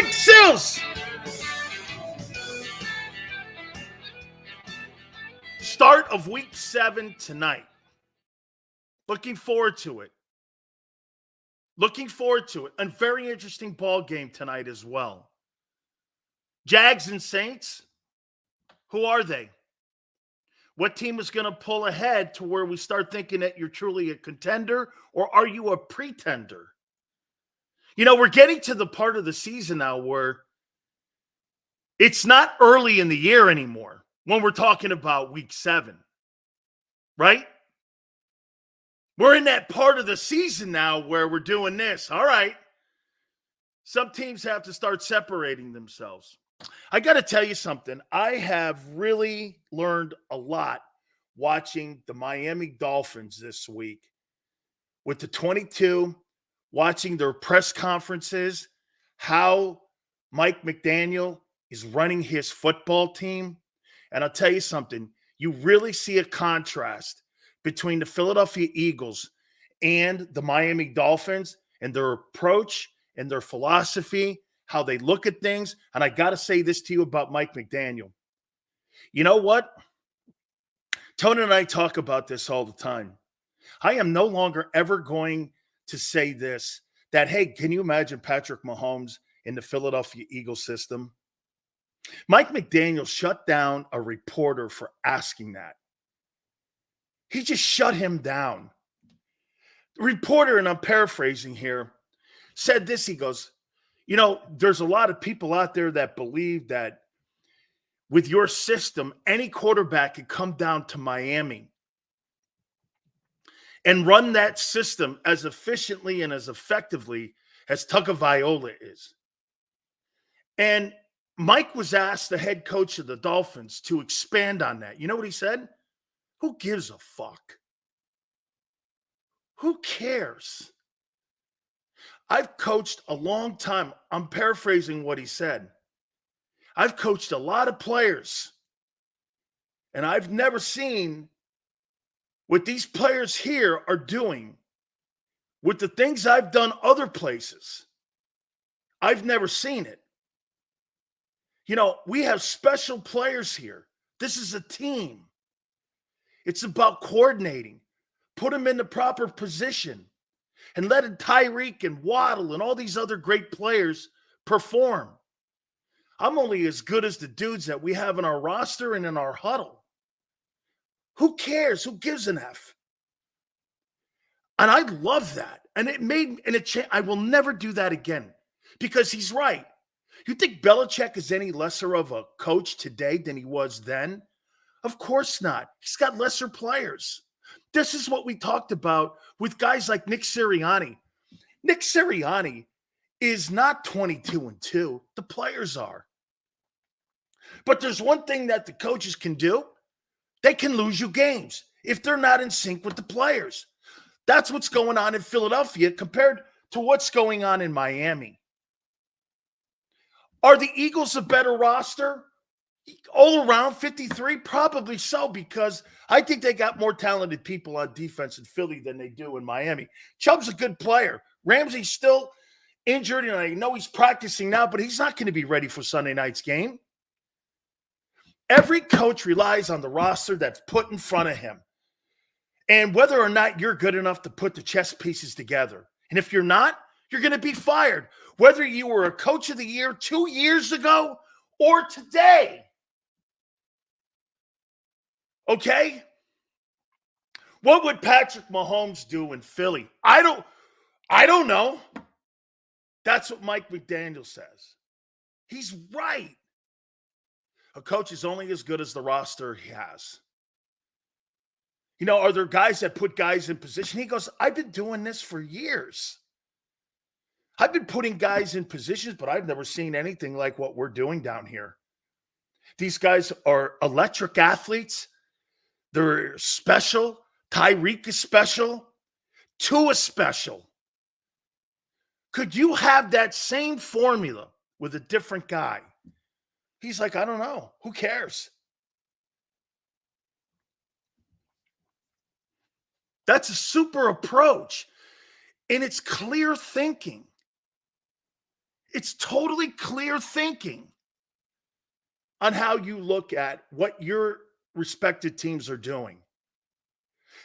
Big Sills. Start of week 7 tonight. Looking forward to it. A very interesting ball game tonight as well. Jags and Saints, who are they? What team is going to pull ahead to where we start thinking that you're truly a contender, or are you a pretender? You know, we're getting to the part of the season now where it's not early in the year anymore when we're talking about week 7, right? We're in that part of the season now where we're doing this. All right. Some teams have to start separating themselves. I got to tell you something. I have really learned a lot watching the Miami Dolphins this week with the 22, watching their press conferences, how Mike McDaniel is running his football team. And I'll tell you something, you really see a contrast between the Philadelphia Eagles and the Miami Dolphins and their approach and their philosophy, how they look at things. And I got to say this to you about Mike McDaniel. You know what? Tony and I talk about this all the time. I am no longer ever going to say this, that, hey, can you imagine Patrick Mahomes in the Philadelphia Eagles system? Mike McDaniel shut down a reporter for asking that. He just shut him down. The reporter, and I'm paraphrasing here, said this. He goes, you know, there's a lot of people out there that believe that with your system, any quarterback could come down to Miami and run that system as efficiently and as effectively as Tagovailoa is. And Mike was asked, the head coach of the Dolphins, to expand on that. You know what he said? Who gives a fuck? Who cares? I've coached a long time. I'm paraphrasing what he said. I've coached a lot of players, and I've never seen what these players here are doing with the things I've done other places. I've never seen it. You know, we have special players here. This is a team. It's about coordinating. Put them in the proper position and let Tyreek and Waddle and all these other great players perform. I'm only as good as the dudes that we have in our roster and in our huddle. Who cares? Who gives an F? And I love that. And I will never do that again because he's right. You think Belichick is any lesser of a coach today than he was then? Of course not. He's got lesser players. This is what we talked about with guys like Nick Sirianni. Nick Sirianni is not 22-2. The players are. But there's one thing that the coaches can do. They can lose you games if they're not in sync with the players. That's what's going on in Philadelphia compared to what's going on in Miami. Are the Eagles a better roster? All around 53? Probably so, because I think they got more talented people on defense in Philly than they do in Miami. Chubb's a good player. Ramsey's still injured, and I know he's practicing now, but he's not going to be ready for Sunday night's game. Every coach relies on the roster that's put in front of him and whether or not you're good enough to put the chess pieces together. And if you're not, you're going to be fired, whether you were a coach of the year 2 years ago or today. Okay? What would Patrick Mahomes do in Philly? I don't know. That's what Mike McDaniel says. He's right. A coach is only as good as the roster he has. You know, are there guys that put guys in position? He goes, I've been doing this for years. I've been putting guys in positions, but I've never seen anything like what we're doing down here. These guys are electric athletes. They're special. Tyreek is special. Tua is special. Could you have that same formula with a different guy? He's like, I don't know. Who cares? That's a super approach. And it's clear thinking. It's totally clear thinking on how you look at what your respected teams are doing.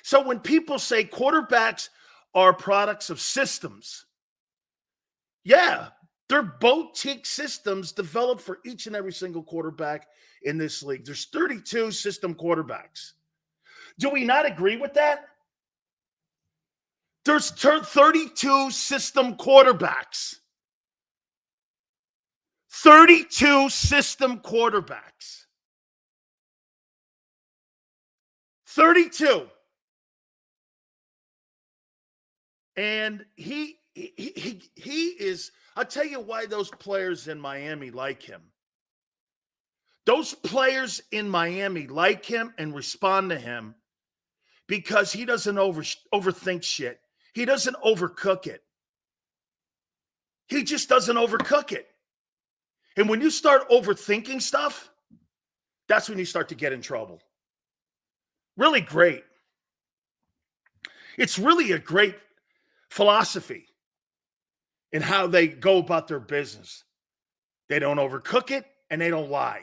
So when people say quarterbacks are products of systems, yeah, they're boutique systems developed for each and every single quarterback in this league. There's 32 system quarterbacks. Do we not agree with that? There's 32 system quarterbacks. 32 system quarterbacks. 32. And he is, I'll tell you why those players in Miami like him. Those players in Miami like him and respond to him because he doesn't overthink shit. He doesn't overcook it. He just doesn't overcook it. And when you start overthinking stuff, that's when you start to get in trouble. Really great. It's really a great philosophy in how they go about their business. They don't overcook it and they don't lie.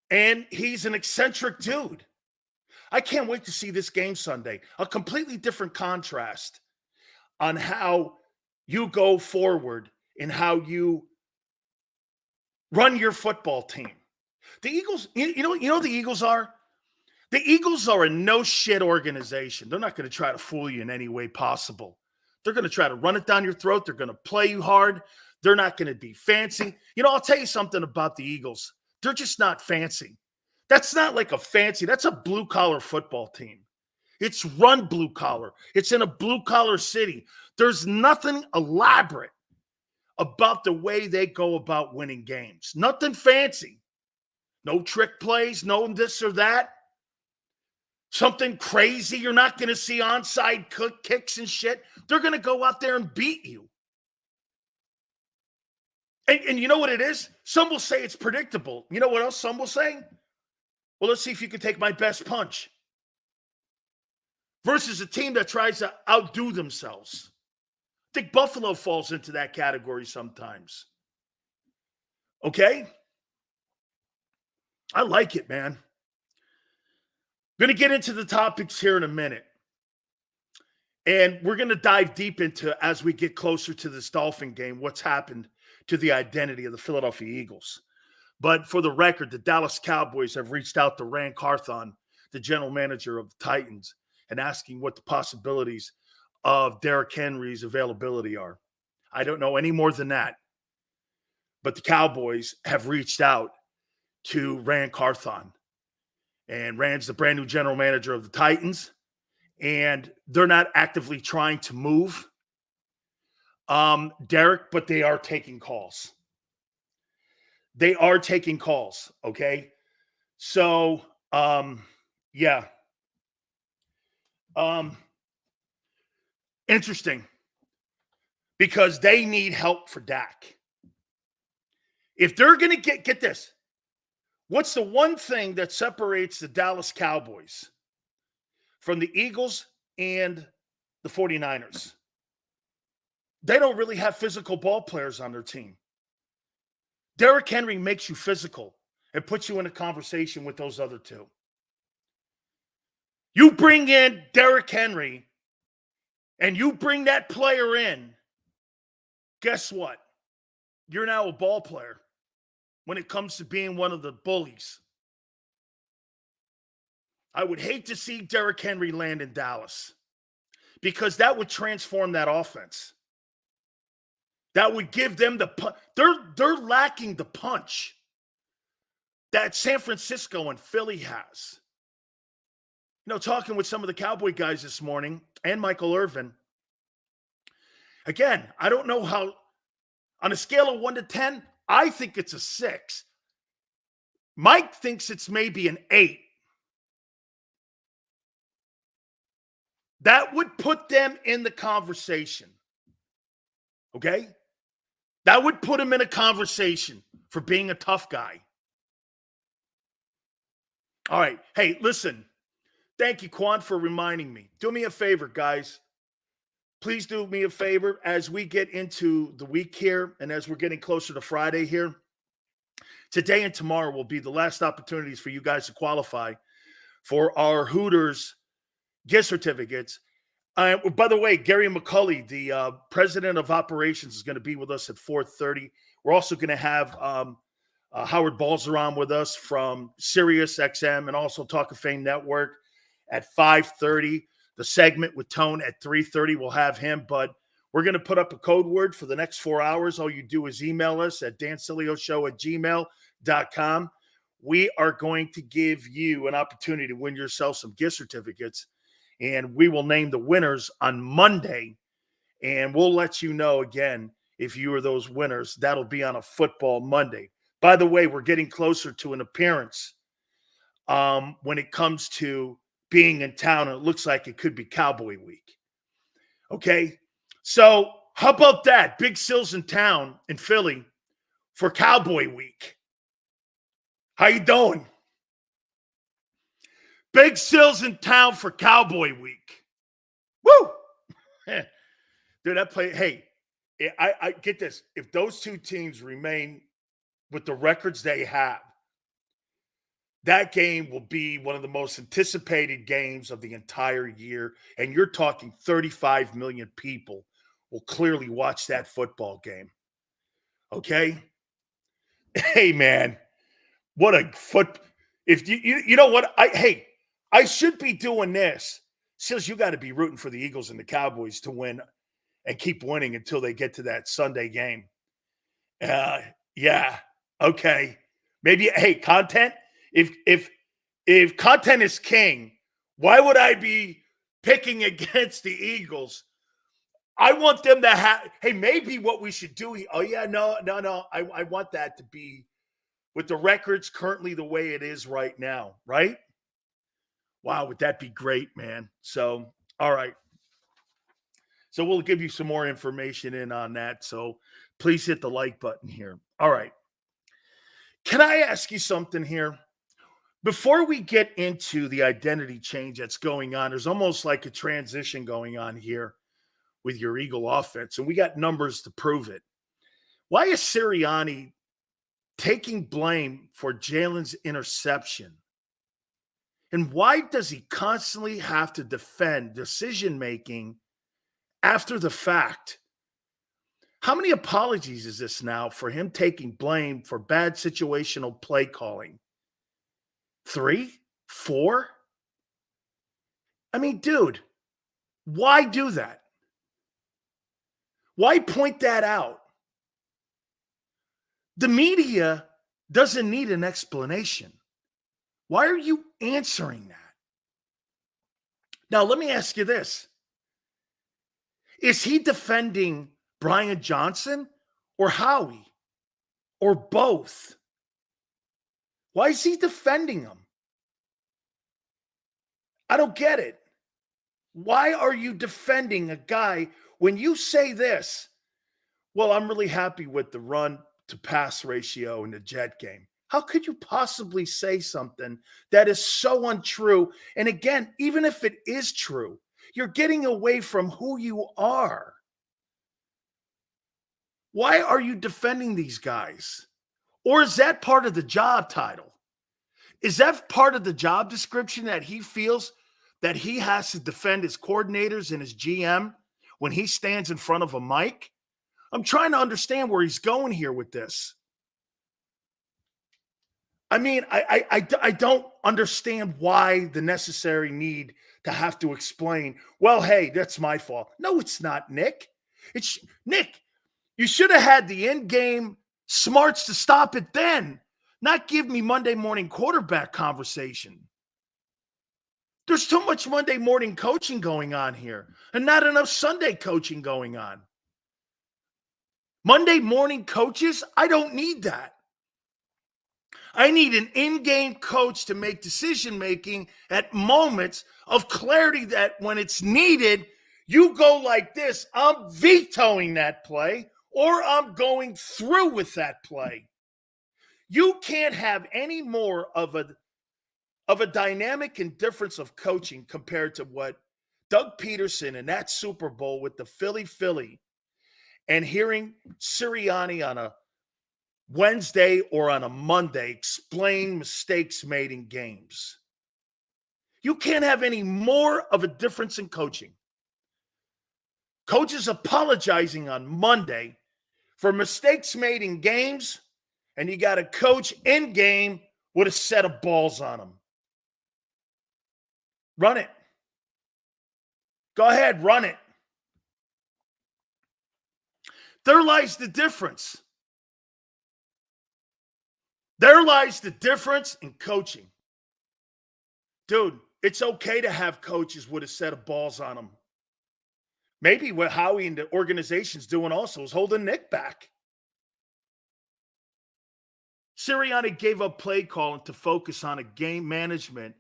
And he's an eccentric dude. I can't wait to see this game Sunday. A completely different contrast on how you go forward and how you run your football team. The Eagles, you know the Eagles are? The Eagles are a no-shit organization. They're not going to try to fool you in any way possible. They're going to try to run it down your throat. They're going to play you hard. They're not going to be fancy. I'll tell you something about the Eagles. They're just not fancy. That's not like a fancy. That's a blue-collar football team. It's run blue-collar. It's in a blue-collar city. There's nothing elaborate about the way they go about winning games. Nothing fancy. No trick plays, no this or that. Something crazy. You're not going to see onside kicks and shit. They're going to go out there and beat you. And you know what it is? Some will say it's predictable. You know what else some will say? Well, let's see if you can take my best punch. Versus a team that tries to outdo themselves. I think Buffalo falls into that category sometimes. Okay? I like it, man. Going to get into the topics here in a minute. And we're going to dive deep into, as we get closer to this Dolphin game, what's happened to the identity of the Philadelphia Eagles. But for the record, the Dallas Cowboys have reached out to Ran Carthon, the general manager of the Titans, and asking what the possibilities of Derrick Henry's availability are. I don't know any more than that. But the Cowboys have reached out to Ran Carthon. And Rand's the brand new general manager of the Titans. And they're not actively trying to move Derrick, but they are taking calls. They are taking calls, okay? So, yeah. Interesting. Because they need help for Dak. If they're going to get this, what's the one thing that separates the Dallas Cowboys from the Eagles and the 49ers? They don't really have physical ball players on their team. Derrick Henry makes you physical and puts you in a conversation with those other two. You bring in Derrick Henry and you bring that player in, guess what? You're now a ball player when it comes to being one of the bullies. I would hate to see Derrick Henry land in Dallas because that would transform that offense. That would give them the punch. They're lacking the punch that San Francisco and Philly has. Talking with some of the Cowboy guys this morning and Michael Irvin. Again, I don't know how, on a scale of 1 to 10, I think it's a 6. Mike thinks it's maybe an 8. That would put them in the conversation. Okay? That would put him in a conversation for being a tough guy. All right. Hey, listen. Thank you, Quan, for reminding me. Do me a favor, guys. please do me a favor as we get into the week here and as we're getting closer to Friday here. Today and tomorrow will be the last opportunities for you guys to qualify for our Hooters gift certificates. By the way, Gary McCulley, the president of operations, is going to be with us at 4:30. We're also going to have Howard Balzer with us from Sirius XM and also Talk of Fame Network at 5:30. The segment with Tone at 3:30. We'll have him, but we're going to put up a code word for the next 4 hours. All you do is email us at dansilioshow@gmail.com. We are going to give you an opportunity to win yourself some gift certificates, and we will name the winners on Monday, and we'll let you know again if you are those winners. That'll be on a football Monday. By the way, we're getting closer to an appearance when it comes to being in town, and it looks like it could be Cowboy Week. Okay? So how about that? Big Sills in town in Philly for Cowboy Week. How you doing? Big Sills in town for Cowboy Week. Woo! Dude, that play. Hey, I get this. If those two teams remain with the records they have, that game will be one of the most anticipated games of the entire year. And you're talking 35 million people will clearly watch that football game. Okay? Hey, man. What a foot. If you know what? I should be doing this. Says you got to be rooting for the Eagles and the Cowboys to win and keep winning until they get to that Sunday game. Yeah. Okay. Maybe, hey, content. If content is king, why would I be picking against the Eagles? I want them to have, hey, maybe what we should do. Oh, yeah, no. I want that to be with the records currently the way it is right now, right? Wow, would that be great, man? So, all right. So we'll give you some more information in on that. So please hit the like button here. All right. Can I ask you something here? Before we get into the identity change that's going on, there's almost like a transition going on here with your Eagle offense, and we got numbers to prove it. Why is Sirianni taking blame for Jalen's interception? And why does he constantly have to defend decision-making after the fact? How many apologies is this now for him taking blame for bad situational play calling? 3? 4? I mean, dude, why do that? Why point that out? The media doesn't need an explanation. Why are you answering that? Now, let me ask you this. Is he defending Brian Johnson or Howie or both? Why is he defending them? I don't get it. Why are you defending a guy when you say this? Well, I'm really happy with the run to pass ratio in the Jet game. How could you possibly say something that is so untrue? And again, even if it is true, you're getting away from who you are. Why are you defending these guys? Or is that part of the job title? Is that part of the job description that he feels that he has to defend his coordinators and his GM when he stands in front of a mic? I'm trying to understand where he's going here with this. I mean, I don't understand why the necessary need to have to explain, well, hey, that's my fault. No, it's not, Nick. It's Nick. You should have had the in-game smarts to stop it then, not give me Monday morning quarterback conversation. There's too much Monday morning coaching going on here and not enough Sunday coaching going on. Monday morning coaches, I don't need that. I need an in-game coach to make decision-making at moments of clarity that when it's needed, you go like this, I'm vetoing that play or I'm going through with that play. You can't have any more of a dynamic and difference of coaching compared to what Doug Peterson in that Super Bowl with the Philly and hearing Sirianni on a Wednesday or on a Monday explain mistakes made in games. You can't have any more of a difference in coaching. Coaches apologizing on Monday for mistakes made in games, and you got a coach in game with a set of balls on him. Run it. Go ahead, run it. There lies the difference. There lies the difference in coaching. Dude, it's okay to have coaches with a set of balls on them. Maybe what Howie and the organization's doing also is holding Nick back. Sirianni gave up play calling to focus on a game management,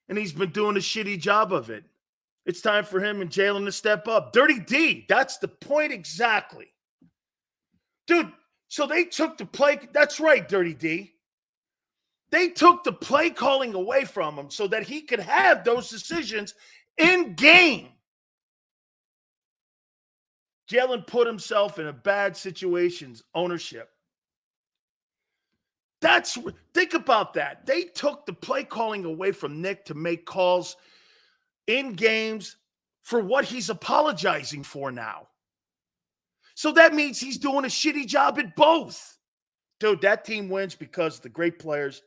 and he's been doing a shitty job of it. It's time for him and Jalen to step up. Dirty D, that's the point exactly. Dude, so they took the play. That's right, Dirty D. They took the play calling away from him so that he could have those decisions in game. Jalen put himself in a bad situations, ownership. Think about that. They took the play calling away from Nick to make calls in games for what he's apologizing for now. So that means he's doing a shitty job at both. Dude, that team wins because of the great players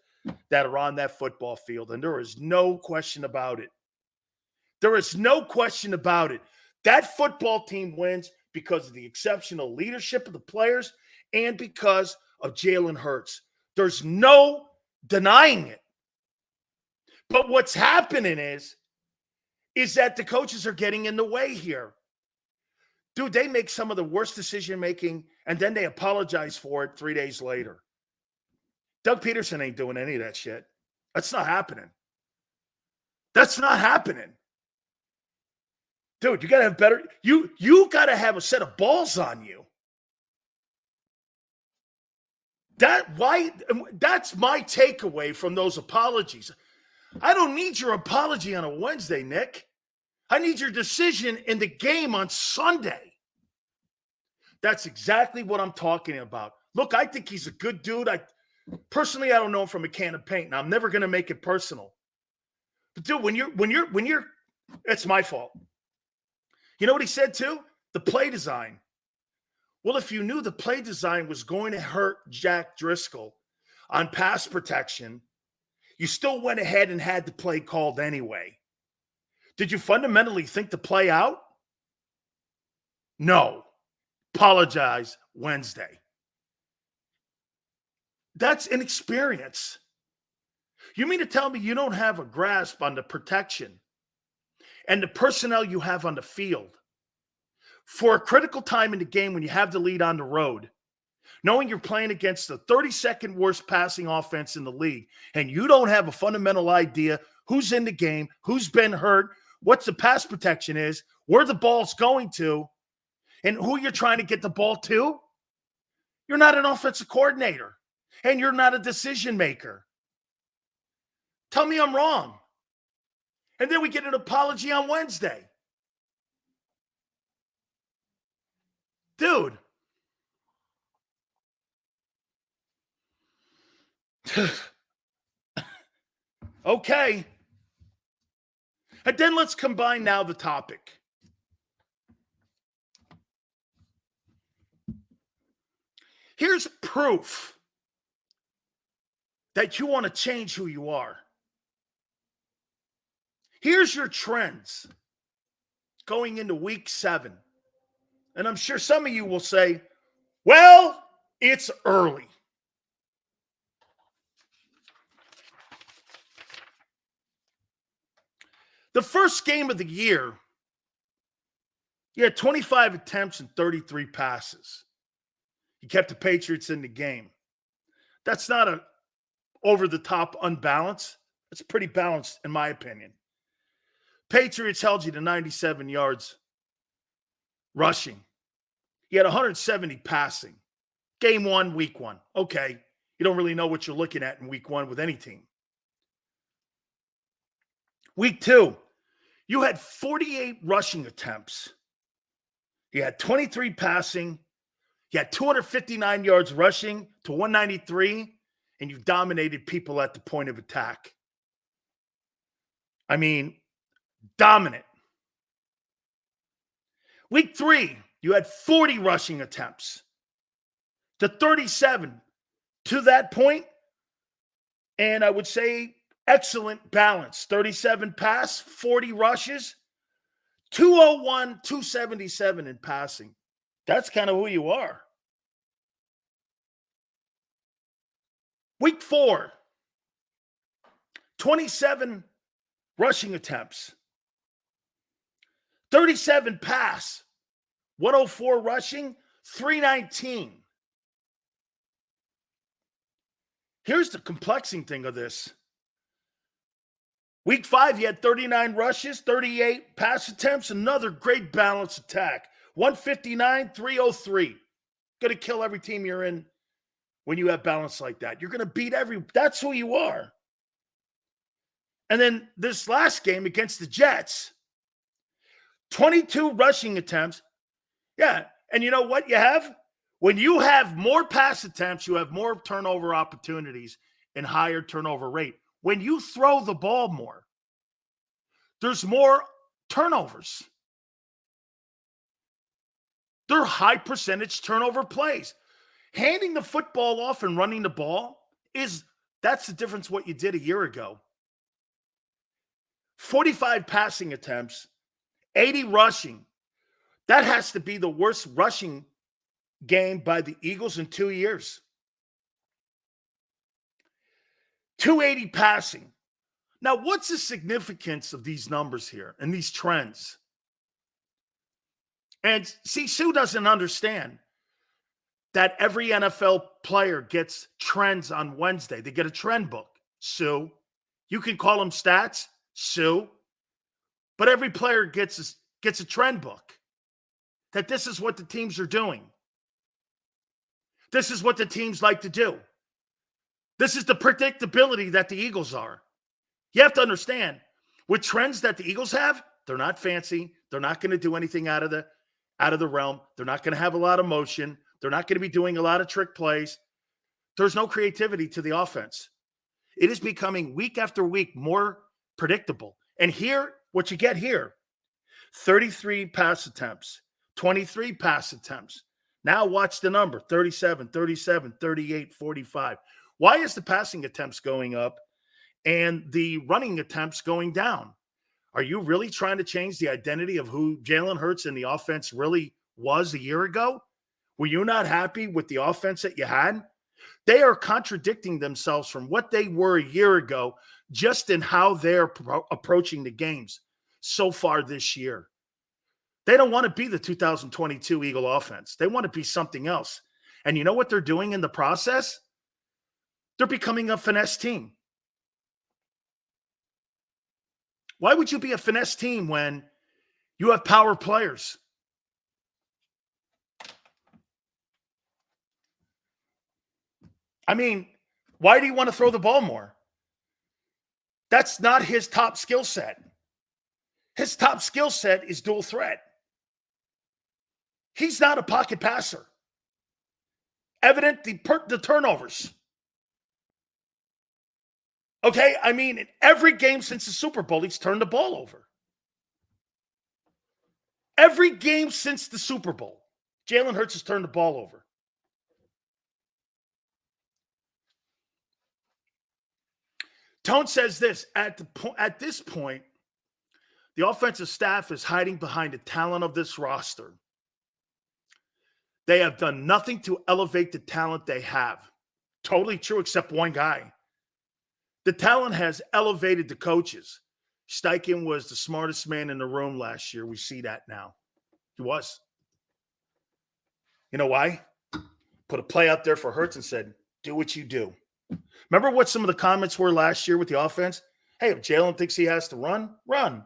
that are on that football field, and there is no question about it. There is no question about it. That football team wins because of the exceptional leadership of the players and because of Jalen Hurts. There's no denying it. But what's happening is that the coaches are getting in the way here. Dude, they make some of the worst decision-making, and then they apologize for it 3 days later. Doug Peterson ain't doing any of that shit. That's not happening. That's not happening. Dude, you got to have better. You got to have a set of balls on you. That's my takeaway from those apologies. I don't need your apology on a Wednesday, Nick. I need your decision in the game on Sunday. That's exactly what I'm talking about. Look, I think he's a good dude. Personally, I don't know him from a can of paint, and I'm never going to make it personal. But dude, when you're, it's my fault. You know what he said too? The play design. Well, if you knew the play design was going to hurt Jack Driscoll on pass protection, you still went ahead and had the play called anyway. Did you fundamentally think the play out? No. Apologize Wednesday. That's inexperience. You mean to tell me you don't have a grasp on the protection and the personnel you have on the field for a critical time in the game when you have the lead on the road, knowing you're playing against the 32nd worst passing offense in the league, and you don't have a fundamental idea who's in the game, who's been hurt, what the pass protection is, where the ball's going to, and who you're trying to get the ball to? You're not an offensive coordinator, and you're not a decision maker. Tell me I'm wrong. And then we get an apology on Wednesday. Dude. Okay. And then let's combine now the topic. Here's proof that you want to change who you are. Here's your trends going into week 7. And I'm sure some of you will say, well, it's early. The first game of the year, you had 25 attempts and 33 passes. You kept the Patriots in the game. That's not a over-the-top unbalance. It's pretty balanced, in my opinion. Patriots held you to 97 yards rushing. You had 170 passing. Game 1, week 1. Okay, you don't really know what you're looking at in week 1 with any team. Week 2, You had 48 rushing attempts. You had 23 passing. You had 259 yards rushing to 193, and you dominated people at the point of attack. I mean, dominant. Week 3, you had 40 rushing attempts to 37 to that point, and I would say excellent balance. 37 pass, 40 rushes, 201, 277 in passing. That's kind of who you are. Week 4, 27 rushing attempts, 37 pass, 104 rushing, 319. Here's the complexing thing of this. Week 5, you had 39 rushes, 38 pass attempts, another great balanced attack. 159, 303. Going to kill every team you're in when you have balance like that. You're going to beat that's who you are. And then this last game against the Jets, 22 rushing attempts. Yeah, and you know what you have? When you have more pass attempts, you have more turnover opportunities and higher turnover rate. When you throw the ball more, there's more turnovers. They're high percentage turnover plays. Handing the football off and running the ball that's the difference what you did a year ago. 45 passing attempts, 80 rushing. That has to be the worst rushing game by the Eagles in 2 years. 280 passing. Now, what's the significance of these numbers here and these trends? And see, Sue doesn't understand that every NFL player gets trends on Wednesday. They get a trend book. Sue, you can call them stats, Sue, but every player gets a trend book that this is what the teams are doing. This is what the teams like to do. This is the predictability that the Eagles are. You have to understand, with trends that the Eagles have, they're not fancy. They're not going to do anything out of the realm. They're not going to have a lot of motion. They're not going to be doing a lot of trick plays. There's no creativity to the offense. It is becoming week after week more predictable. And here, what you get here, 33 pass attempts, 23 pass attempts. Now watch the number, 37, 37, 38, 45. Why is the passing attempts going up and the running attempts going down? Are you really trying to change the identity of who Jalen Hurts and the offense really was a year ago? Were you not happy with the offense that you had? They are contradicting themselves from what they were a year ago, just in how they're approaching the games so far this year. They don't want to be the 2022 Eagle offense. They want to be something else. And you know what they're doing in the process? They're becoming a finesse team. Why would you be a finesse team when you have power players? I mean, why do you want to throw the ball more? That's not his top skill set. His top skill set is dual threat. He's not a pocket passer. Evident the turnovers. Okay, I mean, in every game since the Super Bowl, he's turned the ball over. Every game since the Super Bowl, Jalen Hurts has turned the ball over. Tone says this, at this point, the offensive staff is hiding behind the talent of this roster. They have done nothing to elevate the talent they have. Totally true, except one guy. The talent has elevated the coaches. Steichen was the smartest man in the room last year. We see that now. He was. You know why? Put a play out there for Hurts and said, do what you do. Remember what some of the comments were last year with the offense? Hey, if Jalen thinks he has to run, run.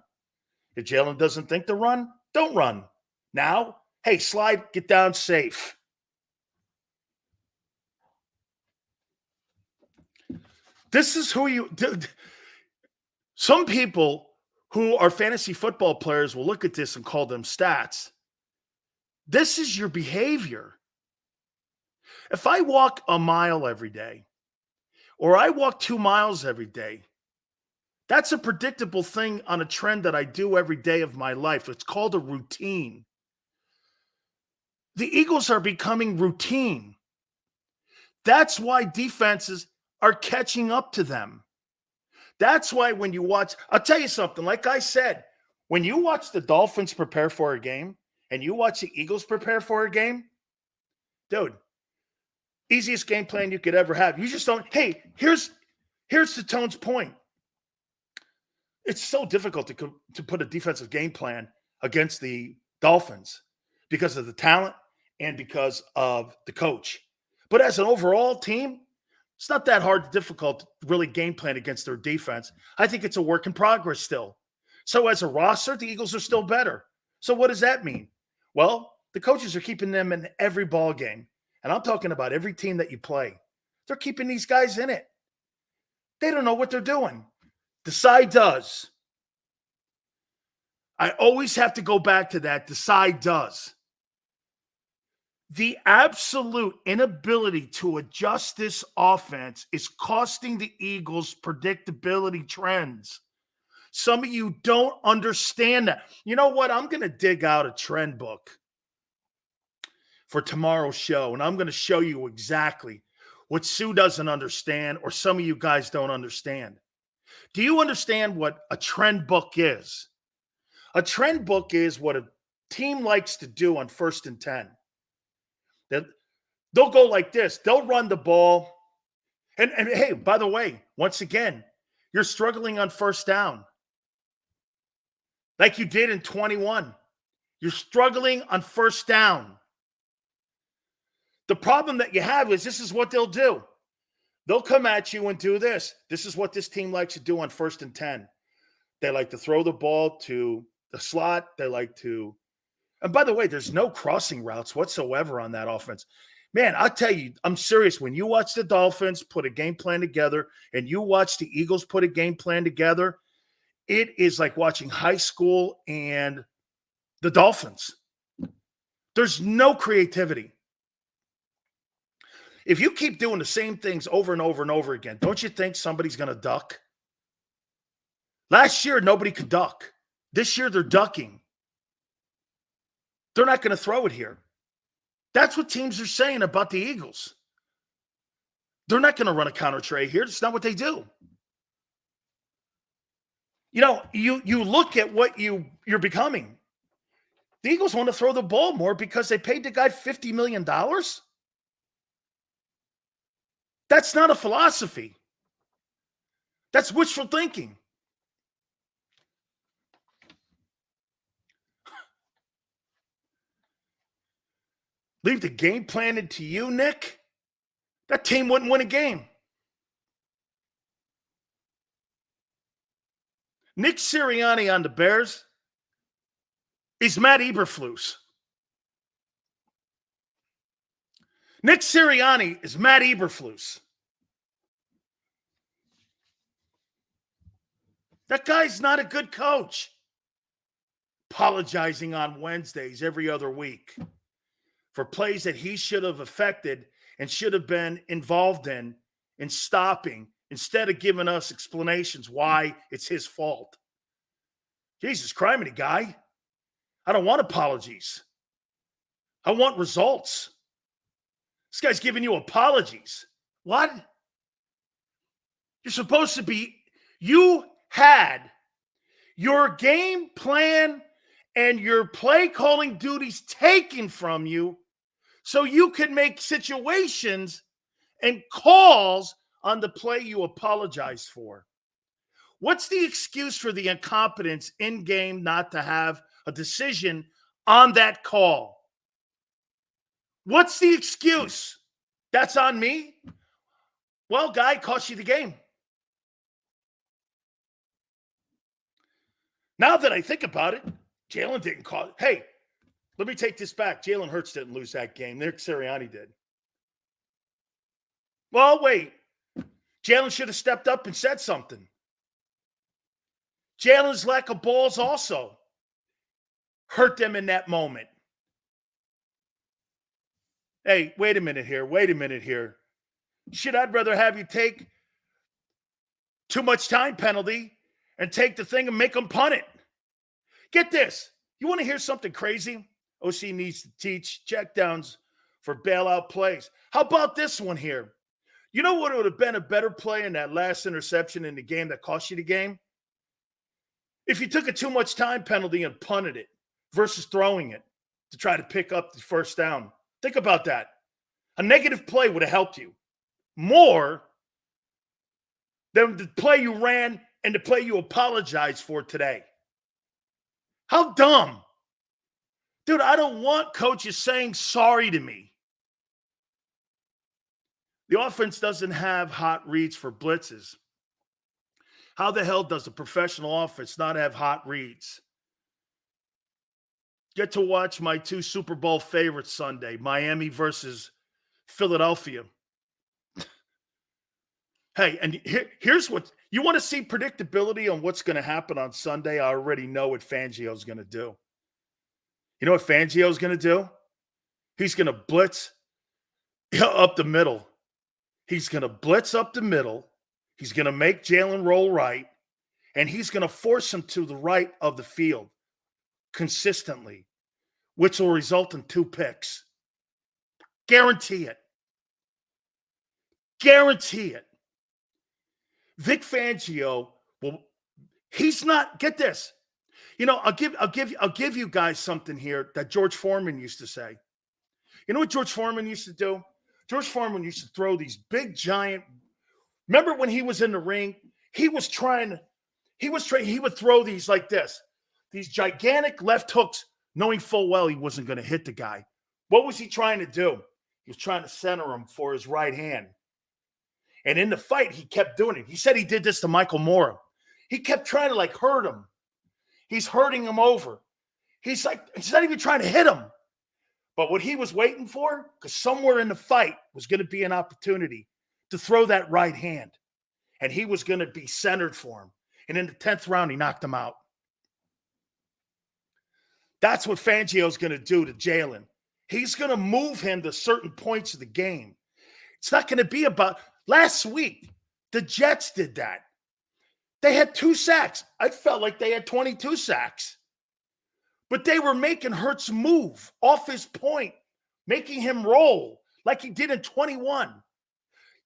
If Jalen doesn't think to run, don't run. Now, hey, slide, get down safe. This is who you – some people who are fantasy football players will look at this and call them stats. This is your behavior. If I walk a mile every day, or I walk 2 miles every day, that's a predictable thing on a trend that I do every day of my life. It's called a routine. The Eagles are becoming routine. That's why defenses are catching up to them. That's why when you watch, I'll tell you something, like I said, when you watch the Dolphins prepare for a game and you watch the Eagles prepare for a game, dude, easiest game plan you could ever have. You just don't, hey, here's the Tone's point. It's so difficult to put a defensive game plan against the Dolphins because of the talent and because of the coach. But as an overall team, it's not that hard, difficult to really game plan against their defense. I think it's a work in progress still. So as a roster, the Eagles are still better. So what does that mean? Well, the coaches are keeping them in every ball game. And I'm talking about every team that you play. They're keeping these guys in it. They don't know what they're doing. Desai does. I always have to go back to that. Desai does. The absolute inability to adjust this offense is costing the Eagles predictability trends. Some of you don't understand that. You know what? I'm going to dig out a trend book for tomorrow's show, and I'm going to show you exactly what Sue doesn't understand or some of you guys don't understand. Do you understand what a trend book is? A trend book is what a team likes to do on 1st and 10. They'll go like this. They'll run the ball. And hey, by the way, once again, you're struggling on 1st down. Like you did in 21. You're struggling on 1st down. The problem that you have is this is what they'll do. They'll come at you and do this. This is what this team likes to do on 1st and 10. They like to throw the ball to the slot. They like to, and by the way, there's no crossing routes whatsoever on that offense. Man, I'll tell you, I'm serious. When you watch the Dolphins put a game plan together and you watch the Eagles put a game plan together, it is like watching high school and the Dolphins. There's no creativity. If you keep doing the same things over and over and over again, don't you think somebody's going to duck? Last year, nobody could duck. This year, they're ducking. They're not going to throw it here. That's what teams are saying about the Eagles. They're not going to run a counter tray here. It's not what they do. You know, you look at what you're becoming. The Eagles want to throw the ball more because they paid the guy $50 million. That's not a philosophy. That's wishful thinking. Leave the game plan to you, Nick. That team wouldn't win a game. Nick Sirianni on the Bears is Matt Eberflus. Nick Sirianni is Matt Eberflus. That guy's not a good coach. Apologizing on Wednesdays every other week for plays that he should have affected and should have been involved in stopping instead of giving us explanations why it's his fault. Jesus criminy, guy. I don't want apologies. I want results. This guy's giving you apologies. What? You're supposed to be, you had your game plan and your play calling duties taken from you so you could make situations and calls on the play you apologize for. What's the excuse for the incompetence in game not to have a decision on that call? What's the excuse? That's on me? Well, guy, cost you the game. Now that I think about it, Jalen didn't call it. Hey, let me take this back. Jalen Hurts didn't lose that game. Nick Sirianni did. Well, wait. Jalen should have stepped up and said something. Jalen's lack of balls also hurt them in that moment. Hey, wait a minute here. Shit, I'd rather have you take too much time penalty and take the thing and make them punt it. Get this. You want to hear something crazy? OC needs to teach checkdowns for bailout plays. How about this one here? You know what would have been a better play in that last interception in the game that cost you the game? If you took a too much time penalty and punted it versus throwing it to try to pick up the first down. Think about that. A negative play would have helped you more than the play you ran and the play you apologized for today. How dumb. Dude, I don't want coaches saying sorry to me. The offense doesn't have hot reads for blitzes. How the hell does a professional offense not have hot reads? Get to watch my two Super Bowl favorites Sunday, Miami versus Philadelphia. Hey, and here's what you want to see: predictability on what's going to happen on Sunday. I already know what Fangio's going to do. You know what Fangio's going to do? He's going to blitz up the middle. He's going to blitz up the middle. He's going to make Jalen roll right, and he's going to force him to the right of the field consistently, which will result in 2 picks. Guarantee it. Guarantee it. Vic Fangio he's not, get this. You know, I'll give you guys something here that George Foreman used to say. You know what George Foreman used to do? George Foreman used to throw these big giant. Remember when he was in the ring? He would throw these like this, these gigantic left hooks, knowing full well he wasn't going to hit the guy. What was he trying to do? He was trying to center him for his right hand. And in the fight, he kept doing it. He said he did this to Michael Moore. He kept trying to hurt him. He's hurting him over. He's not even trying to hit him. But what he was waiting for, because somewhere in the fight was going to be an opportunity to throw that right hand. And he was going to be centered for him. And in the 10th round, he knocked him out. That's what Fangio's going to do to Jalen. He's going to move him to certain points of the game. It's not going to be about last week. The Jets did that. They had 2 sacks. I felt like they had 22 sacks. But they were making Hurts move off his point, making him roll like he did in 21.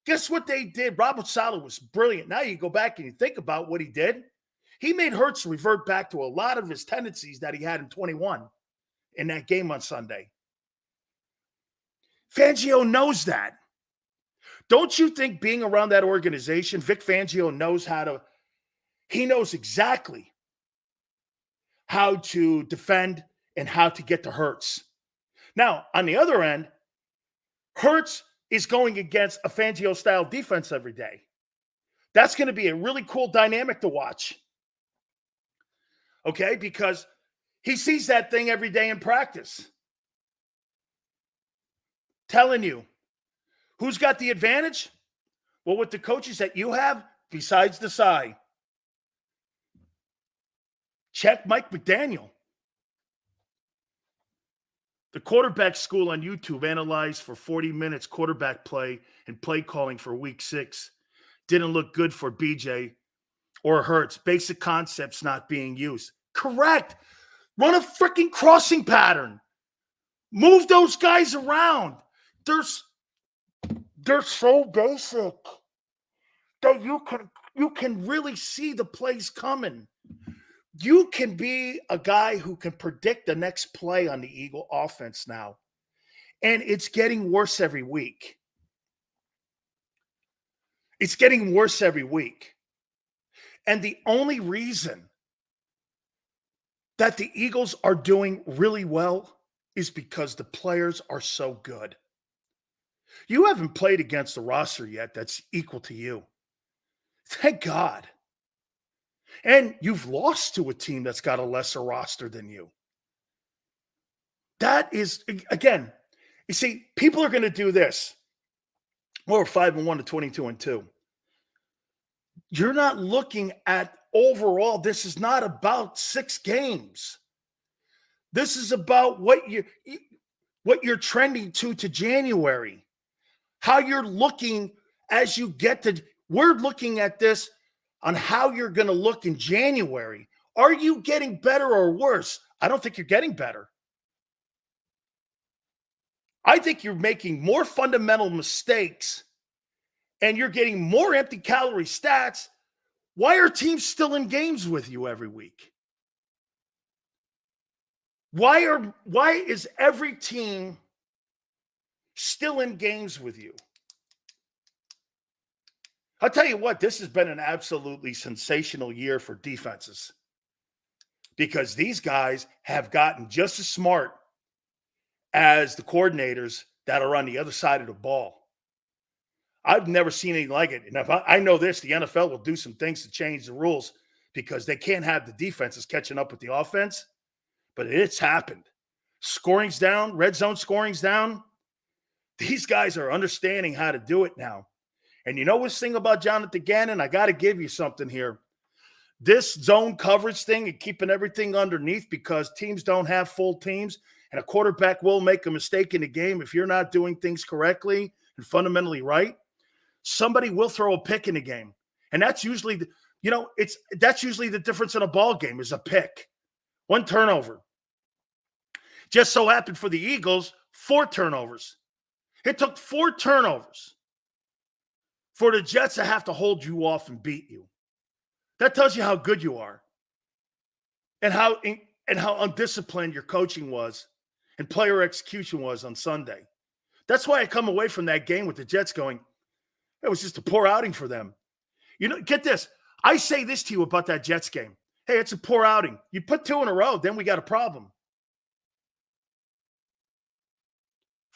Guess what they did? Robert Saleh was brilliant. Now you go back and you think about what he did. He made Hurts revert back to a lot of his tendencies that he had in 21 in that game on Sunday. Fangio knows that. Don't you think being around that organization, Vic Fangio knows he knows exactly how to defend and how to get to Hurts. Now, on the other end, Hurts is going against a Fangio-style defense every day. That's going to be a really cool dynamic to watch. Okay? Because he sees that thing every day in practice. Telling you, who's got the advantage? Well, with the coaches that you have, besides Desai, check Mike McDaniel. The quarterback school on YouTube analyzed for 40 minutes quarterback play and play calling for week 6. Didn't look good for BJ or Hurts. Basic concepts not being used. Correct. Run a freaking crossing pattern. Move those guys around. They're so basic that you can really see the plays coming. You can be a guy who can predict the next play on the Eagle offense now. And it's getting worse every week. It's getting worse every week. And the only reason that the Eagles are doing really well is because the players are so good. You haven't played against a roster yet that's equal to you. Thank God. And you've lost to a team that's got a lesser roster than you. That is, again, you see, people are going to do this. Well, we're 5-1 to 22-2. You're not looking at overall, this is not about 6 games. This is about what you're trending to January. How you're looking as you get to, we're looking at this on how you're going to look in January. Are you getting better or worse? I don't think you're getting better. I think you're making more fundamental mistakes and you're getting more empty calorie stats. Why are teams still in games with you every week? Why is every team still in games with you? I'll tell you what, this has been an absolutely sensational year for defenses because these guys have gotten just as smart as the coordinators that are on the other side of the ball. I've never seen anything like it. And if I know this, the NFL will do some things to change the rules because they can't have the defenses catching up with the offense. But it's happened. Scoring's down, red zone scoring's down. These guys are understanding how to do it now. And you know what's thing about Jonathan Gannon? I got to give you something here. This zone coverage thing and keeping everything underneath because teams don't have full teams and a quarterback will make a mistake in the game if you're not doing things correctly and fundamentally right. Somebody will throw a pick in the game. And that's usually, that's usually the difference in a ball game is a pick. 1 turnover. Just so happened for the Eagles, 4 turnovers. It took 4 turnovers for the Jets to have to hold you off and beat you. That tells you how good you are and how undisciplined your coaching was and player execution was on Sunday. That's why I come away from that game with the Jets going, it was just a poor outing for them. Get this. I say this to you about that Jets game. Hey, it's a poor outing. You put 2 in a row, then we got a problem.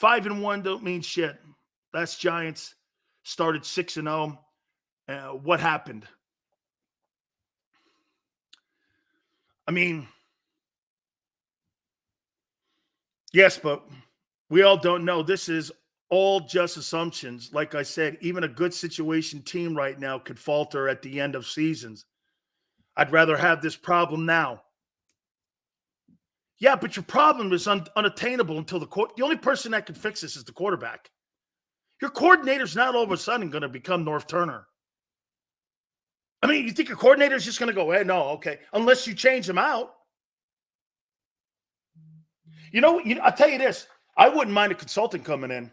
5-1 don't mean shit. Last Giants started 6-0. What happened? I mean, yes, but we all don't know. This is all just assumptions. Like I said, even a good situation team right now could falter at the end of seasons. I'd rather have this problem now. Yeah, but your problem is unattainable until the only person that can fix this is the quarterback. Your coordinator's not all of a sudden going to become North Turner. I mean, you think your coordinator's just going to go, hey, no, okay, unless you change him out. I'll tell you this. I wouldn't mind a consultant coming in.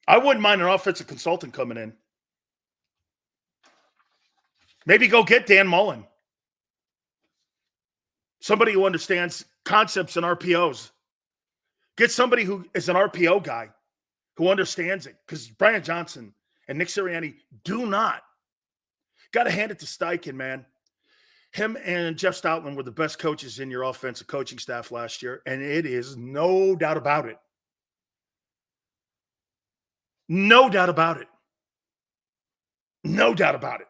I wouldn't mind an offensive consultant coming in. Maybe go get Dan Mullen. Somebody who understands concepts and RPOs. Get somebody who is an RPO guy who understands it because Brian Johnson and Nick Sirianni do not. Got to hand it to Steichen, man. Him and Jeff Stoutland were the best coaches in your offensive coaching staff last year, and it is no doubt about it. No doubt about it. No doubt about it.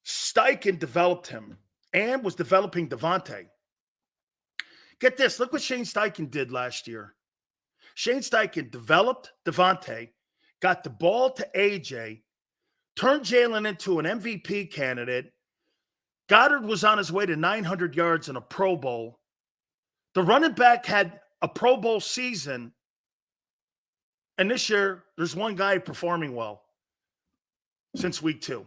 Steichen developed him and was developing Devontae. Get this. Look what Shane Steichen did last year. Shane Steichen developed Devontae, got the ball to AJ, turned Jalen into an MVP candidate. Goddard was on his way to 900 yards in a Pro Bowl. The running back had a Pro Bowl season. And this year, there's one guy performing well since week 2.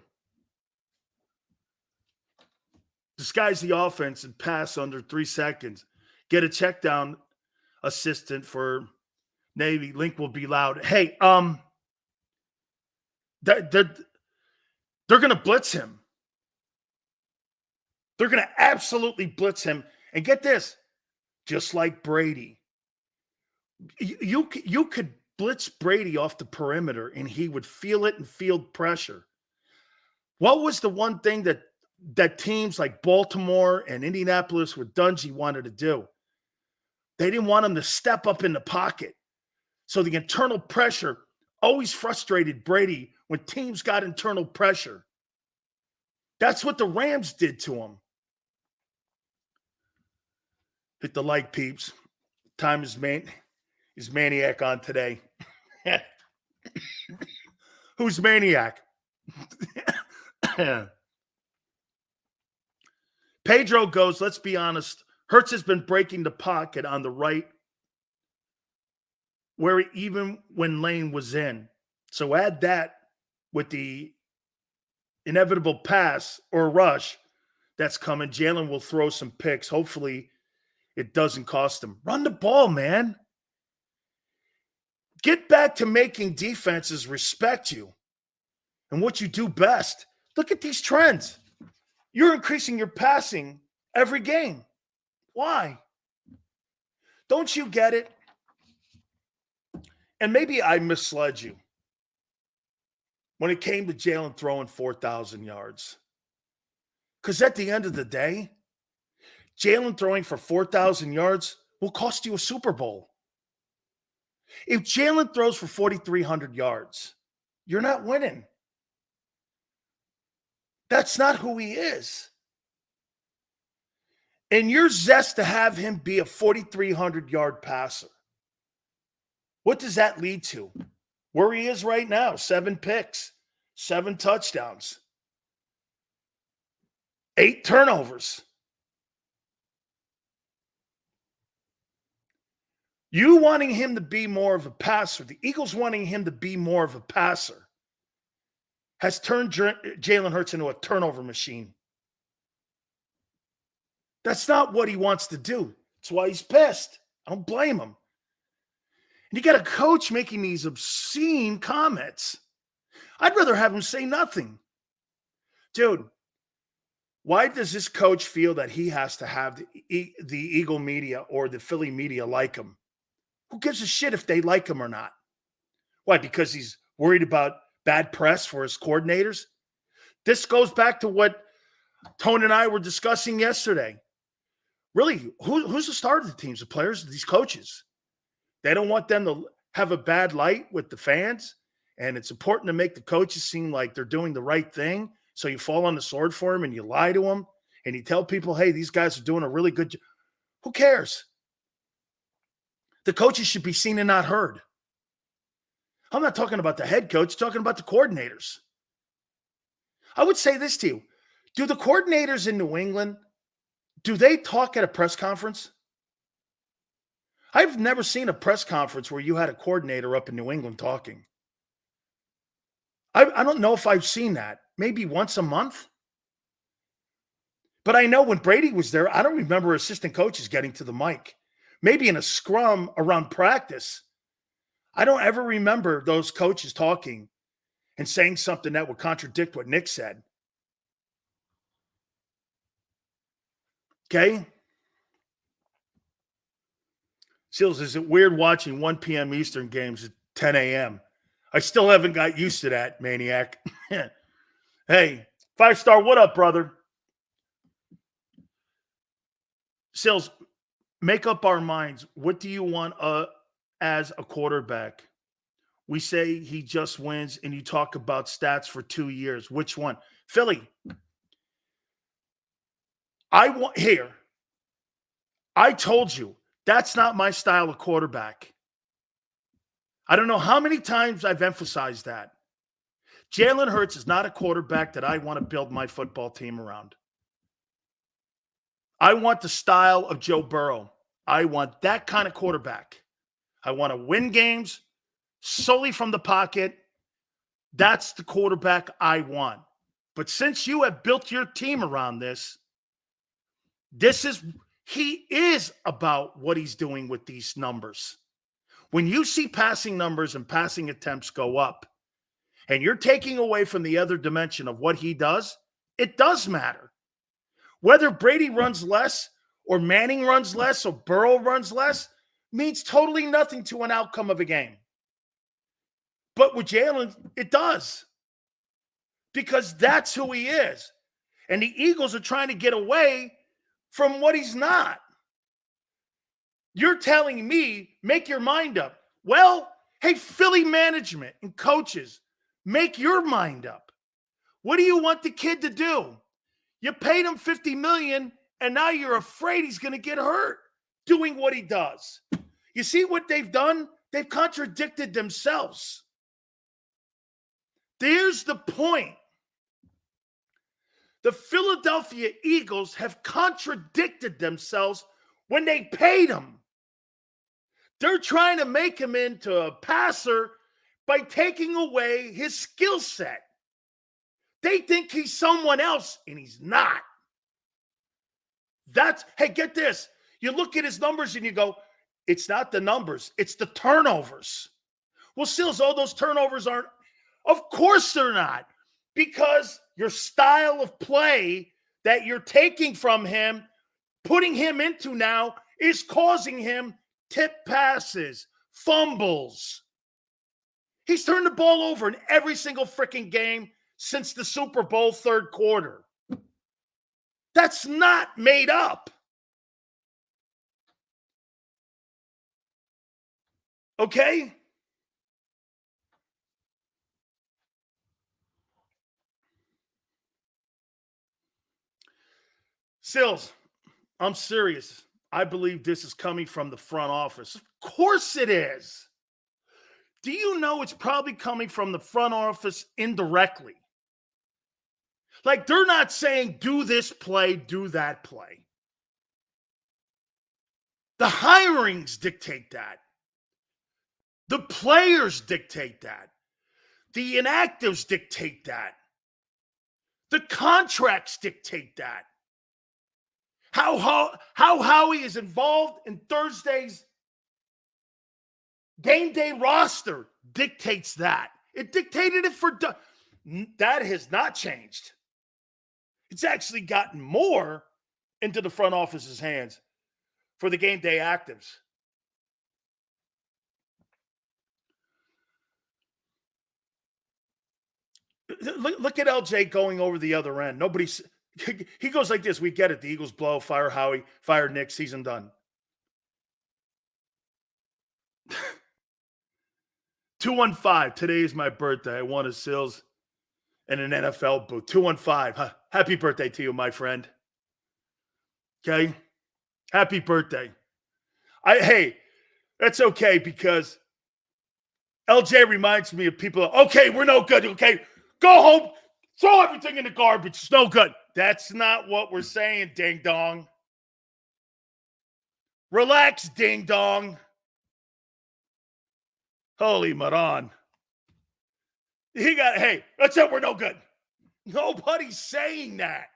Disguise the offense and pass under 3 seconds. Get a check down assistant for Navy. Link will be loud. Hey, they're going to blitz him. They're going to absolutely blitz him. And get this, just like Brady, you could blitz Brady off the perimeter and he would feel it and field pressure. What was the one thing that teams like Baltimore and Indianapolis with Dungy wanted to do? They didn't want him to step up in the pocket. So the internal pressure always frustrated Brady when teams got internal pressure. That's what the Rams did to him. Hit the like, peeps. Time is maniac on today. Who's maniac? Pedro goes, let's be honest. Hurts has been breaking the pocket on the right, even when Lane was in. So add that with the inevitable pass or rush that's coming. Jalen will throw some picks. Hopefully it doesn't cost him. Run the ball, man. Get back to making defenses respect you and what you do best. Look at these trends. You're increasing your passing every game. Why? Don't you get it? And maybe I misled you when it came to Jalen throwing 4,000 yards. Because at the end of the day, Jalen throwing for 4,000 yards will cost you a Super Bowl. If Jalen throws for 4,300 yards, you're not winning. That's not who he is. And your zest to have him be a 4,300-yard passer, what does that lead to? Where he is right now, 7 picks, 7 touchdowns, 8 turnovers. You wanting him to be more of a passer, the Eagles wanting him to be more of a passer, has turned Jalen Hurts into a turnover machine. That's not what he wants to do. That's why he's pissed. I don't blame him. And you got a coach making these obscene comments. I'd rather have him say nothing. Dude, why does this coach feel that he has to have the Eagle media or the Philly media like him? Who gives a shit if they like him or not? Why? Because he's worried about bad press for his coordinators? This goes back to what Tone and I were discussing yesterday. Really, who's the star of the teams? The players, these coaches. They don't want them to have a bad light with the fans, and it's important to make the coaches seem like they're doing the right thing. So you fall on the sword for them and you lie to them and you tell people, hey, these guys are doing a really good job. Who cares? The coaches should be seen and not heard. I'm not talking about the head coach, I'm talking about the coordinators. I would say this to you. Do the coordinators in New England, do they talk at a press conference? I've never seen a press conference where you had a coordinator up in New England talking. I don't know if I've seen that. Maybe once a month. But I know when Brady was there, I don't remember assistant coaches getting to the mic. Maybe in a scrum around practice. I don't ever remember those coaches talking and saying something that would contradict what Nick said. Okay? Seals, is it weird watching 1 p.m. Eastern games at 10 a.m.? I still haven't got used to that, maniac. Hey, 5-star, what up, brother? Seals, make up our minds. What do you want as a quarterback? We say he just wins, and you talk about stats for 2 years. Which one? Philly, I told you, that's not my style of quarterback. I don't know how many times I've emphasized that. Jalen Hurts is not a quarterback that I want to build my football team around. I want the style of Joe Burrow. I want that kind of quarterback. I want to win games solely from the pocket. That's the quarterback I want. But since you have built your team around this, he is about what he's doing with these numbers. When you see passing numbers and passing attempts go up, and you're taking away from the other dimension of what he does, it does matter. Whether Brady runs less or Manning runs less or Burrow runs less means totally nothing to an outcome of a game. But with Jalen, it does. Because that's who he is. And the Eagles are trying to get away from what he's not. You're telling me, make your mind up. Well, hey, Philly management and coaches, make your mind up. What do you want the kid to do? You paid him $50 million, and now you're afraid he's going to get hurt doing what he does. You see what they've done? They've contradicted themselves. There's the point. The Philadelphia Eagles have contradicted themselves when they paid him. They're trying to make him into a passer by taking away his skill set. They think he's someone else, and he's not. Hey, get this. You look at his numbers and you go, it's not the numbers, it's the turnovers. Well, Sills, all those turnovers aren't. Of course they're not. Because your style of play that you're taking from him, putting him into now, is causing him tip passes, fumbles. He's turned the ball over in every single freaking game since the Super Bowl third quarter. That's not made up. Okay? Sills, I'm serious. I believe this is coming from the front office. Of course it is. Do you know it's probably coming from the front office indirectly? Like, they're not saying, do this play, do that play. The hirings dictate that. The players dictate that. The inactives dictate that. The contracts dictate that. How Howie is involved in Thursday's game day roster dictates that. It dictated it for that has not changed. It's actually gotten more into the front office's hands for the game day actives. Look at LJ going over the other end. He goes like this. We get it. The Eagles blow, fire Howie, fire Nick, season done. 215. Today is my birthday. I won a Sills and an NFL boot. 215. Happy birthday to you, my friend. Okay? Happy birthday. Hey, that's okay because LJ reminds me of people. Okay, we're no good. Okay, go home. Throw everything in the garbage. It's no good. That's not what we're saying, ding dong. Relax, ding dong. Holy Maran. Hey, that's it. We're no good. Nobody's saying that.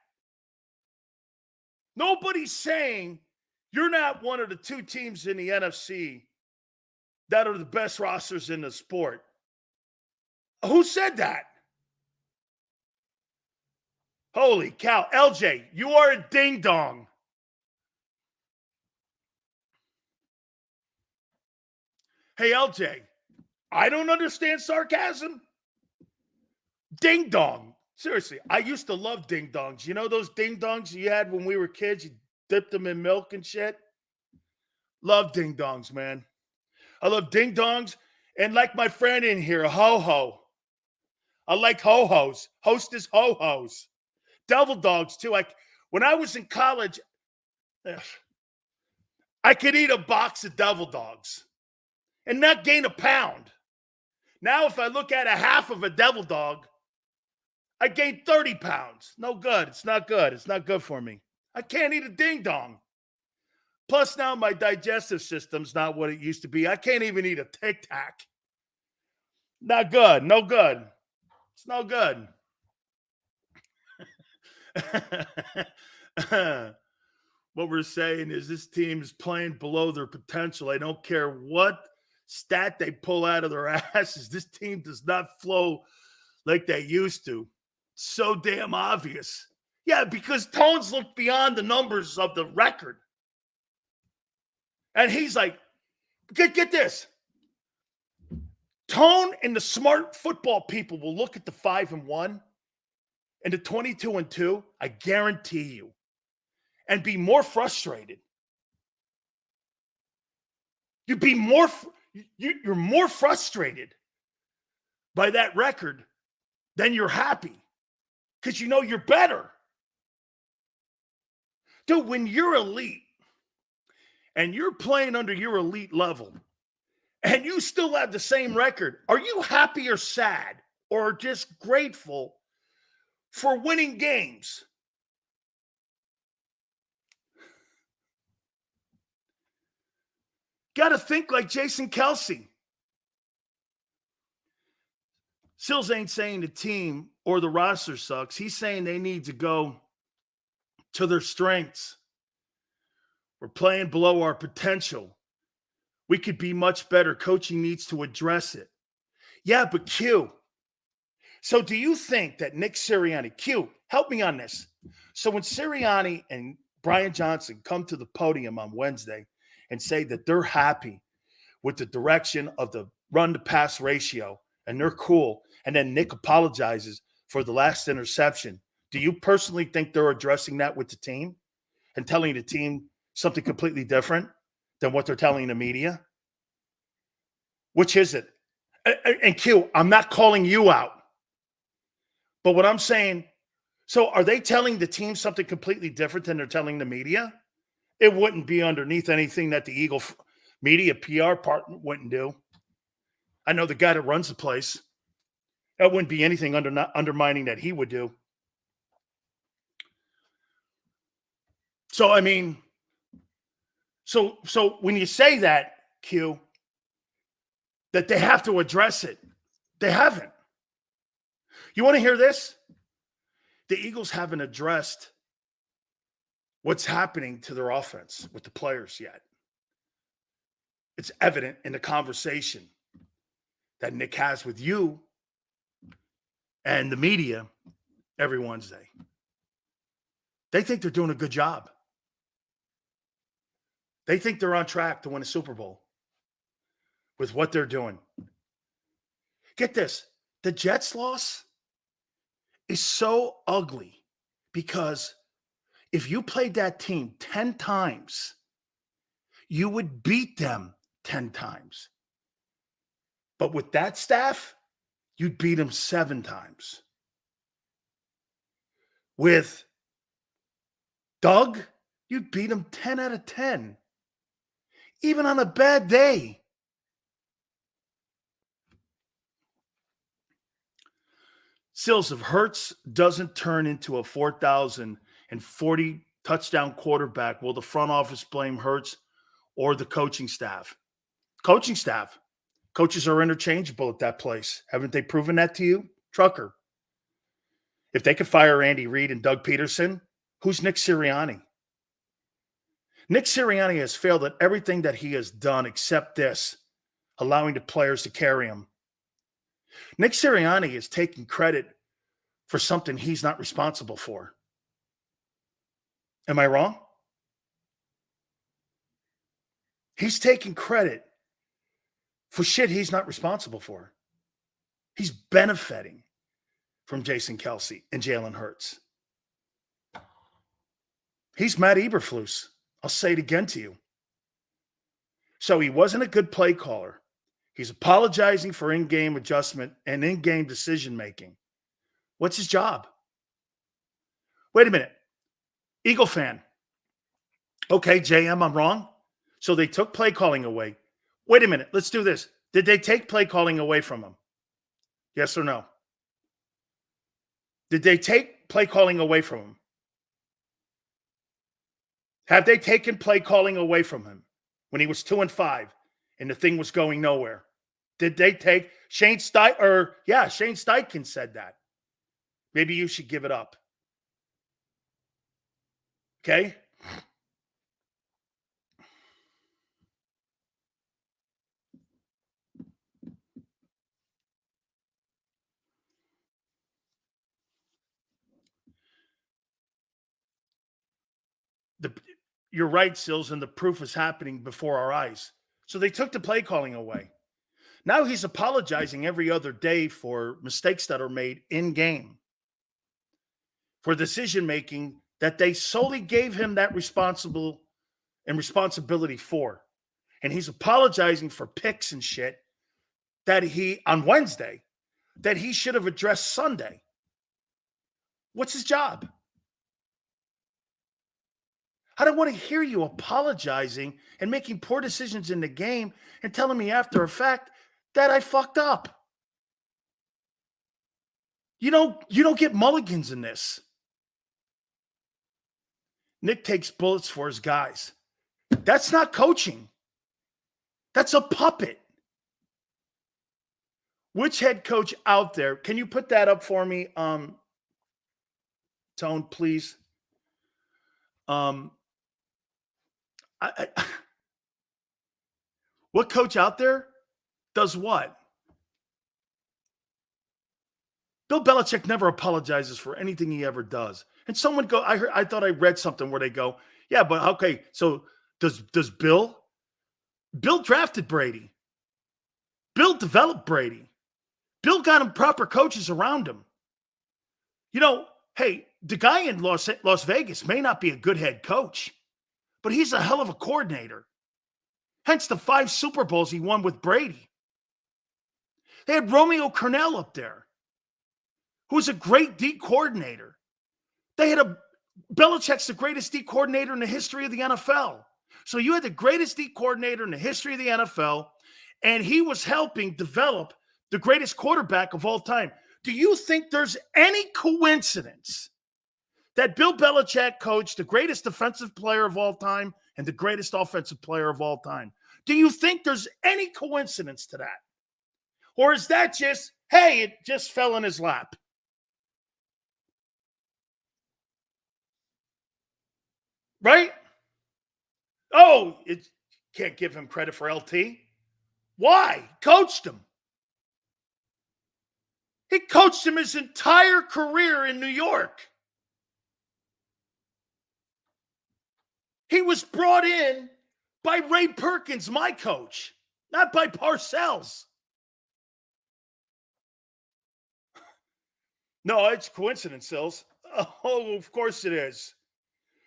Nobody's saying you're not one of the two teams in the NFC that are the best rosters in the sport. Who said that? Holy cow. LJ, you are a ding-dong. Hey, LJ, I don't understand sarcasm. Ding-dong. Seriously, I used to love ding-dongs. You know those ding-dongs you had when we were kids? You dipped them in milk and shit? Love ding-dongs, man. I love ding-dongs. And like my friend in here, ho-ho. I like ho-hos. Hostess ho-hos. Devil dogs, too. When I was in college, I could eat a box of devil dogs and not gain a pound. Now, if I look at a half of a devil dog, I gain 30 pounds. No good. It's not good. It's not good for me. I can't eat a ding-dong. Plus, now my digestive system's not what it used to be. I can't even eat a Tic Tac. Not good. No good. It's no good. What we're saying is this team is playing below their potential. I don't care what stat they pull out of their asses. This team does not flow like they used to. It's so damn obvious. Yeah, because Tones looked beyond the numbers of the record. And he's like, get this. Tone and the smart football people will look at the 5-1 and the 22-2, I guarantee you, and be more frustrated. You're more frustrated by that record than you're happy because you know you're better. Dude, when you're elite and you're playing under your elite level and you still have the same record, are you happy or sad? or just grateful for winning games. Got to think like Jason Kelsey. Sills ain't saying the team or the roster sucks. He's saying they need to go to their strengths. We're playing below our potential. We could be much better. Coaching needs to address it. Yeah, but Q. So do you think that Nick Sirianni, Q, help me on this. So when Sirianni and Brian Johnson come to the podium on Wednesday and say that they're happy with the direction of the run-to-pass ratio and they're cool, and then Nick apologizes for the last interception, do you personally think they're addressing that with the team and telling the team something completely different than what they're telling the media? Which is it? And Q, I'm not calling you out. But what I'm saying, so are they telling the team something completely different than they're telling the media? It wouldn't be underneath anything that the Eagle media PR part wouldn't do. I know the guy that runs the place. That wouldn't be anything undermining that he would do. So, I mean, so when you say that, Q, that they have to address it, they haven't. You want to hear this? The Eagles haven't addressed what's happening to their offense with the players yet. It's evident in the conversation that Nick has with you and the media every Wednesday. They think they're doing a good job. They think they're on track to win a Super Bowl with what they're doing. Get this. The Jets loss is so ugly because if you played that team 10 times, you would beat them 10 times. But with that staff, you'd beat them 7 times. With Doug, you'd beat them 10 out of 10. Even on a bad day. Sills, if Hurts doesn't turn into a 4,040 touchdown quarterback, will the front office blame Hurts or the coaching staff? Coaching staff. Coaches are interchangeable at that place. Haven't they proven that to you? Trucker. If they could fire Andy Reid and Doug Peterson, who's Nick Sirianni? Nick Sirianni has failed at everything that he has done except this, allowing the players to carry him. Nick Sirianni is taking credit for something he's not responsible for. Am I wrong? He's taking credit for shit he's not responsible for. He's benefiting from Jason Kelsey and Jalen Hurts. He's Matt Eberflus. I'll say it again to you. So he wasn't a good play caller. He's apologizing for in-game adjustment and in-game decision-making. What's his job? Wait a minute. Eagle fan. Okay, JM, I'm wrong. So they took play calling away. Wait a minute. Let's do this. Did they take play calling away from him? Yes or no? Did they take play calling away from him? Have they taken play calling away from him when he was 2-5 and the thing was going nowhere? Did they take Shane Steichen? Shane Steichen said that. Maybe you should give it up. Okay? You're right, Sills, and the proof is happening before our eyes. So they took the play calling away. Now he's apologizing every other day for mistakes that are made in game, for decision making that they solely gave him that responsibility for. And he's apologizing for picks and shit that he, on Wednesday, that he should have addressed Sunday. What's his job? I don't want to hear you apologizing and making poor decisions in the game and telling me after a fact that I fucked up. You don't get mulligans in this. Nick takes bullets for his guys. That's not coaching. That's a puppet. Which head coach out there? Can you put that up for me, Tone, please? What coach out there does what? Bill Belichick never apologizes for anything he ever does. And someone I thought I read something where they go, yeah, but okay, so does Bill drafted Brady. Bill developed Brady. Bill got him proper coaches around him. Hey, the guy in Las Vegas may not be a good head coach, but he's a hell of a coordinator. Hence the 5 Super Bowls he won with Brady. They had Romeo Cornell up there, who was a great D coordinator. They had Belichick's the greatest D coordinator in the history of the NFL. So you had the greatest D coordinator in the history of the NFL, and he was helping develop the greatest quarterback of all time. Do you think there's any coincidence that Bill Belichick coached the greatest defensive player of all time and the greatest offensive player of all time? Do you think there's any coincidence to that? Or is that just, hey, it just fell in his lap? Right? Oh, it can't give him credit for LT. Why? Coached him. He coached him his entire career in New York. He was brought in by Ray Perkins, my coach, not by Parcells. No, it's coincidence, Sills. Oh, of course it is.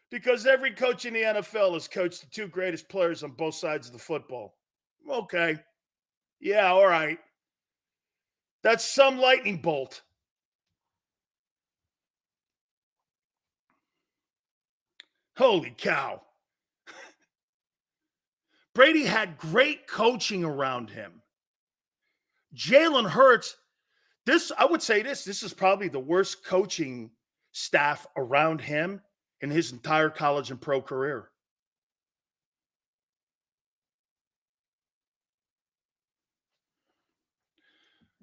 Because every coach in the NFL has coached the 2 greatest players on both sides of the football. Okay. Yeah, all right. That's some lightning bolt. Holy cow. Brady had great coaching around him. Jalen Hurts, I would say this is probably the worst coaching staff around him in his entire college and pro career.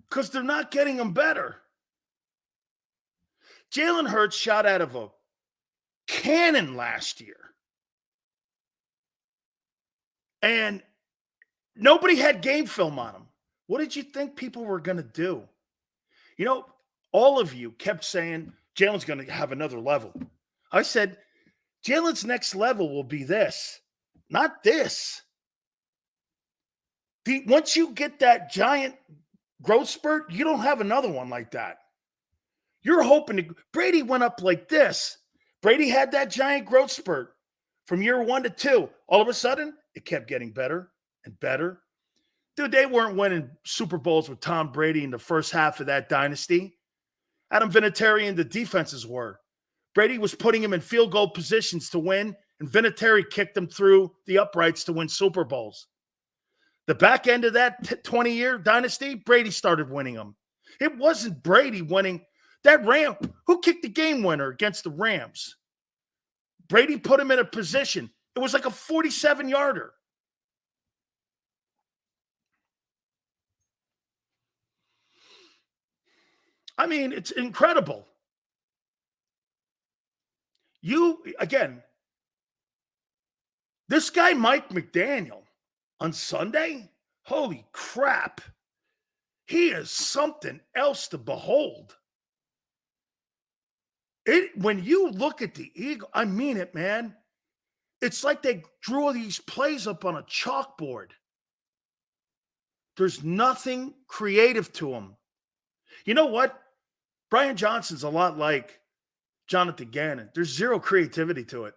Because they're not getting him better. Jalen Hurts shot out of a cannon last year. And nobody had game film on him. What did you think people were going to do? All of you kept saying Jalen's going to have another level. I said, Jalen's next level will be this, not this. Once you get that giant growth spurt, you don't have another one like that. You're hoping Brady went up like this. Brady had that giant growth spurt from year 1 to 2. All of a sudden, it kept getting better and better. Dude, they weren't winning Super Bowls with Tom Brady in the first half of that dynasty. Adam Vinatieri and the defenses were. Brady was putting him in field goal positions to win, and Vinatieri kicked him through the uprights to win Super Bowls. The back end of that 20-year dynasty, Brady started winning them. It wasn't Brady winning. That who kicked the game winner against the Rams? Brady put him in a position. It was like a 47-yarder. I mean, it's incredible. This guy, Mike McDaniel, on Sunday, holy crap. He is something else to behold. When you look at the Eagle, I mean it, man. It's like they drew these plays up on a chalkboard. There's nothing creative to them. You know what? Brian Johnson's a lot like Jonathan Gannon. There's zero creativity to it.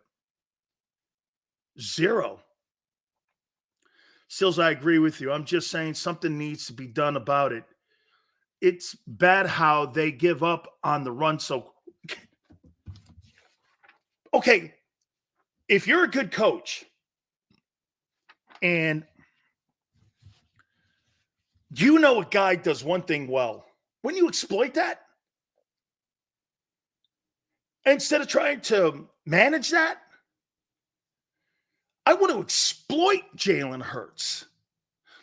Zero. Sills, I agree with you. I'm just saying something needs to be done about it. It's bad how they give up on the run. So, okay, if you're a good coach and you know a guy does one thing well, when you exploit that, Instead of trying to manage that, I want to exploit Jalen Hurts.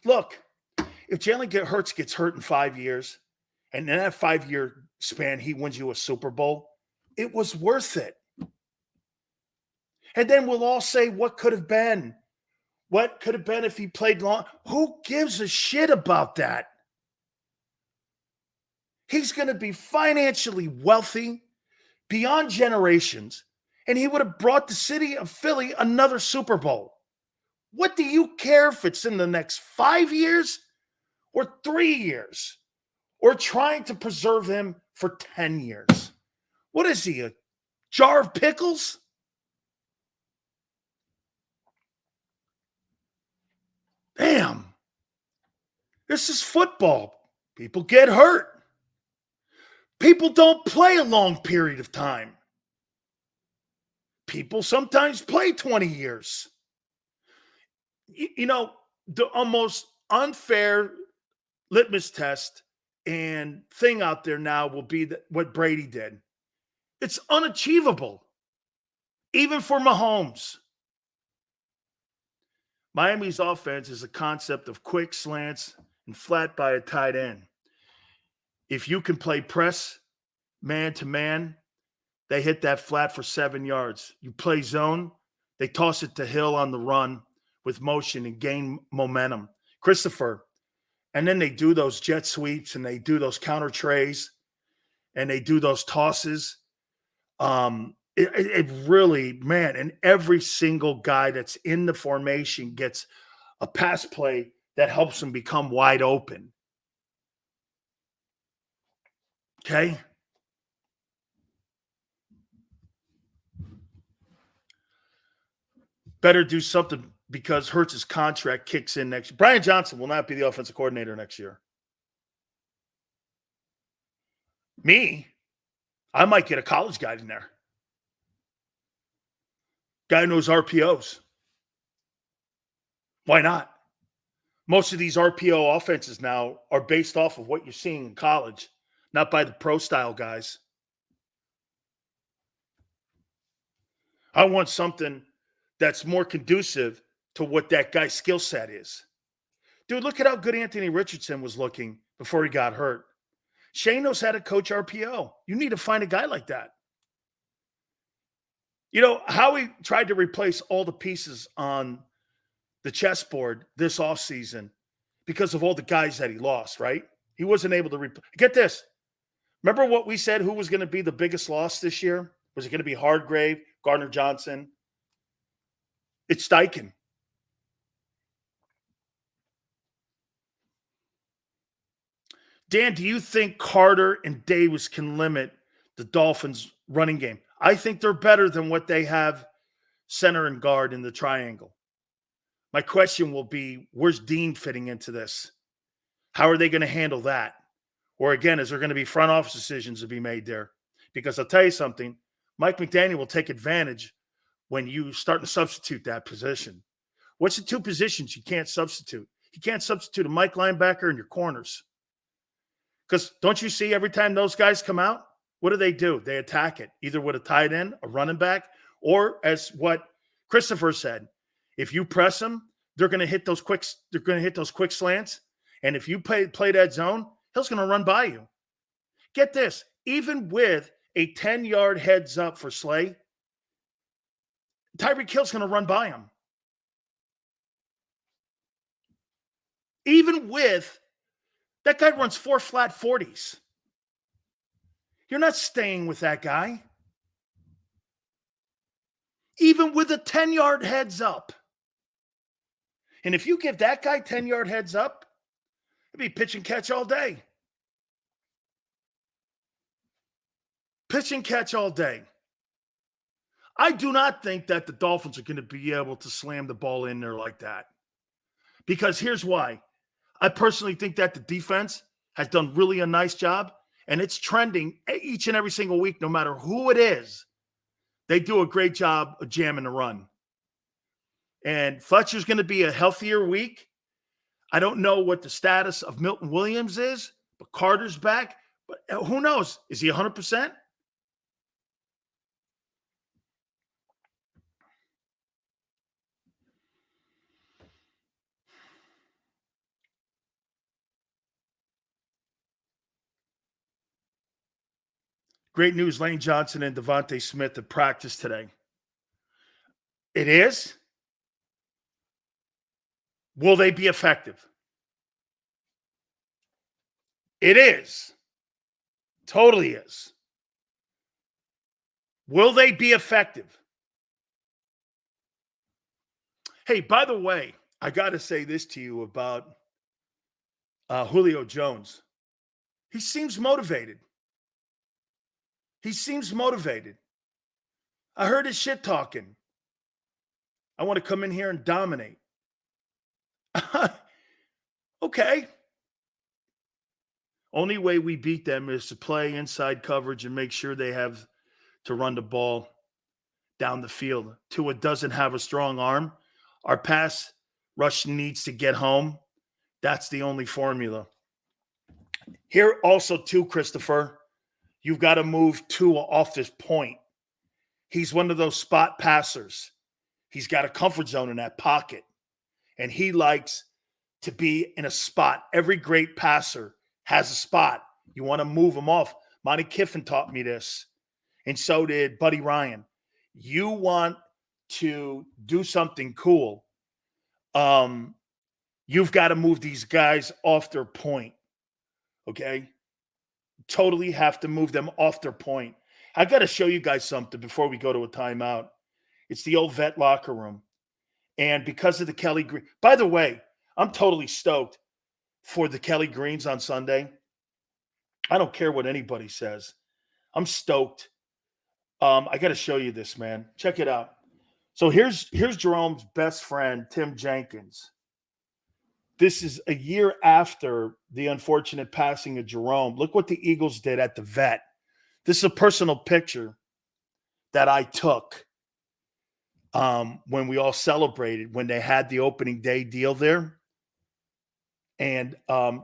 Look, if Jalen Hurts gets hurt in 5 years, and in that 5-year span, he wins you a Super Bowl, it was worth it. And then we'll all say, what could have been? What could have been if he played long? Who gives a shit about that? He's going to be financially wealthy beyond generations, and he would have brought the city of Philly another Super Bowl. What do you care if it's in the next 5 years or 3 years or trying to preserve him for 10 years? What is he, a jar of pickles? Damn. This is football. People get hurt. People don't play a long period of time. People sometimes play 20 years. You know, the almost unfair litmus test and thing out there now will be that what Brady did. It's unachievable, even for Mahomes. Miami's offense is a concept of quick slants and flat by a tight end. If you can play press man to man, they hit that flat for 7 yards. You play zone, they toss it to Hill on the run with motion and gain momentum. Christopher, and then they do those jet sweeps and they do those counter trays and they do those tosses. It really, man, and every single guy that's in the formation gets a pass play that helps them become wide open. Okay? Better do something because Hurts' contract kicks in next year. Brian Johnson will not be the offensive coordinator next year. Me, I might get a college guy in there. Guy knows RPOs. Why not? Most of these RPO offenses now are based off of what you're seeing in college, not by the pro style guys. I want something that's more conducive to what that guy's skill set is. Dude, look at how good Anthony Richardson was looking before he got hurt. Shane knows how to coach RPO. You need to find a guy like that. You know, Howie tried to replace all the pieces on the chessboard this offseason because of all the guys that he lost, right? He wasn't able to get this. Remember what we said, who was going to be the biggest loss this year? Was it going to be Hardgrave, Gardner Johnson? It's Steichen. Dan, do you think Carter and Davis can limit the Dolphins' running game? I think they're better than what they have center and guard in the triangle. My question will be, where's Dean fitting into this? How are they going to handle that? Or again, is there going to be front office decisions to be made there? Because I'll tell you something, Mike McDaniel will take advantage when you start to substitute that position. What's the two positions you can't substitute? You can't substitute a Mike linebacker and your corners. Because don't you see every time those guys come out, what do? They attack it, either with a tight end, a running back, or as what Christopher said, if you press them, they're going to hit those quick slants. And if you play that zone, Hill's going to run by you. Get this, even with a 10-yard heads up for Slay, Tyreek Hill's going to run by him. Even with that guy runs 4 flat 40s. You're not staying with that guy. Even with a 10-yard heads up. And if you give that guy 10-yard heads up, it'd be pitch and catch all day. Pitch and catch all day. I do not think that the Dolphins are going to be able to slam the ball in there like that. Because here's why. I personally think that the defense has done really a nice job, and it's trending each and every single week, no matter who it is. They do a great job of jamming the run. And Fletcher's going to be a healthier week. I don't know what the status of Milton Williams is, but Carter's back. But who knows? Is he 100%? Great news, Lane Johnson and Devontae Smith at practice today. It is? Will they be effective? It is. Totally is. Will they be effective? Hey, by the way, I got to say this to you about Julio Jones. He seems motivated. He seems motivated. I heard his shit talking. I want to come in here and dominate. Okay. Only way we beat them is to play inside coverage and make sure they have to run the ball down the field. Tua doesn't have a strong arm. Our pass rush needs to get home. That's the only formula. Here also, too, Christopher, you've got to move Tua off this point. He's one of those spot passers. He's got a comfort zone in that pocket, and he likes to be in a spot. Every great passer has a spot. You want to move him off. Monty Kiffin taught me this, and so did Buddy Ryan. You want to do something cool. You've got to move these guys off their point, okay? Totally have to move them off their point. I got to show you guys something before we go to a timeout. It's the old vet locker room. And because of the Kelly Green, by the way, I'm totally stoked for the Kelly Greens on Sunday. I don't care what anybody says. I'm stoked. I got to show you this, man. Check it out. So here's Jerome's best friend, Tim Jenkins. This is a year after the unfortunate passing of Jerome. Look what the Eagles did at the vet. This is a personal picture that I took when we all celebrated, when they had the opening day deal there. And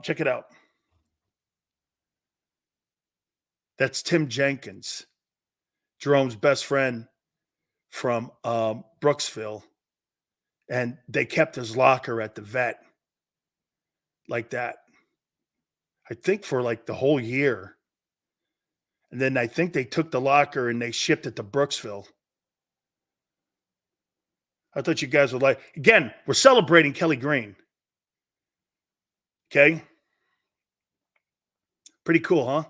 check it out. That's Tim Jenkins, Jerome's best friend from Brooksville. And they kept his locker at the vet like that, I think for like the whole year. And then I think they took the locker and they shipped it to Brooksville. I thought you guys would like, again, we're celebrating Kelly Green. Okay. Pretty cool, huh?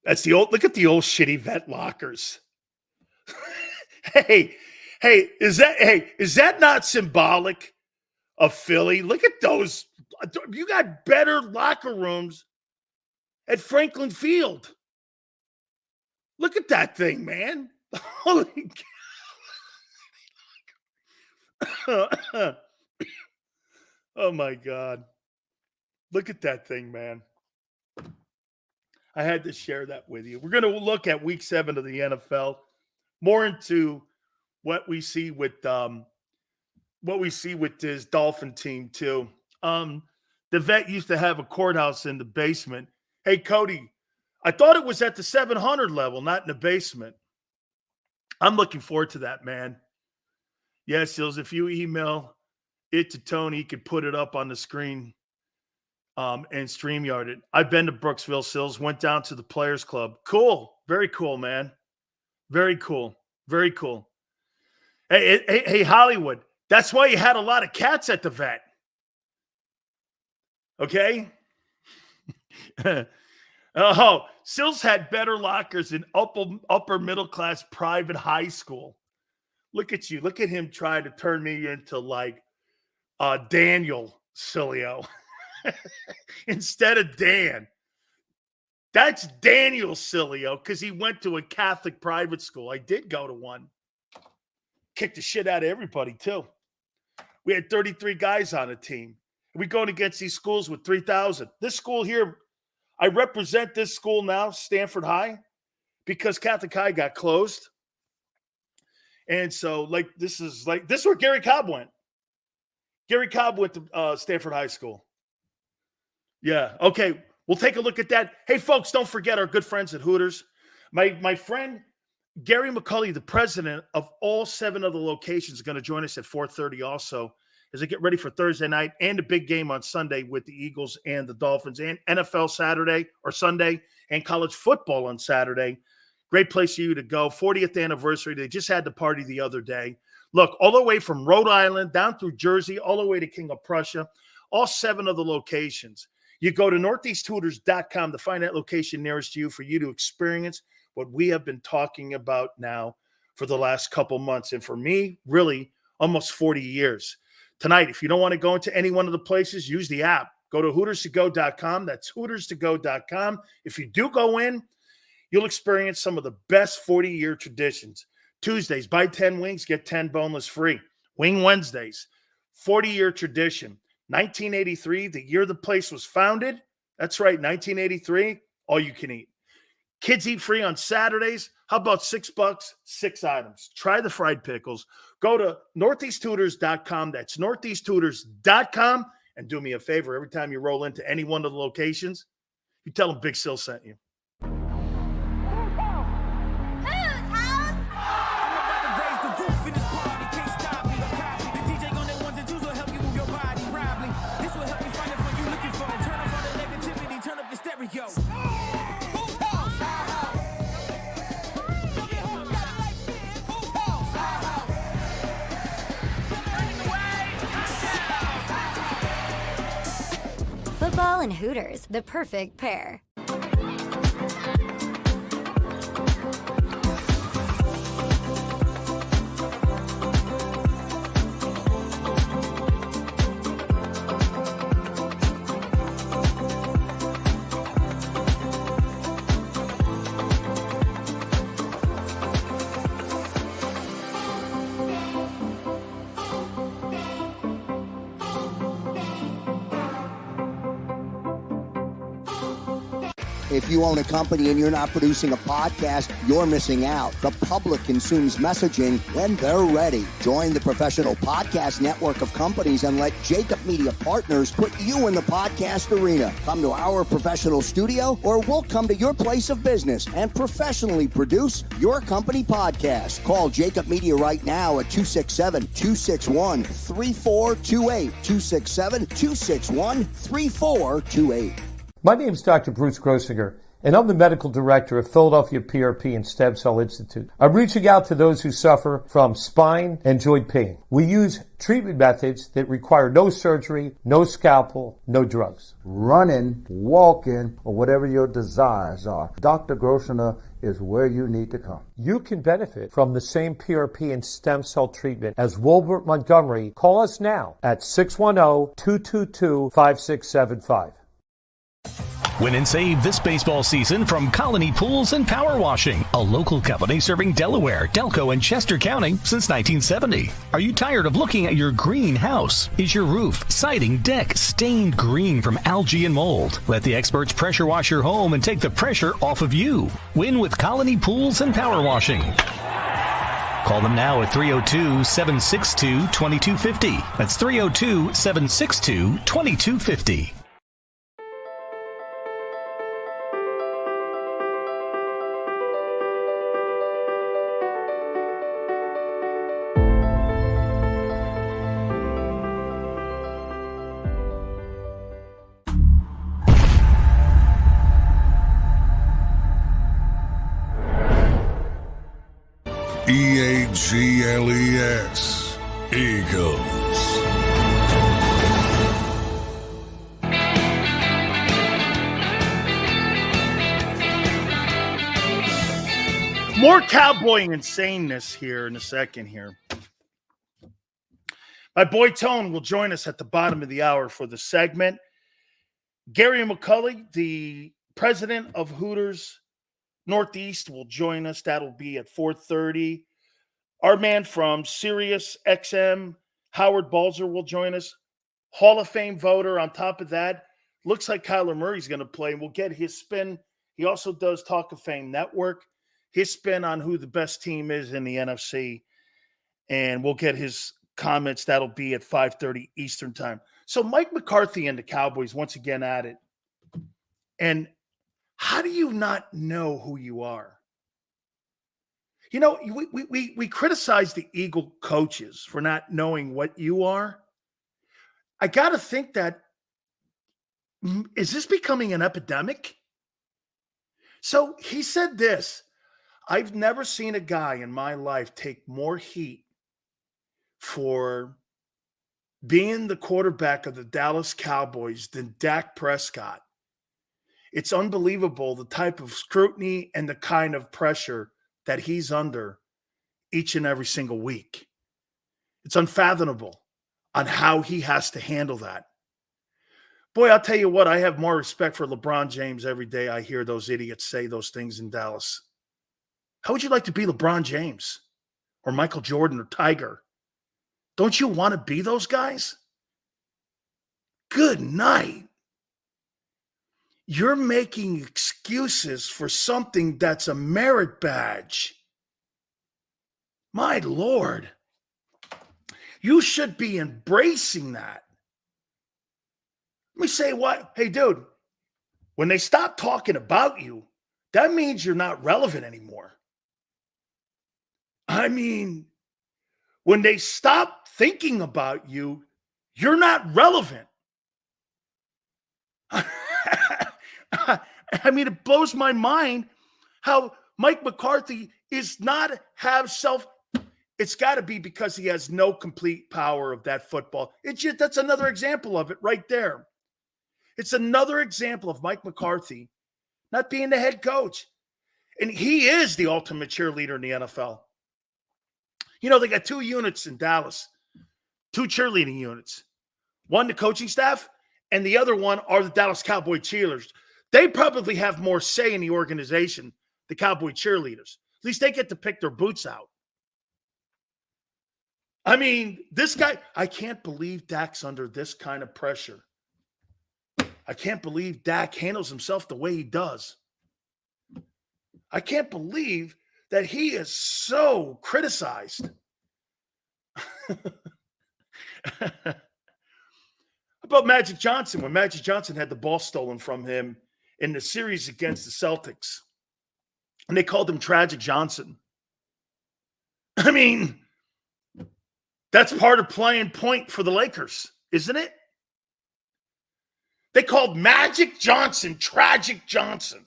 That's the old, look at the old shitty vet lockers. Hey, is that not symbolic of Philly? Look at those. You got better locker rooms at Franklin Field. Look at that thing, man. Holy cow. Oh, my God. Look at that thing, man. I had to share that with you. We're going to look at week 7 of the NFL, more into what we see with this Dolphin team too. The vet used to have a courthouse in the basement. Hey, Cody, I thought it was at the 700 level, not in the basement. I'm looking forward to that, man. Yes, Sills, if you email it to Tony, he could put it up on the screen and StreamYard it. I've been to Brooksville, Sills, went down to the Players Club. Cool. Very cool, man. Very cool. Very cool. Hey, Hollywood. That's why you had a lot of cats at the vet. Okay? Oh, Sills had better lockers in upper middle class private high school. Look at you. Look at him trying to turn me into like Daniel Sileo instead of Dan. That's Daniel Sileo because he went to a Catholic private school. I did go to one. Kicked the shit out of everybody, too. We had 33 guys on the team. We're going against these schools with 3,000. This school here, I represent this school now, Stanford High, because Catholic High got closed. And so, this is where Gary Cobb went. Gary Cobb went to Stanford High School. Yeah, okay. We'll take a look at that. Hey, folks, don't forget our good friends at Hooters. My friend Gary McCulley, the president of all 7 of the locations, is going to join us at 4:30 also as they get ready for Thursday night and a big game on Sunday with the Eagles and the Dolphins, and NFL Saturday or Sunday and college football on Saturday. Great place for you to go. 40th anniversary. They just had the party the other day. Look, all the way from Rhode Island down through Jersey, all the way to King of Prussia, all 7 of the locations. You go to northeasthooters.com to find that location nearest to you for you to experience what we have been talking about now for the last couple months. And for me, really almost 40 years. Tonight, if you don't want to go into any one of the places, use the app. Go to hooterstogo.com. That's hooterstogo.com. If you do go in, you'll experience some of the best 40-year traditions. Tuesdays, buy 10 wings, get 10 boneless free. Wing Wednesdays, 40-year tradition. 1983, the year the place was founded. That's right, 1983, all you can eat. Kids eat free on Saturdays. How about $6, 6 items? Try the fried pickles. Go to northeasthooters.com. That's northeasthooters.com. And do me a favor, every time you roll into any one of the locations, you tell them Big Sil sent you. Football and Hooters, the perfect pair. If you own a company and you're not producing a podcast, you're missing out. The public consumes messaging when they're ready. Join the professional podcast network of companies and let JAKIB Media Partners put you in the podcast arena. Come to our professional studio or we'll come to your place of business and professionally produce your company podcast. Call JAKIB Media right now at 267-261-3428. 267-261-3428. My name is Dr. Bruce Grossinger, and I'm the medical director of Philadelphia PRP and Stem Cell Institute. I'm reaching out to those who suffer from spine and joint pain. We use treatment methods that require no surgery, no scalpel, no drugs. Running, walking, or whatever your desires are, Dr. Grossinger is where you need to come. You can benefit from the same PRP and stem cell treatment as Wilbert Montgomery. Call us now at 610-222-5675. Win and save this baseball season from Colony Pools and Power Washing, a local company serving Delaware, Delco, and Chester County since 1970. Are you tired of looking at your greenhouse? Is your roof, siding, deck stained green from algae and mold? Let the experts pressure wash your home and take the pressure off of you. Win with Colony Pools and Power Washing. Call them now at 302-762-2250. That's 302-762-2250. EAGLES, Eagles. More cowboy insaneness here in a second here. My boy Tone will join us at the bottom of the hour for the segment. Gary McCulley, the president of Hooters Northeast, will join us. That'll be at 4:30. Our man from Sirius XM, Howard Balzer, will join us. Hall of Fame voter. On top of that, looks like Kyler Murray's going to play. We'll get his spin. He also does Talk of Fame Network. His spin on who the best team is in the NFC. And we'll get his comments. That'll be at 5:30 Eastern time. So Mike McCarthy and the Cowboys once again at it. And how do you not know who you are? You know, we criticize the Eagle coaches for not knowing what you are. I got to think that, is this becoming an epidemic? So he said this: I've never seen a guy in my life take more heat for being the quarterback of the Dallas Cowboys than Dak Prescott. It's unbelievable the type of scrutiny and the kind of pressure that he's under each and every single week. It's unfathomable on how he has to handle that. Boy, I'll tell you what, I have more respect for LeBron James every day I hear those idiots say those things in Dallas. How would you like to be LeBron James or Michael Jordan or Tiger? Don't you want to be those guys? Good night. You're making excuses for something that's a merit badge. My Lord. You should be embracing that. Let me say what? Hey, dude, when they stop talking about you, that means you're not relevant anymore. I mean, when they stop thinking about you, you're not relevant. I mean, it blows my mind how Mike McCarthy is not have self. It's got to be because he has no complete power of that football. It's just, that's another example of it right there. It's another example of Mike McCarthy not being the head coach. And he is the ultimate cheerleader in the NFL. You know, they got two units in Dallas, two cheerleading units. One, the coaching staff, and the other one are the Dallas Cowboy cheerleaders. They probably have more say in the organization, the Cowboy cheerleaders. At least they get to pick their boots out. I mean, this guy, I can't believe Dak's under this kind of pressure. I can't believe Dak handles himself the way he does. I can't believe that he is so criticized. About Magic Johnson, when Magic Johnson had the ball stolen from him in the series against the Celtics, and they called him Tragic Johnson. I mean, that's part of playing point for the Lakers, isn't it? They called Magic Johnson Tragic Johnson.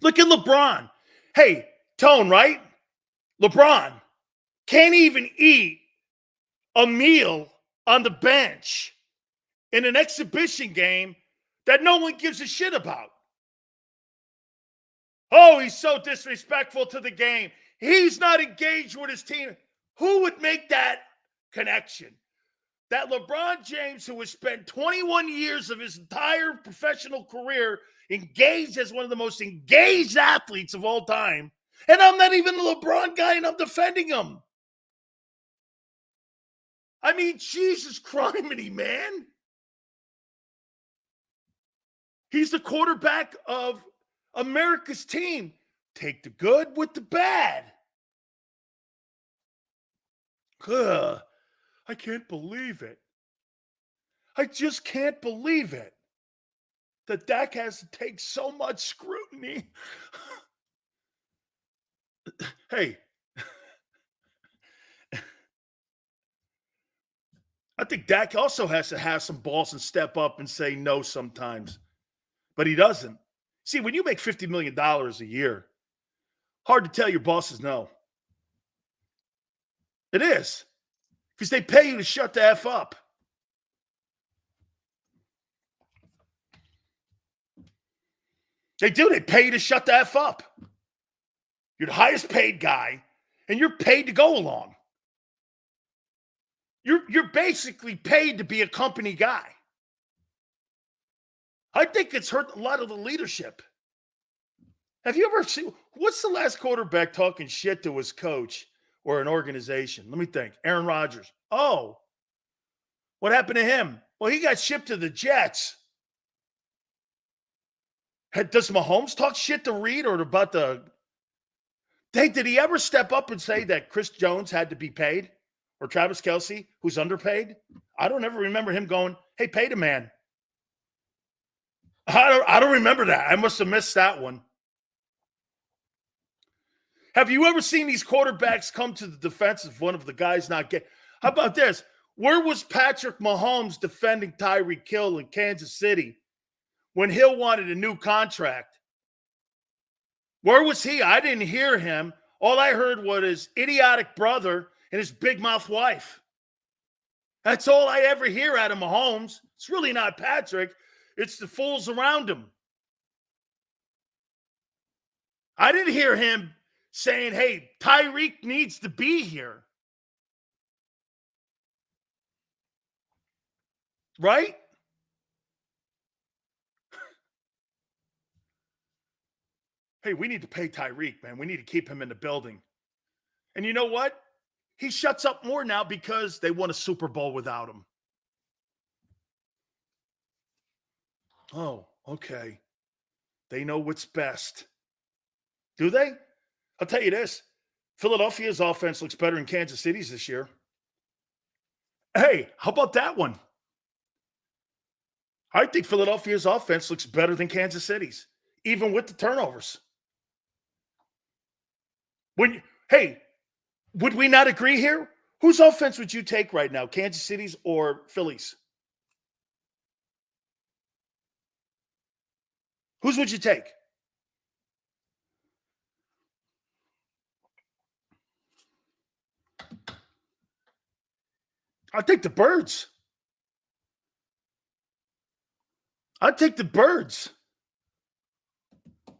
Look at LeBron. Hey, Tone, right? LeBron can't even eat a meal on the bench in an exhibition game that no one gives a shit about. Oh, he's so disrespectful to the game. He's not engaged with his team. Who would make that connection? That LeBron James, who has spent 21 years of his entire professional career engaged as one of the most engaged athletes of all time, and I'm not even a LeBron guy and I'm defending him. I mean, Jesus criminy, man. He's the quarterback of America's team. Take the good with the bad. Ugh, I can't believe it. I just can't believe it. That Dak has to take so much scrutiny. Hey, I think Dak also has to have some balls and step up and say no sometimes. But he doesn't. See, when you make $50 million a year, hard to tell your bosses no. It is. Because they pay you to shut the F up. They do. They pay you to shut the F up. You're the highest paid guy, and you're paid to go along. You're basically paid to be a company guy. I think it's hurt a lot of the leadership. Have you ever seen, what's the last quarterback talking shit to his coach or an organization? Let me think. Aaron Rodgers. Oh, what happened to him? Well, he got shipped to the Jets. Does Mahomes talk shit to Reed or about the... Hey, did he ever step up and say that Chris Jones had to be paid? Or Travis Kelce, who's underpaid? I don't ever remember him going, hey, pay the man. I don't remember that. I must have missed that one. Have you ever seen these quarterbacks come to the defense of one of the guys not getting? How about this? Where was Patrick Mahomes defending Tyreek Hill in Kansas City when Hill wanted a new contract. Where was he? I didn't hear him. All I heard was his idiotic brother and his big mouth wife. That's all I ever hear out of Mahomes. It's really not Patrick. It's the fools around him. I didn't hear him saying, hey, Tyreek needs to be here. Right? Hey, we need to pay Tyreek, man. We need to keep him in the building. And you know what? He shuts up more now because they won a Super Bowl without him. Oh, okay. They know what's best. Do they? I'll tell you this. Philadelphia's offense looks better than Kansas City's this year. Hey, how about that one? I think Philadelphia's offense looks better than Kansas City's, even with the turnovers. Would we not agree here? Whose offense would you take right now, Kansas City's or Philly's? Whose would you take? I'd take the Birds. I'd take the Birds. I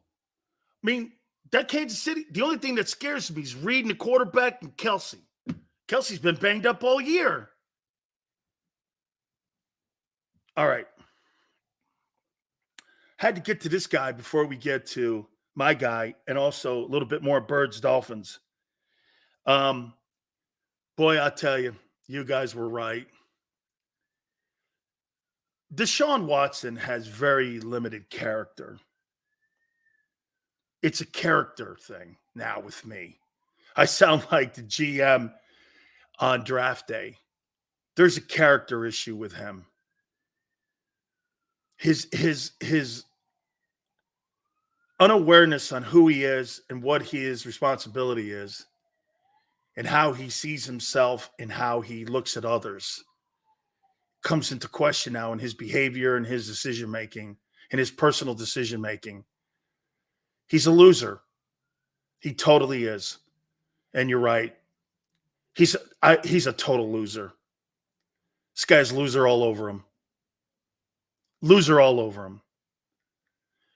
mean, that Kansas City, the only thing that scares me is Reed and the quarterback and Kelsey. Kelsey's been banged up all year. All right. Had to get to this guy before we get to my guy and also a little bit more Birds, Dolphins. Boy, I tell you, you guys were right. Deshaun Watson has very limited character. It's a character thing now with me. I sound like the GM on draft day. There's a character issue with him. His unawareness on who he is and what his responsibility is and how he sees himself and how he looks at others comes into question now in his behavior and his decision-making and his personal decision-making. He's a loser. He totally is. And you're right. He's a total loser. This guy's loser all over him. Loser all over him.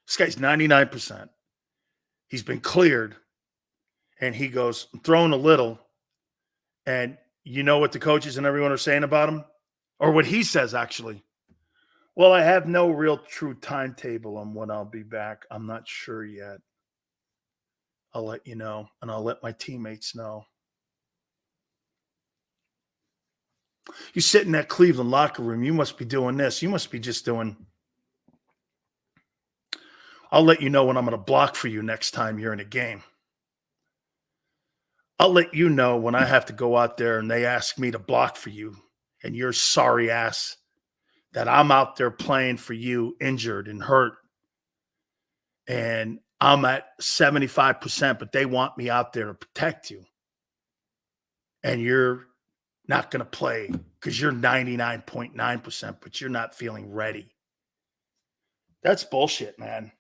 This guy's 99%. He's been cleared. And he goes, I'm throwing a little. And you know what the coaches and everyone are saying about him? Or what he says, actually. Well, I have no real true timetable on when I'll be back. I'm not sure yet. I'll let you know, and I'll let my teammates know. You sit in that Cleveland locker room, you must be doing this. You must be just doing, I'll let you know when I'm going to block for you next time you're in a game. I'll let you know when I have to go out there and they ask me to block for you, and you're sorry ass that I'm out there playing for you injured and hurt. And I'm at 75%, but they want me out there to protect you. And you're not going to play because you're 99.9%, but you're not feeling ready. That's bullshit, man.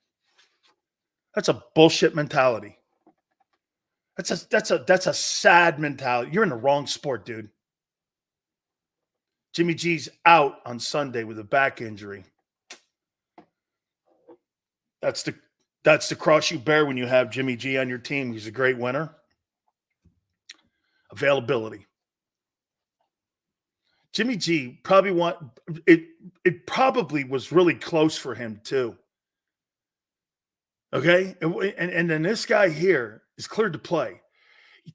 That's a bullshit mentality. That's a sad mentality. You're in the wrong sport, dude. Jimmy G's out on Sunday with a back injury. That's the cross you bear when you have Jimmy G on your team. He's a great winner. Availability. Jimmy G probably it probably was really close for him too. Okay? And then this guy here is cleared to play.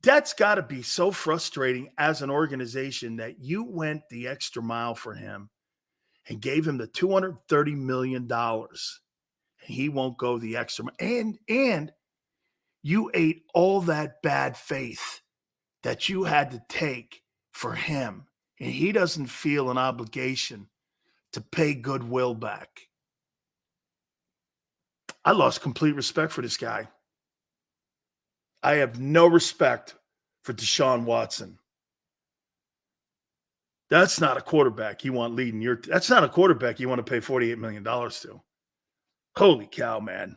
That's got to be so frustrating as an organization that you went the extra mile for him and gave him the $230 million. And he won't go the extra mile. And you ate all that bad faith that you had to take for him. And he doesn't feel an obligation to pay goodwill back. I lost complete respect for this guy. I have no respect for Deshaun Watson. That's not a quarterback you want leading your – that's not a quarterback you want to pay $48 million to. Holy cow, man.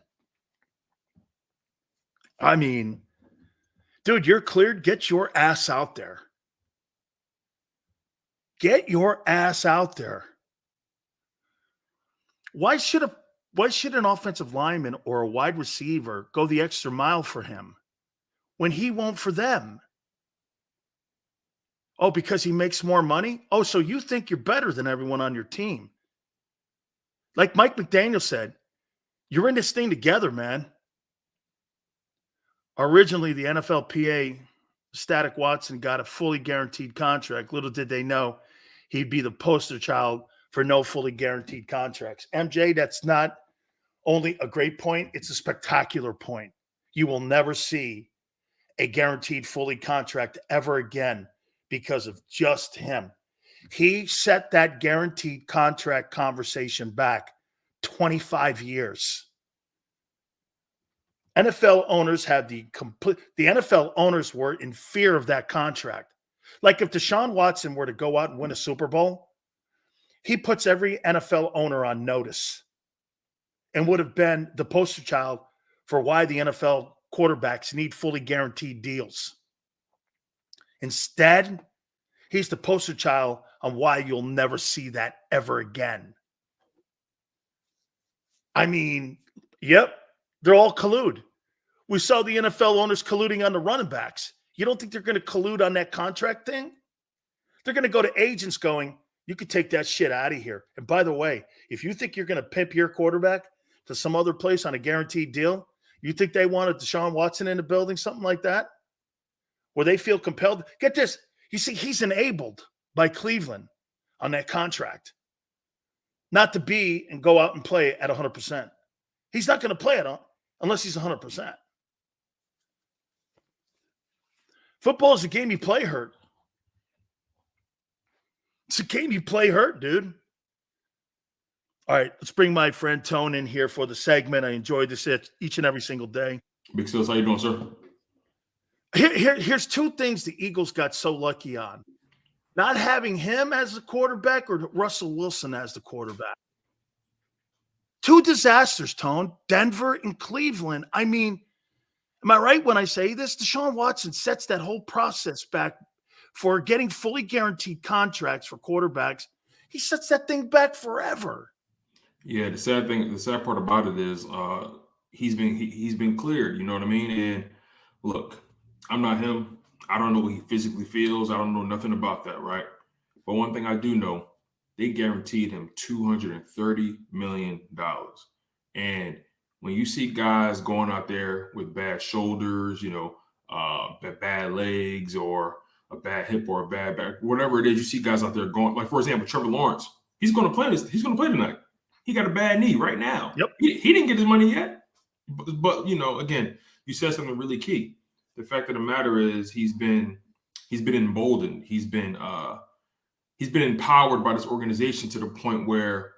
I mean, dude, you're cleared. Get your ass out there. Get your ass out there. Why should an offensive lineman or a wide receiver go the extra mile for him when he won't for them? Oh, because he makes more money? Oh, so you think you're better than everyone on your team. Like Mike McDaniel said, you're in this thing together, man. Originally, the NFLPA, Static Watson, got a fully guaranteed contract. Little did they know he'd be the poster child for no fully guaranteed contracts. MJ, that's not only a great point, it's a spectacular point. You will never see a guaranteed fully contract ever again because of just him. He set that guaranteed contract conversation back 25 years. NFL owners had the NFL owners were in fear of that contract. Like if Deshaun Watson were to go out and win a Super Bowl, he puts every NFL owner on notice and would have been the poster child for why the NFL quarterbacks need fully guaranteed deals. Instead, he's the poster child on why you'll never see that ever again. I mean, yep, they're all collude. We saw the NFL owners colluding on the running backs. You don't think they're going to collude on that contract thing? They're going to go to agents going, you could take that shit out of here. And by the way, if you think you're going to pimp your quarterback to some other place on a guaranteed deal, you think they wanted Deshaun Watson in the building, something like that? Where they feel compelled? Get this. You see, he's enabled by Cleveland on that contract not to be and go out and play at 100%. He's not going to play it unless he's 100%. Football is a game you play hurt. It's a game you play hurt, dude. All right, let's bring my friend Tone in here for the segment. I enjoy this each and every single day. Big Sills, how you doing, sir? Here's two things the Eagles got so lucky on. Not having him as the quarterback or Russell Wilson as the quarterback. Two disasters, Tone. Denver and Cleveland. I mean, am I right when I say this? Deshaun Watson sets that whole process back for getting fully guaranteed contracts for quarterbacks. He sets that thing back forever. Yeah, the sad part about it is he's been cleared, you know what I mean? And look, I'm not him. I don't know what he physically feels. I don't know nothing about that, right? But one thing I do know, they guaranteed him $230 million. And when you see guys going out there with bad shoulders, bad legs or a bad hip or a bad back, whatever it is, you see guys out there going, like, for example, Trevor Lawrence, he's going to play tonight. He got a bad knee right now. Yep. He didn't get his money yet. But again, you said something really key. The fact of the matter is he's been emboldened. He's been empowered by this organization to the point where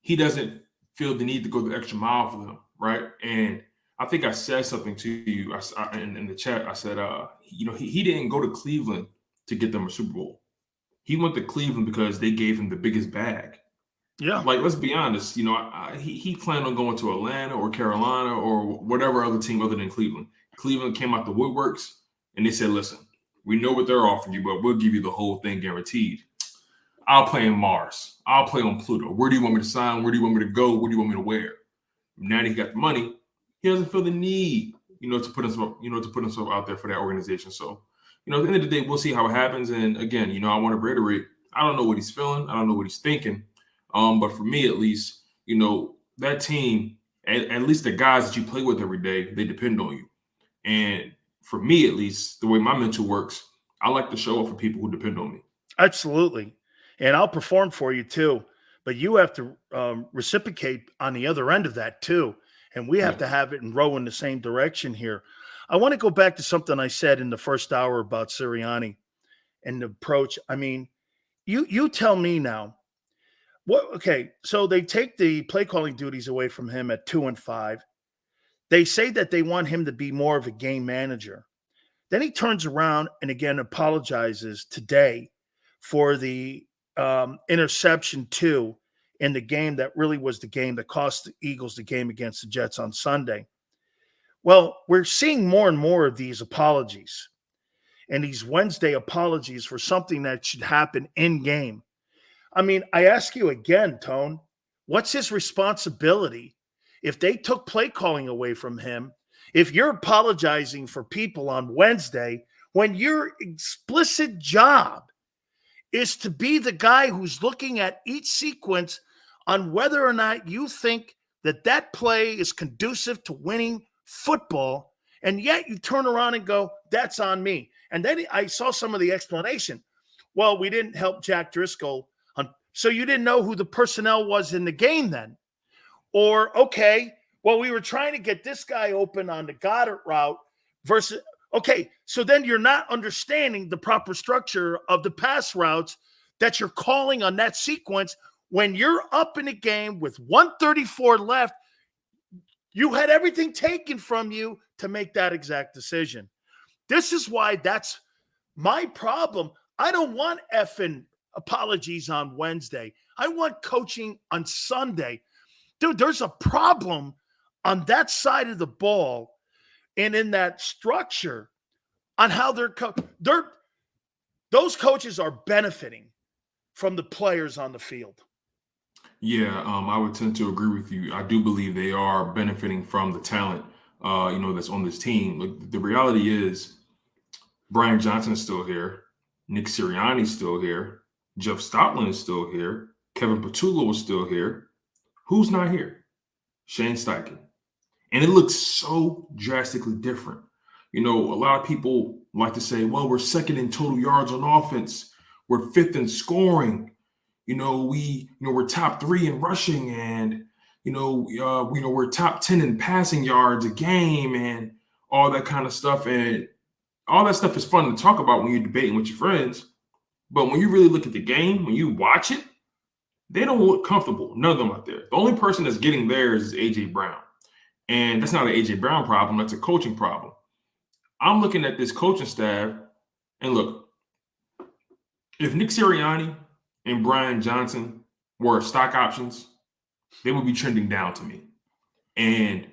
he doesn't feel the need to go the extra mile for them, right? And I think I said something to you in the chat. I said, he didn't go to Cleveland to get them a Super Bowl. He went to Cleveland because they gave him the biggest bag. Yeah. Like, let's be honest. He planned on going to Atlanta or Carolina or whatever other team other than Cleveland. Cleveland came out the woodworks and they said, listen, we know what they're offering you, but we'll give you the whole thing guaranteed. I'll play in Mars. I'll play on Pluto. Where do you want me to sign? Where do you want me to go? What do you want me to wear? Now that he got the money, he doesn't feel the need, to put himself out there for that organization. So, at the end of the day, we'll see how it happens. And again, I want to reiterate, I don't know what he's feeling. I don't know what he's thinking. But for me, at least, that team, at least the guys that you play with every day, they depend on you. And for me, at least, the way my mental works, I like to show up for people who depend on me. Absolutely. And I'll perform for you too. But you have to reciprocate on the other end of that too. And we have to have it and row in the same direction here. I want to go back to something I said in the first hour about Sirianni and the approach. I mean, you tell me now. Okay, so they take the play calling duties away from him at 2 and 5. They say that they want him to be more of a game manager. Then he turns around and again apologizes today for the interception 2 in the game that really was the game that cost the Eagles the game against the Jets on Sunday. Well, we're seeing more and more of these apologies and these Wednesday apologies for something that should happen in game. I mean, I ask you again, Tone, what's his responsibility if they took play calling away from him? If you're apologizing for people on Wednesday when your explicit job is to be the guy who's looking at each sequence on whether or not you think that that play is conducive to winning football, and yet you turn around and go, that's on me. And then I saw some of the explanation. Well, we didn't help Jack Driscoll. So you didn't know who the personnel was in the game then? Or, okay, well, we were trying to get this guy open on the Goddard route versus, okay, so then you're not understanding the proper structure of the pass routes that you're calling on that sequence when you're up in the game with 134 left. You had everything taken from you to make that exact decision. This is why that's my problem. I don't want effing apologies on Wednesday. I want coaching on Sunday. Dude, there's a problem on that side of the ball and in that structure on how those coaches are benefiting from the players on the field. Yeah, I would tend to agree with you. I do believe they are benefiting from the talent, that's on this team. Look, the reality is Brian Johnson is still here. Nick Sirianni is still here. Jeff Stoutland is still here. Kevin Patullo is still here. Who's not here? Shane Steichen. And it looks so drastically different. A lot of people like to say, well, we're second in total yards on offense. We're fifth in scoring. We're top 3 in rushing, and we're top 10 in passing yards a game, and all that kind of stuff. And all that stuff is fun to talk about when you're debating with your friends. But when you really look at the game, when you watch it, they don't look comfortable. None of them out there. The only person that's getting theirs is A.J. Brown. And that's not an A.J. Brown problem. That's a coaching problem. I'm looking at this coaching staff, and look, if Nick Sirianni and Brian Johnson were stock options, they would be trending down to me. And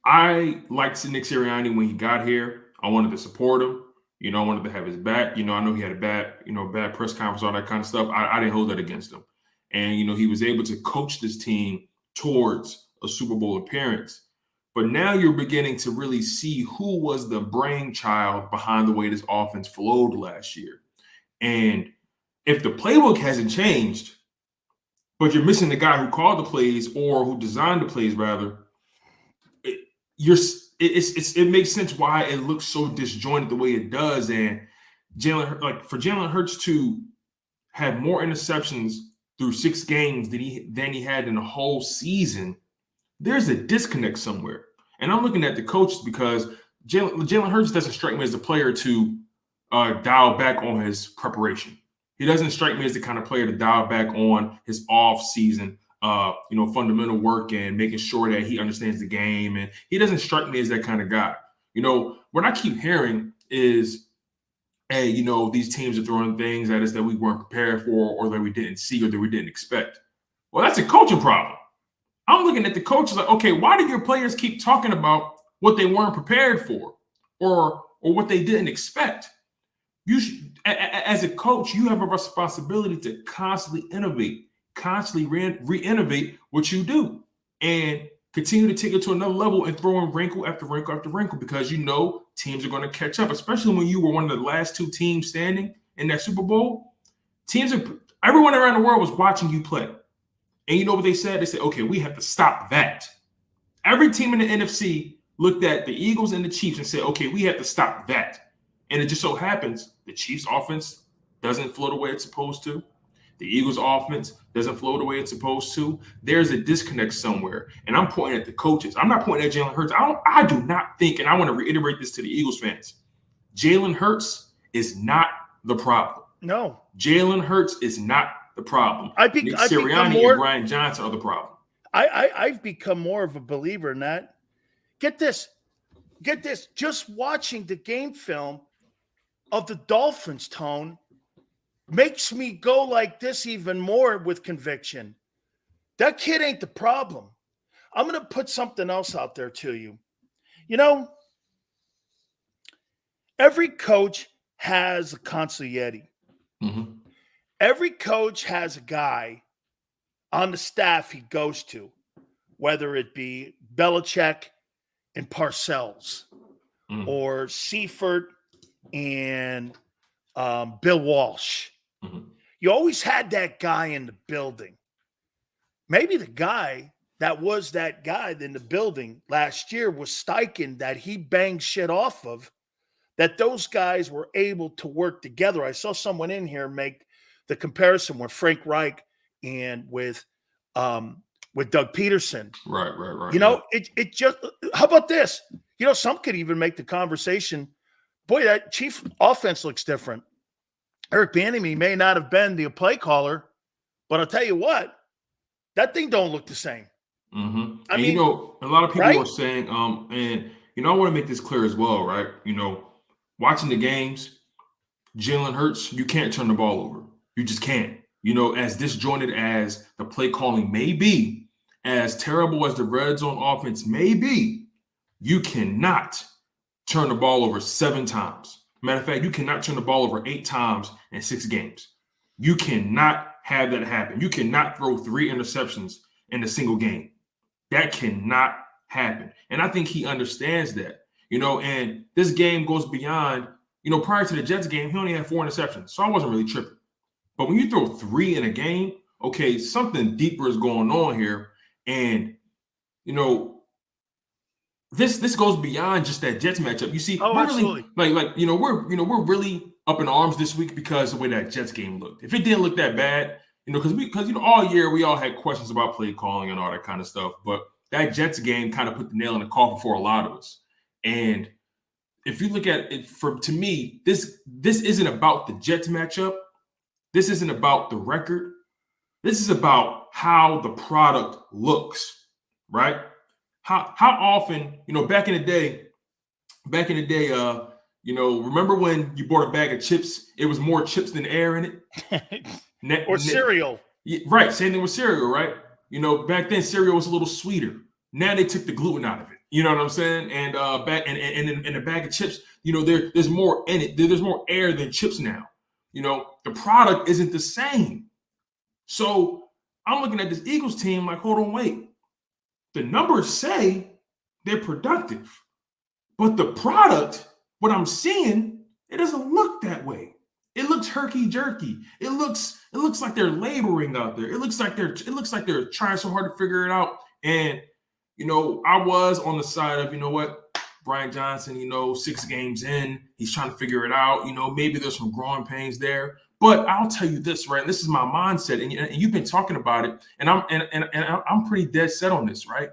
I liked Nick Sirianni when he got here. I wanted to support him. I wanted to have his back. I know he had a bad press conference, all that kind of stuff. I didn't hold that against him. And, he was able to coach this team towards a Super Bowl appearance. But now you're beginning to really see who was the brainchild behind the way this offense flowed last year. And if the playbook hasn't changed, but you're missing the guy who called the plays or who designed the plays, rather, it makes sense why it looks so disjointed the way it does. And for Jalen Hurts to have more interceptions through 6 games than he had in the whole season, there's a disconnect somewhere. And I'm looking at the coaches because Jalen Hurts doesn't strike me as the player to dial back on his preparation. He doesn't strike me as the kind of player to dial back on his off-season, fundamental work and making sure that he understands the game. And he doesn't strike me as that kind of guy. What I keep hearing is, hey, these teams are throwing things at us that we weren't prepared for or that we didn't see or that we didn't expect. Well, that's a coaching problem. I'm looking at the coaches like, okay, why do your players keep talking about what they weren't prepared for or what they didn't expect? You should, as a coach, you have a responsibility to constantly innovate, constantly re-innovate what you do and continue to take it to another level and throw in wrinkle after wrinkle after wrinkle because teams are going to catch up, especially when you were one of the last 2 teams standing in that Super Bowl. Everyone around the world was watching you play. And you know what they said? They said, okay, we have to stop that. Every team in the NFC looked at the Eagles and the Chiefs and said, okay, we have to stop that. And it just so happens the Chiefs offense doesn't flow the way it's supposed to. The Eagles offense doesn't flow the way it's supposed to. There's a disconnect somewhere. And I'm pointing at the coaches. I'm not pointing at Jalen Hurts. I do not think, and I want to reiterate this to the Eagles fans, Jalen Hurts is not the problem. No. Jalen Hurts is not the problem. Nick Sirianni and Brian Johnson are the problem. I've become more of a believer in that. Get this. Just watching the game film of the Dolphins, Tone, makes me go like this even more with conviction. That kid ain't the problem. I'm going to put something else out there to you. You know, every coach has a consigliere. Mm-hmm. Every coach has a guy on the staff he goes to, whether it be Belichick and Parcells or Seifert and Bill Walsh. Mm-hmm. You always had that guy in the building. Maybe the guy that was that guy in the building last year was Steichen, that he banged shit off of, that those guys were able to work together. I saw someone in here make the comparison with Frank Reich and with Doug Peterson. Right. You know, it just, how about this? You know, some could even make the conversation, boy, that Chief offense looks different. Eric Bieniemy may not have been the play caller, but I'll tell you what, that thing don't look the same. Mm-hmm. I mean, you know, a lot of people right? are saying, and you know, I want to make this clear as well, right? You know, watching the games, Jalen Hurts, you can't turn the ball over. You just can't. You know, as disjointed as the play calling may be, as terrible as the red zone offense may be, you cannot turn the ball over 7 times. Matter of fact, you cannot turn the ball over 8 times in 6 games. You cannot have that happen. You cannot throw 3 interceptions in a single game. That cannot happen. And I think he understands that, you know, and this game goes beyond, you know, prior to the Jets game, he only had 4 interceptions. So I wasn't really tripping. But when you throw 3 in a game, okay, something deeper is going on here. And, you know, this goes beyond just that Jets matchup. You see, we're absolutely. Really, we're really up in arms this week because of the way that Jets game looked. If it didn't look that bad, you know, because all year we all had questions about play calling and all that kind of stuff. But that Jets game kind of put the nail in the coffin for a lot of us. And if you look at it, to me, this isn't about the Jets matchup. This isn't about the record. This is about how the product looks, right? How often, you know, back in the day, you know, remember when you bought a bag of chips, it was more chips than air in it? Or cereal. Yeah, right. Same thing with cereal, right? You know, back then cereal was a little sweeter. Now they took the gluten out of it. You know what I'm saying? And back and in a bag of chips, you know, there's more in it. There's more air than chips now. You know, the product isn't the same. So I'm looking at this Eagles team like, hold on, wait. The numbers say they're productive, but the product, what I'm seeing, it doesn't look that way. It looks herky-jerky. It looks like they're laboring out there. It looks like they're trying so hard to figure it out. And you know, I was on the side of, you know what, Brian Johnson, you know, 6 games in, he's trying to figure it out. You know, maybe there's some growing pains there. But I'll tell you this, right? This is my mindset, and you've been talking about it, and I'm pretty dead set on this, right?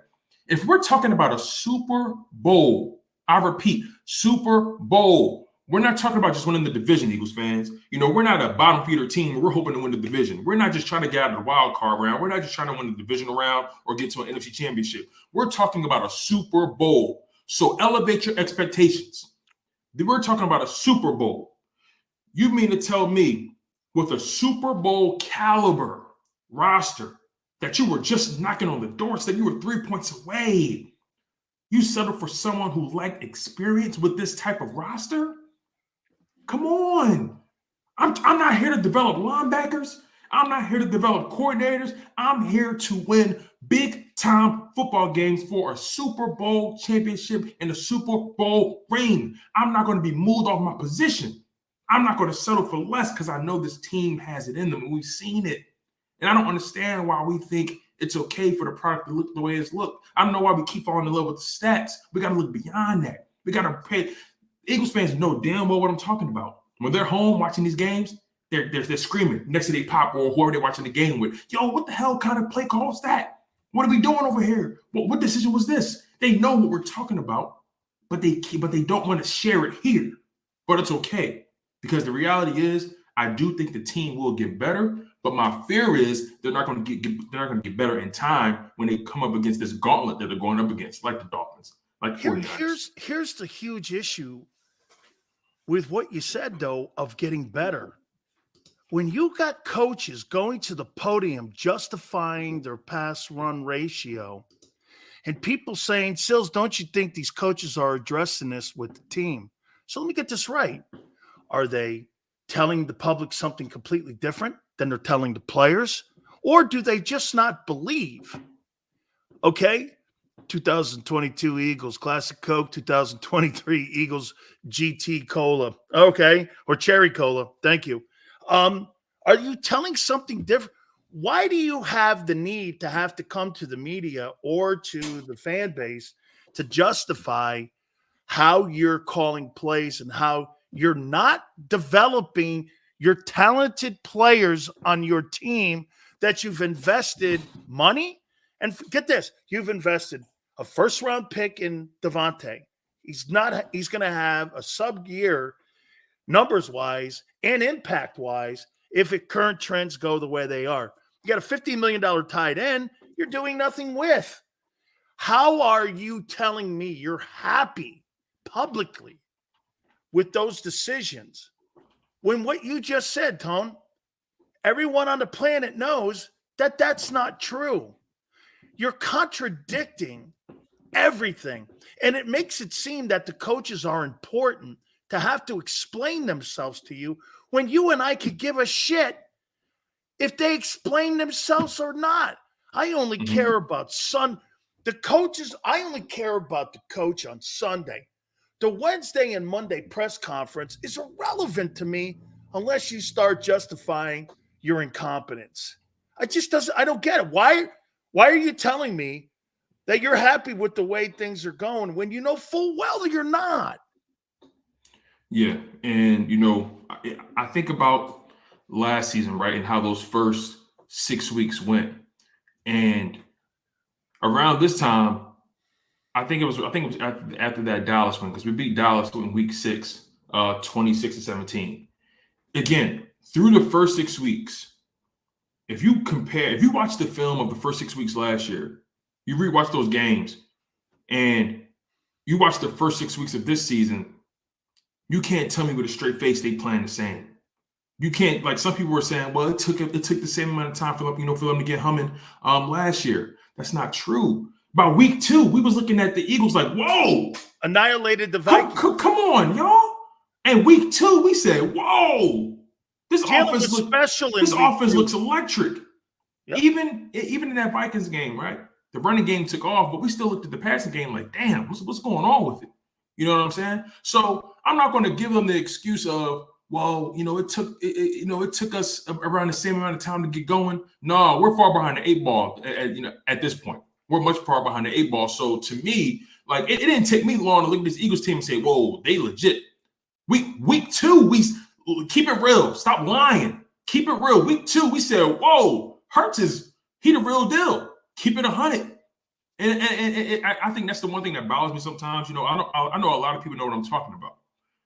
If we're talking about a Super Bowl, I repeat, Super Bowl, we're not talking about just winning the division, Eagles fans. You know, we're not a bottom feeder team. We're hoping to win the division. We're not just trying to get out of the wild card round. We're not just trying to win the divisional round or get to an NFC championship. We're talking about a Super Bowl. So elevate your expectations. We're talking about a Super Bowl. You mean to tell me with a Super Bowl caliber roster that you were just knocking on the doorstep, you were 3 points away. You settled for someone who lacked experience with this type of roster? Come on. I'm not here to develop linebackers. I'm not here to develop coordinators. I'm here to win big-time football games for a Super Bowl championship and a Super Bowl ring. I'm not going to be moved off my position. I'm not going to settle for less because I know this team has it in them, and we've seen it. And I don't understand why we think it's okay for the product to look the way it's looked. I don't know why we keep falling in love with the stats. We got to look beyond that. We got to pay. Eagles fans know damn well what I'm talking about. When they're home watching these games, they're screaming next to their pop or whoever they're watching the game with. Yo, what the hell kind of play call is that? What are we doing over here? What decision was this? They know what we're talking about, but they don't want to share it here. But it's okay because the reality is, I do think the team will get better. But my fear is they're not going to get better in time when they come up against this gauntlet that they're going up against, like the Dolphins, like the 49ers. Here's the huge issue with what you said, though, of getting better. when you got coaches going to the podium justifying their pass run ratio and people saying, Sills, don't you think these coaches are addressing this with the team? So let me get this right. Are they telling the public something completely different than they're telling the players? Or do they just not believe? Okay, 2022 Eagles Classic Coke, 2023 Eagles GT Cola. Okay, or Cherry Cola. Thank you. Are you telling something different? Why do you have the need to have to come to the media or to the fan base to justify how you're calling plays and how you're not developing your talented players on your team that you've invested money? And get this, you've invested a first-round pick in Devontae. He's going to have a sub-year numbers-wise and impact-wise if current trends go the way they are. You got a $50 million tight end you're doing nothing with. How are you telling me you're happy publicly with those decisions when what you just said, Tone, everyone on the planet knows that that's not true? You're contradicting everything. And it makes it seem that the coaches are important to have to explain themselves to you when you and I could give a shit if they explain themselves or not. I only care about the coaches. I only care about the coach on Sunday. The Wednesday and Monday press conference is irrelevant to me unless you start justifying your incompetence. I don't get it. Why are you telling me that you're happy with the way things are going when you know full well that you're not? Yeah. And, I think about last season, right, and how those first 6 weeks went. And around this time, I think it was after that Dallas win, because we beat Dallas in week 6, 26-17. Again, through the first 6 weeks, if you watch the film of the first 6 weeks last year, you rewatch those games, and you watch the first 6 weeks of this season, you can't tell me with a straight face they playing the same. You can't, like some people were saying, well, it took the same amount of time for them to get humming last year. That's not true. By week 2, we was looking at the Eagles like, whoa, annihilated the Vikings. Come on, y'all. And week 2, we said, whoa, this offense looks electric. Yep. Even in that Vikings game, right? The running game took off, but we still looked at the passing game like, damn, what's going on with it? You know what I'm saying? So I'm not going to give them the excuse of, well, it took us around the same amount of time to get going. No, we're far behind the 8 ball at this point. We're much far behind the 8 ball. So to me, like it didn't take me long to look at this Eagles team and say, whoa, they legit. Week 2, we keep it real. Stop lying. Keep it real. Week 2, we said, whoa, Hurts he the real deal. Keep it 100. And I think that's the one thing that bothers me sometimes. I know a lot of people know what I'm talking about,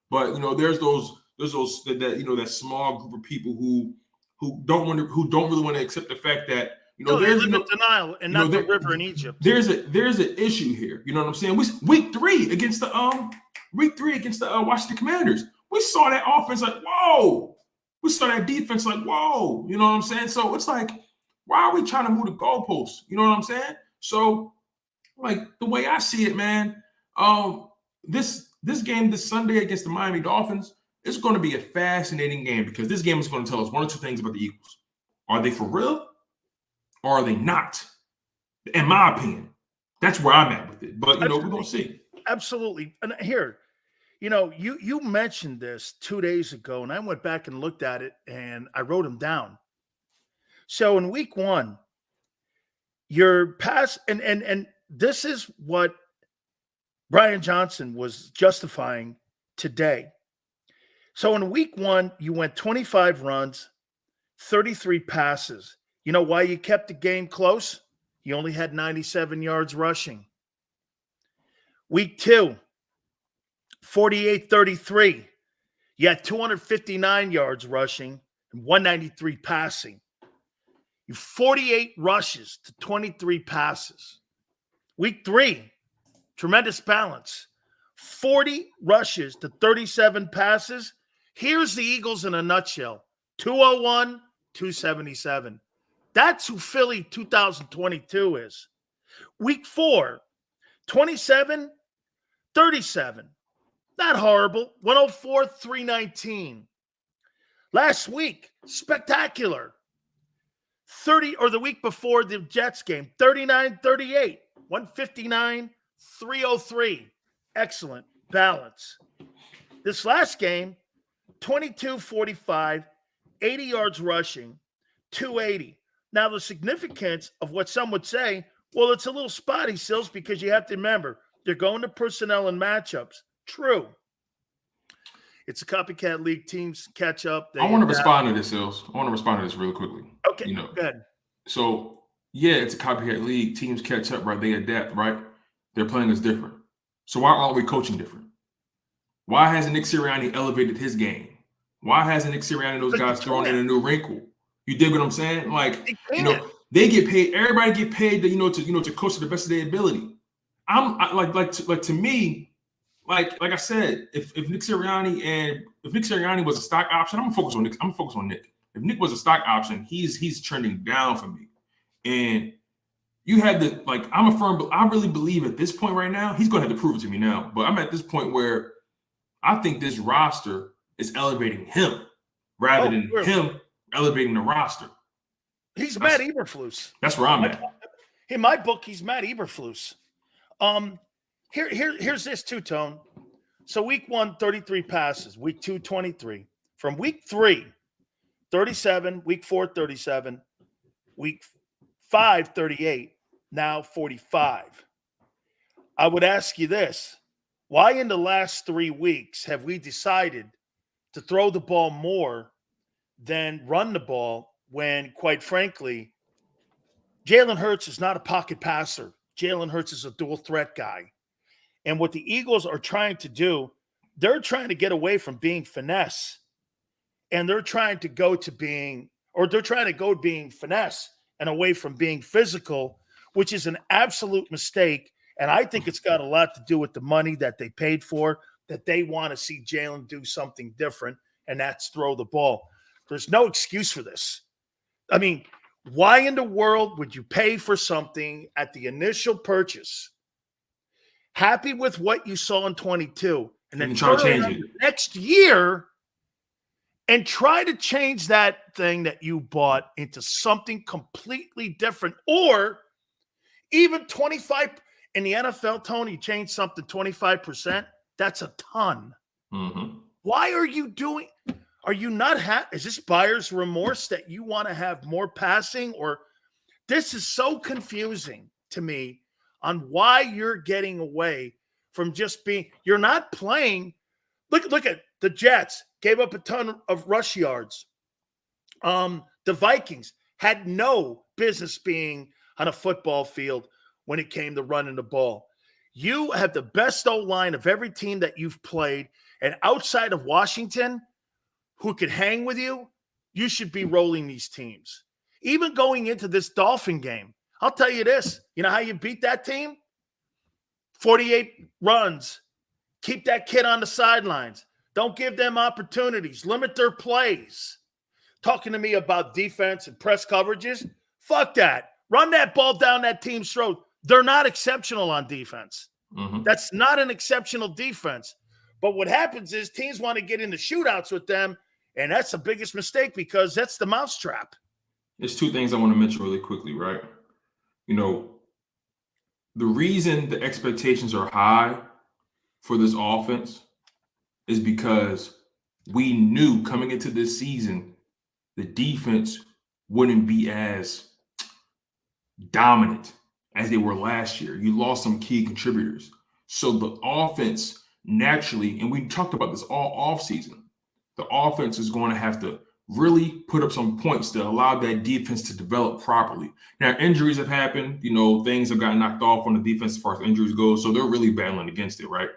but there's that small group of people who don't really want to accept the fact that they live in denial and not the river in Egypt. There's an issue here. You know what I'm saying? Week 3 against the Washington Commanders, we saw that offense like, whoa. We saw that defense like, whoa. You know what I'm saying? So it's like, why are we trying to move the goalposts? You know what I'm saying? So, like the way I see it, man, this game this Sunday against the Miami Dolphins, it's going to be a fascinating game because this game is going to tell us one or two things about the Eagles. Are they for real or are they not? In my opinion, that's where I'm at with it. But, we're going to see. Absolutely. And here, you mentioned this 2 days ago, and I went back and looked at it, and I wrote them down. So in week 1, your pass, and this is what Brian Johnson was justifying today. So in week 1, you went 25 runs, 33 passes. You know why you kept the game close? You only had 97 yards rushing. Week 2, 48-33. You had 259 yards rushing and 193 passing. You 48 rushes to 23 passes. Week 3, tremendous balance. 40 rushes to 37 passes. Here's the Eagles in a nutshell. 201, 277. That's who Philly 2022 is. Week 4, 27, 37. Not horrible. 104, 319. Last week, spectacular. 30, or the week before the Jets game, 39, 38. 159, 303. Excellent balance. This last game, 22, 45, 80 yards rushing, 280. Now, the significance of what some would say, well, it's a little spotty, Sills, because you have to remember, they're going to personnel and matchups. True. It's a copycat league. Teams catch up. I want to respond to this, Sills. I want to respond to this really quickly. Okay, go ahead. So, yeah, it's a copycat league. Teams catch up, right? They adapt, right? Their playing is different. So why aren't we coaching different? Why hasn't Nick Sirianni elevated his game? Why hasn't Nick Sirianni and those guys thrown in a new wrinkle? You dig what I'm saying? Like, they get paid. Everybody get paid to coach to the best of their ability. To me, like I said, if Nick Sirianni was a stock option, I'm gonna focus on Nick. I'm gonna focus on Nick. If Nick was a stock option, he's trending down for me. And you had to I really believe at this point right now, he's gonna have to prove it to me now. But I'm at this point where I think this roster is elevating him rather than him elevating the roster. He's Matt Eberflus. That's where I'm at. In my book, he's Matt Eberflus. Here's this too, Tone. So week 1, 33 passes. Week 2, 23. From week 3, 37. Week 4, 37. Week 5, 38. Now 45. I would ask you this. Why in the last 3 weeks have we decided to throw the ball more than run the ball when, quite frankly, Jalen Hurts is not a pocket passer. Jalen Hurts is a dual threat guy. And what the Eagles are trying to do, they're trying to get away from being finesse. And they're trying to go to being finesse and away from being physical, which is an absolute mistake. And I think it's got a lot to do with the money that they paid for, that they want to see Jalen do something different, and that's throw the ball. There's no excuse for this. I mean, why in the world would you pay for something at the initial purchase, happy with what you saw in 22, and then try to change it next year and try to change that thing that you bought into something completely different, or even 25 in the NFL, Tony, change something 25%. That's a ton. Mm-hmm. Why are you doing? Are you not is this buyer's remorse that you want to have more passing? Or this is so confusing to me on why you're getting away from just being, you're not playing. Look at the Jets gave up a ton of rush yards. The Vikings had no business being on a football field when it came to running the ball. You have the best O-line of every team that you've played. And outside of Washington, who could hang with you, you should be rolling these teams. Even going into this Dolphin game, I'll tell you this. You know how you beat that team? 48 runs. Keep that kid on the sidelines. Don't give them opportunities. Limit their plays. Talking to me about defense and press coverages, fuck that. Run that ball down that team's throat. They're not exceptional on defense. Mm-hmm. That's not an exceptional defense. But what happens is teams want to get into shootouts with them, and that's the biggest mistake because that's the mousetrap. There's 2 things I want to mention really quickly, right? You know, the reason the expectations are high for this offense is because we knew coming into this season the defense wouldn't be as dominant as they were last year. You lost some key contributors. So the offense naturally, and we talked about this all offseason, the offense is going to have to really put up some points to allow that defense to develop properly. Now, injuries have happened. You know, things have gotten knocked off on the defense as far as injuries go. So they're really battling against it, right?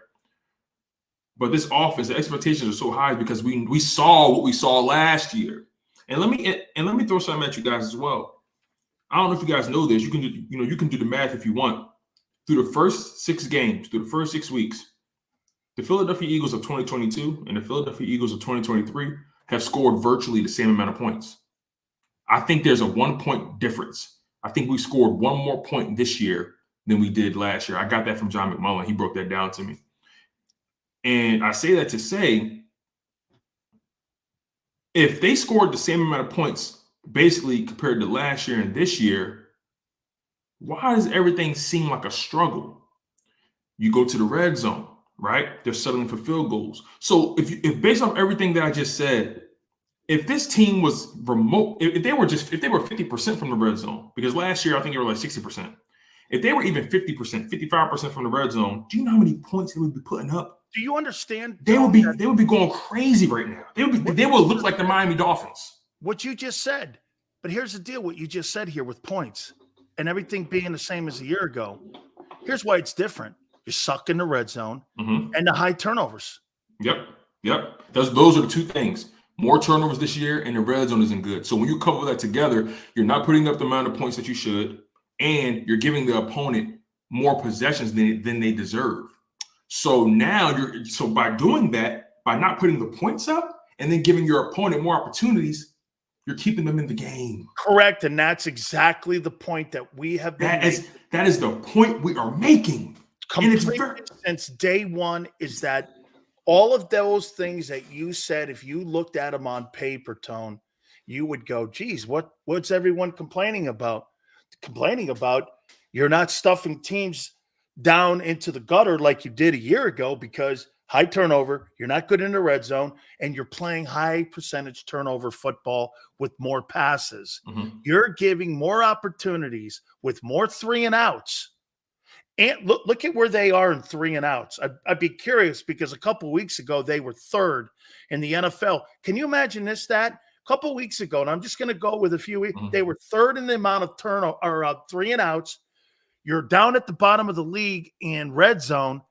But this offense, the expectations are so high because we saw what we saw last year. And let me throw something at you guys as well. I don't know if you guys know this. You can do the math if you want. Through the first 6 games, through the first 6 weeks, the Philadelphia Eagles of 2022 and the Philadelphia Eagles of 2023 have scored virtually the same amount of points. I think there's a 1 point difference. I think we scored one more point this year than we did last year. I got that from John McMullen. He broke that down to me. And I say that to say, if they scored the same amount of points basically compared to last year and this year, why does everything seem like a struggle? You go to the red zone, right? They're settling for field goals. So if based off everything that I just said, if this team was remote, if they were 50% from the red zone, because last year I think they were like 60%. If they were even 50%, 55% from the red zone, do you know how many points they would be putting up? Do you understand? They would be going crazy right now. They would look like the Miami Dolphins. What you just said. But here's the deal, what you just said here with points and everything being the same as a year ago. Here's why it's different. You suck in the red zone and the high turnovers. Yep. Those are the two things. More turnovers this year and the red zone isn't good. So when you couple that together, you're not putting up the amount of points that you should, and you're giving the opponent more possessions than they deserve. So now by doing that, by not putting the points up and then giving your opponent more opportunities, you're keeping them in the game. Correct. And that's exactly the point that we have been making. That is the point we are making. Completely since day one, is that all of those things that you said, if you looked at them on paper, Tone, you would go, geez, what's everyone complaining about? Complaining about you're not stuffing teams down into the gutter like you did a year ago because high turnover, you're not good in the red zone, and you're playing high percentage turnover football with more passes. You're giving more opportunities with more 3 and outs. And look at where they are in 3 and outs. I'd be curious because a couple of weeks ago, they were 3rd in the NFL. Can you imagine this stat? A couple of weeks ago, and I'm just going to go with a few weeks, they were 3rd in the amount of turnover or 3 and outs. You're down at the bottom of the league in red zone,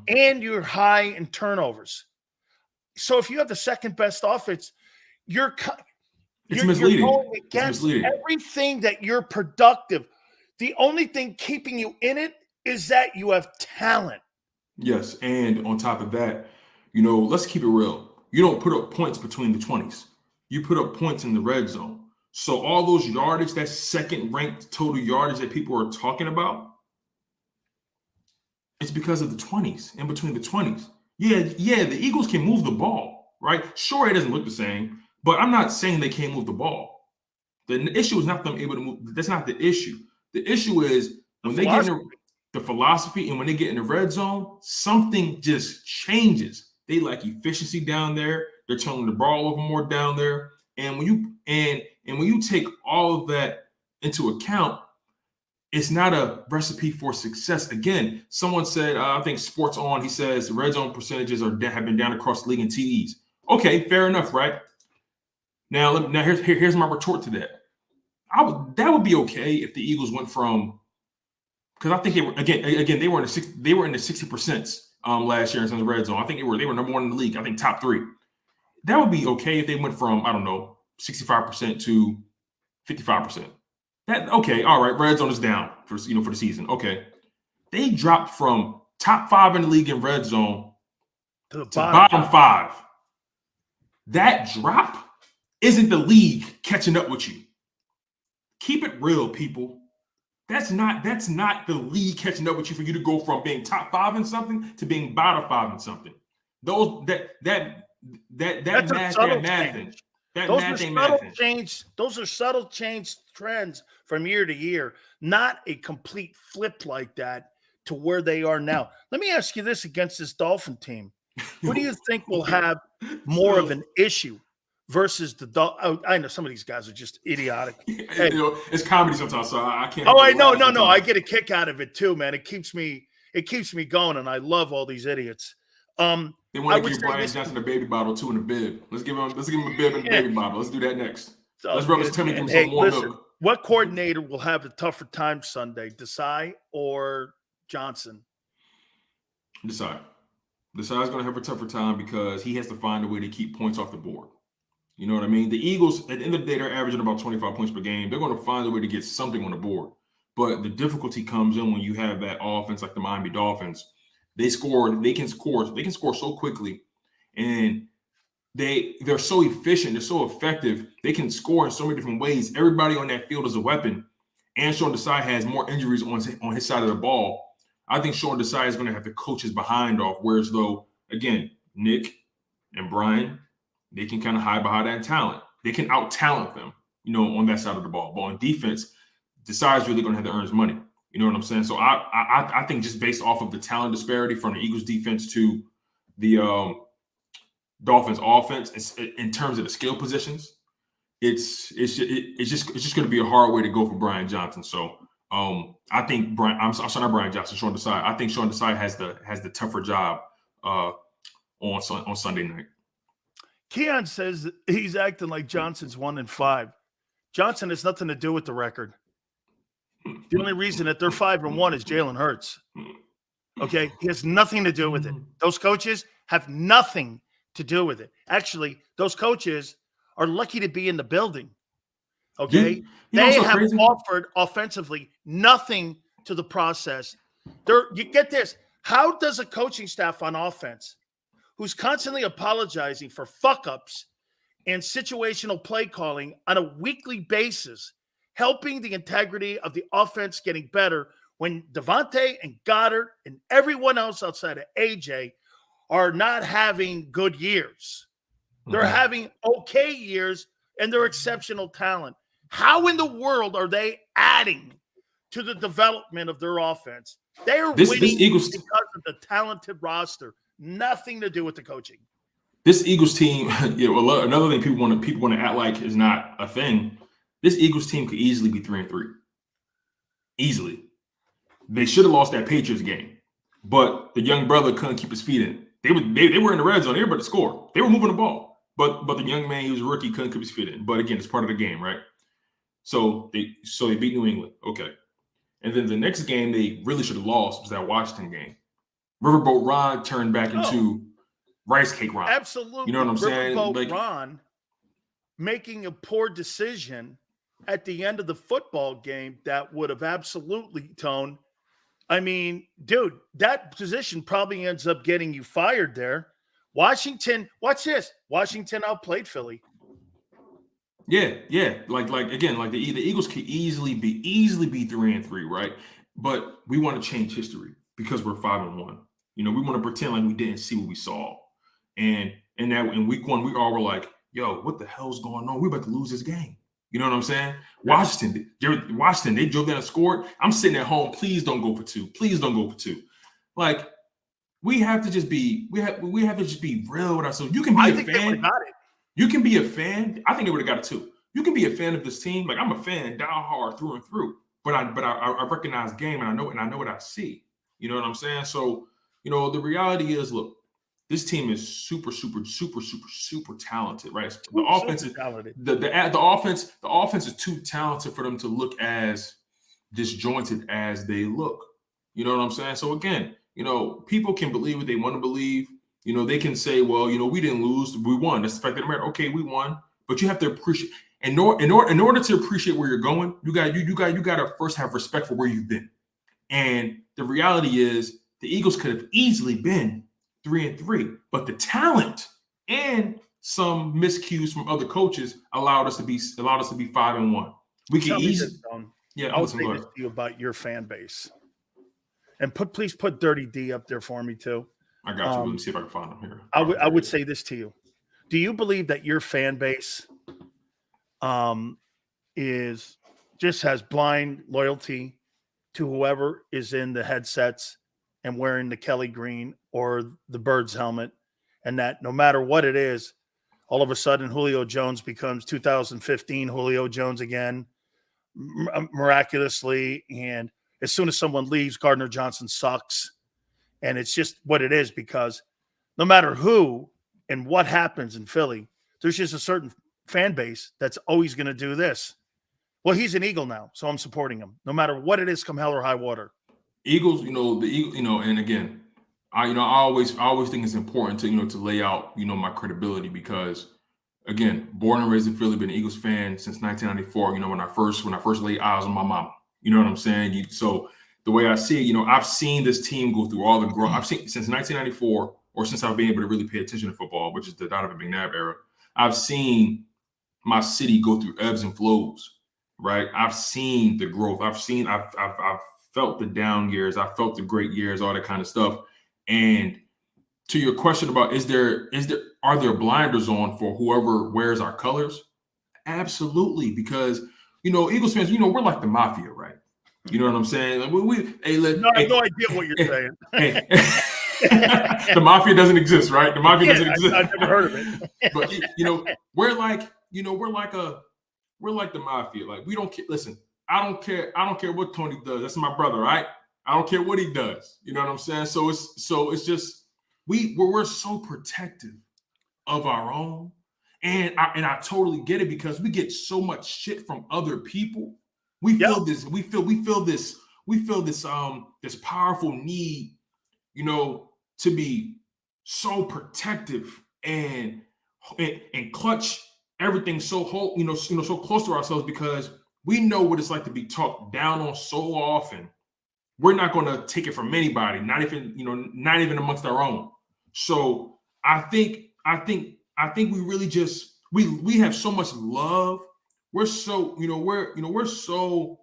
and you're high in turnovers. So if you have the second best offense, you're misleading. You're going against everything that you're productive. The only thing keeping you in it is that you have talent. Yes, and on top of that, let's keep it real. You don't put up points between the 20s. You put up points in the red zone. So all those yardage, that second-ranked total yardage that people are talking about, it's because of the 20s, in between the 20s. Yeah, the Eagles can move the ball, right? Sure, it doesn't look the same, but I'm not saying they can't move the ball. The issue is not them able to move. That's not the issue. The issue is when they get in the philosophy and when they get in the red zone, something just changes. They lack efficiency down there. They're turning the ball over more down there. And when you take all of that into account, it's not a recipe for success. Again, someone said, I think Sports On, he says the red zone percentages have been down across the league in TDs. Okay, fair enough, right? Now here's my retort to that. That would be okay if the Eagles went from, because I think they were they were in the 60% last year in terms of red zone. I think they were number 1 in the league. I think top 3. That would be okay if they went from 65% to 55%. All right. Red zone is down for the season. Okay, they dropped from top 5 in the league in red zone to bottom 5. That drop isn't the league catching up with you. Keep it real, people. That's not the league catching up with you for you to go from being top 5 in something to being bottom 5 in something. Those are subtle change trends from year to year, not a complete flip like that to where they are now. Let me ask you this against this Dolphin team. Who do you think will have more of an issue versus the I know some of these guys are just idiotic. Hey, it's comedy sometimes, so I can't. Oh, I know. No. I get a kick out of it too, man. It keeps me going, and I love all these idiots. They want to give Brian Johnson a baby bottle too in a bib. Let's give him a bib and a baby bottle. Let's do that next. Let's rub his tummy through some more milk. What coordinator will have the tougher time Sunday, Desai or Johnson? Desai. Desai's going to have a tougher time because he has to find a way to keep points off the board. You know what I mean? The Eagles, at the end of the day, they're averaging about 25 points per game. They're going to find a way to get something on the board. But the difficulty comes in when you have that offense like the Miami Dolphins. They can score so quickly. And they're so efficient, they're so effective, they can score in so many different ways. Everybody on that field is a weapon. And Sean Desai has more injuries on his side of the ball. I think Sean Desai is going to have to coach his behind off. Whereas though, again, Nick and Brian, they can kind of hide behind that talent. They can out-talent them, on that side of the ball. But on defense, Desai is really going to have to earn his money. You know what I'm saying? So I think just based off of the talent disparity from the Eagles defense to the Dolphins offense, in terms of the skill positions, it's just going to be a hard way to go for Brian Johnson. So I think I'm sorry, not Brian Johnson, Sean Desai. I think Sean Desai has the tougher job on Sunday night. Keon says he's acting like Johnson's 1-5. Johnson has nothing to do with the record. The only reason that they're 5-1 is Jalen Hurts. Okay, he has nothing to do with it. Those coaches have nothing to do with it. Actually, those coaches are lucky to be in the building. Okay, they have offered offensively nothing to the process. You get this. How does a coaching staff on offense, who's constantly apologizing for fuck-ups and situational play calling on a weekly basis, helping the integrity of the offense getting better when Devontae and Goddard and everyone else outside of AJ are not having good years? They're having okay years, and they're exceptional talent. How in the world are they adding to the development of their offense? They are winning because of the talented roster. Nothing to do with the coaching. This Eagles team, another thing people want to act like is not a thing. This Eagles team could easily be 3-3. Easily. They should have lost that Patriots game, but the young brother couldn't keep his feet in. They were in the red zone. They were about to score. They were moving the ball, but the young man, he was a rookie, couldn't keep his feet in. But again, it's part of the game, right? So they beat New England. Okay. And then the next game they really should have lost was that Washington game. Riverboat Ron turned back into Rice Cake Ron. Absolutely. You know what I'm saying? Riverboat Ron making a poor decision at the end of the football game that would have absolutely, Tone. I mean, dude, that position probably ends up getting you fired there. Washington, watch this. Washington outplayed Philly. Yeah. Like the Eagles could easily be 3-3, right? But we want to change history because we're 5-1. We want to pretend like we didn't see what we saw. And that in week 1, we all were like, yo, what the hell's going on? We're about to lose this game. You know what I'm saying? Washington, they drove down and scored. I'm sitting at home. Please don't go for 2. Please don't go for 2. Like, we have to just be real with ourselves. You can be a fan. You can be a fan. I think they would have got it too. You can be a fan of this team. Like, I'm a fan, die hard through and through. But I recognize game, and I know what I see. You know what I'm saying? So, the reality is, look, this team is super, super, super, super, super talented, right? The offense is talented. The offense is too talented for them to look as disjointed as they look. You know what I'm saying? So again, people can believe what they want to believe. They can say, well, we didn't lose, we won. That's the fact of the matter. Okay, we won, but you have to appreciate. In order to appreciate where you're going, you got to first have respect for where you've been. And the reality is, the Eagles could have easily been 3-3, but the talent and some miscues from other coaches allowed us to be 5-1. We can easily. I will say this to you about your fan base, and please put Dirty D up there for me too. I got you. Let me see if I can find him here. I would say this to you: do you believe that your fan base has blind loyalty to whoever is in the headsets and wearing the Kelly green or the Birds helmet, and that no matter what it is, all of a sudden Julio Jones becomes 2015 Julio Jones again, miraculously, and as soon as someone leaves, Gardner Johnson sucks, and it's just what it is, because no matter who and what happens in Philly, there's just a certain fan base that's always going to do this. Well, he's an Eagle now, so I'm supporting him, no matter what it is, come hell or high water. Eagles, the Eagle, and again, I always think it's important to lay out, my credibility, because again, born and raised in Philly, been an Eagles fan since 1994. When I first laid eyes on my mama, you know what I'm saying? So the way I see it, I've seen this team go through all the growth. I've seen since 1994, or since I've been able to really pay attention to football, which is the Donovan McNabb era, I've seen my city go through ebbs and flows, right? I've seen the growth. I've felt the down years. I felt the great years, all that kind of stuff. And to your question about are there blinders on for whoever wears our colors? Absolutely, because Eagles fans, we're like the mafia, right? You know what I'm saying? Like I have no idea what you're saying. The mafia doesn't exist, right? The mafia doesn't exist. I've never heard of it. But we're like the mafia. Like, we don't care. Listen, I don't care what Tony does. That's my brother, right? I don't care what he does. You know what I'm saying? So it's just we're so protective of our own. And I totally get it, because we get so much shit from other people. We feel this powerful need, to be so protective and clutch everything so close to ourselves, because we know what it's like to be talked down on so often. We're not going to take it from anybody, not even amongst our own. So I think we really just we have so much love. We're so we're so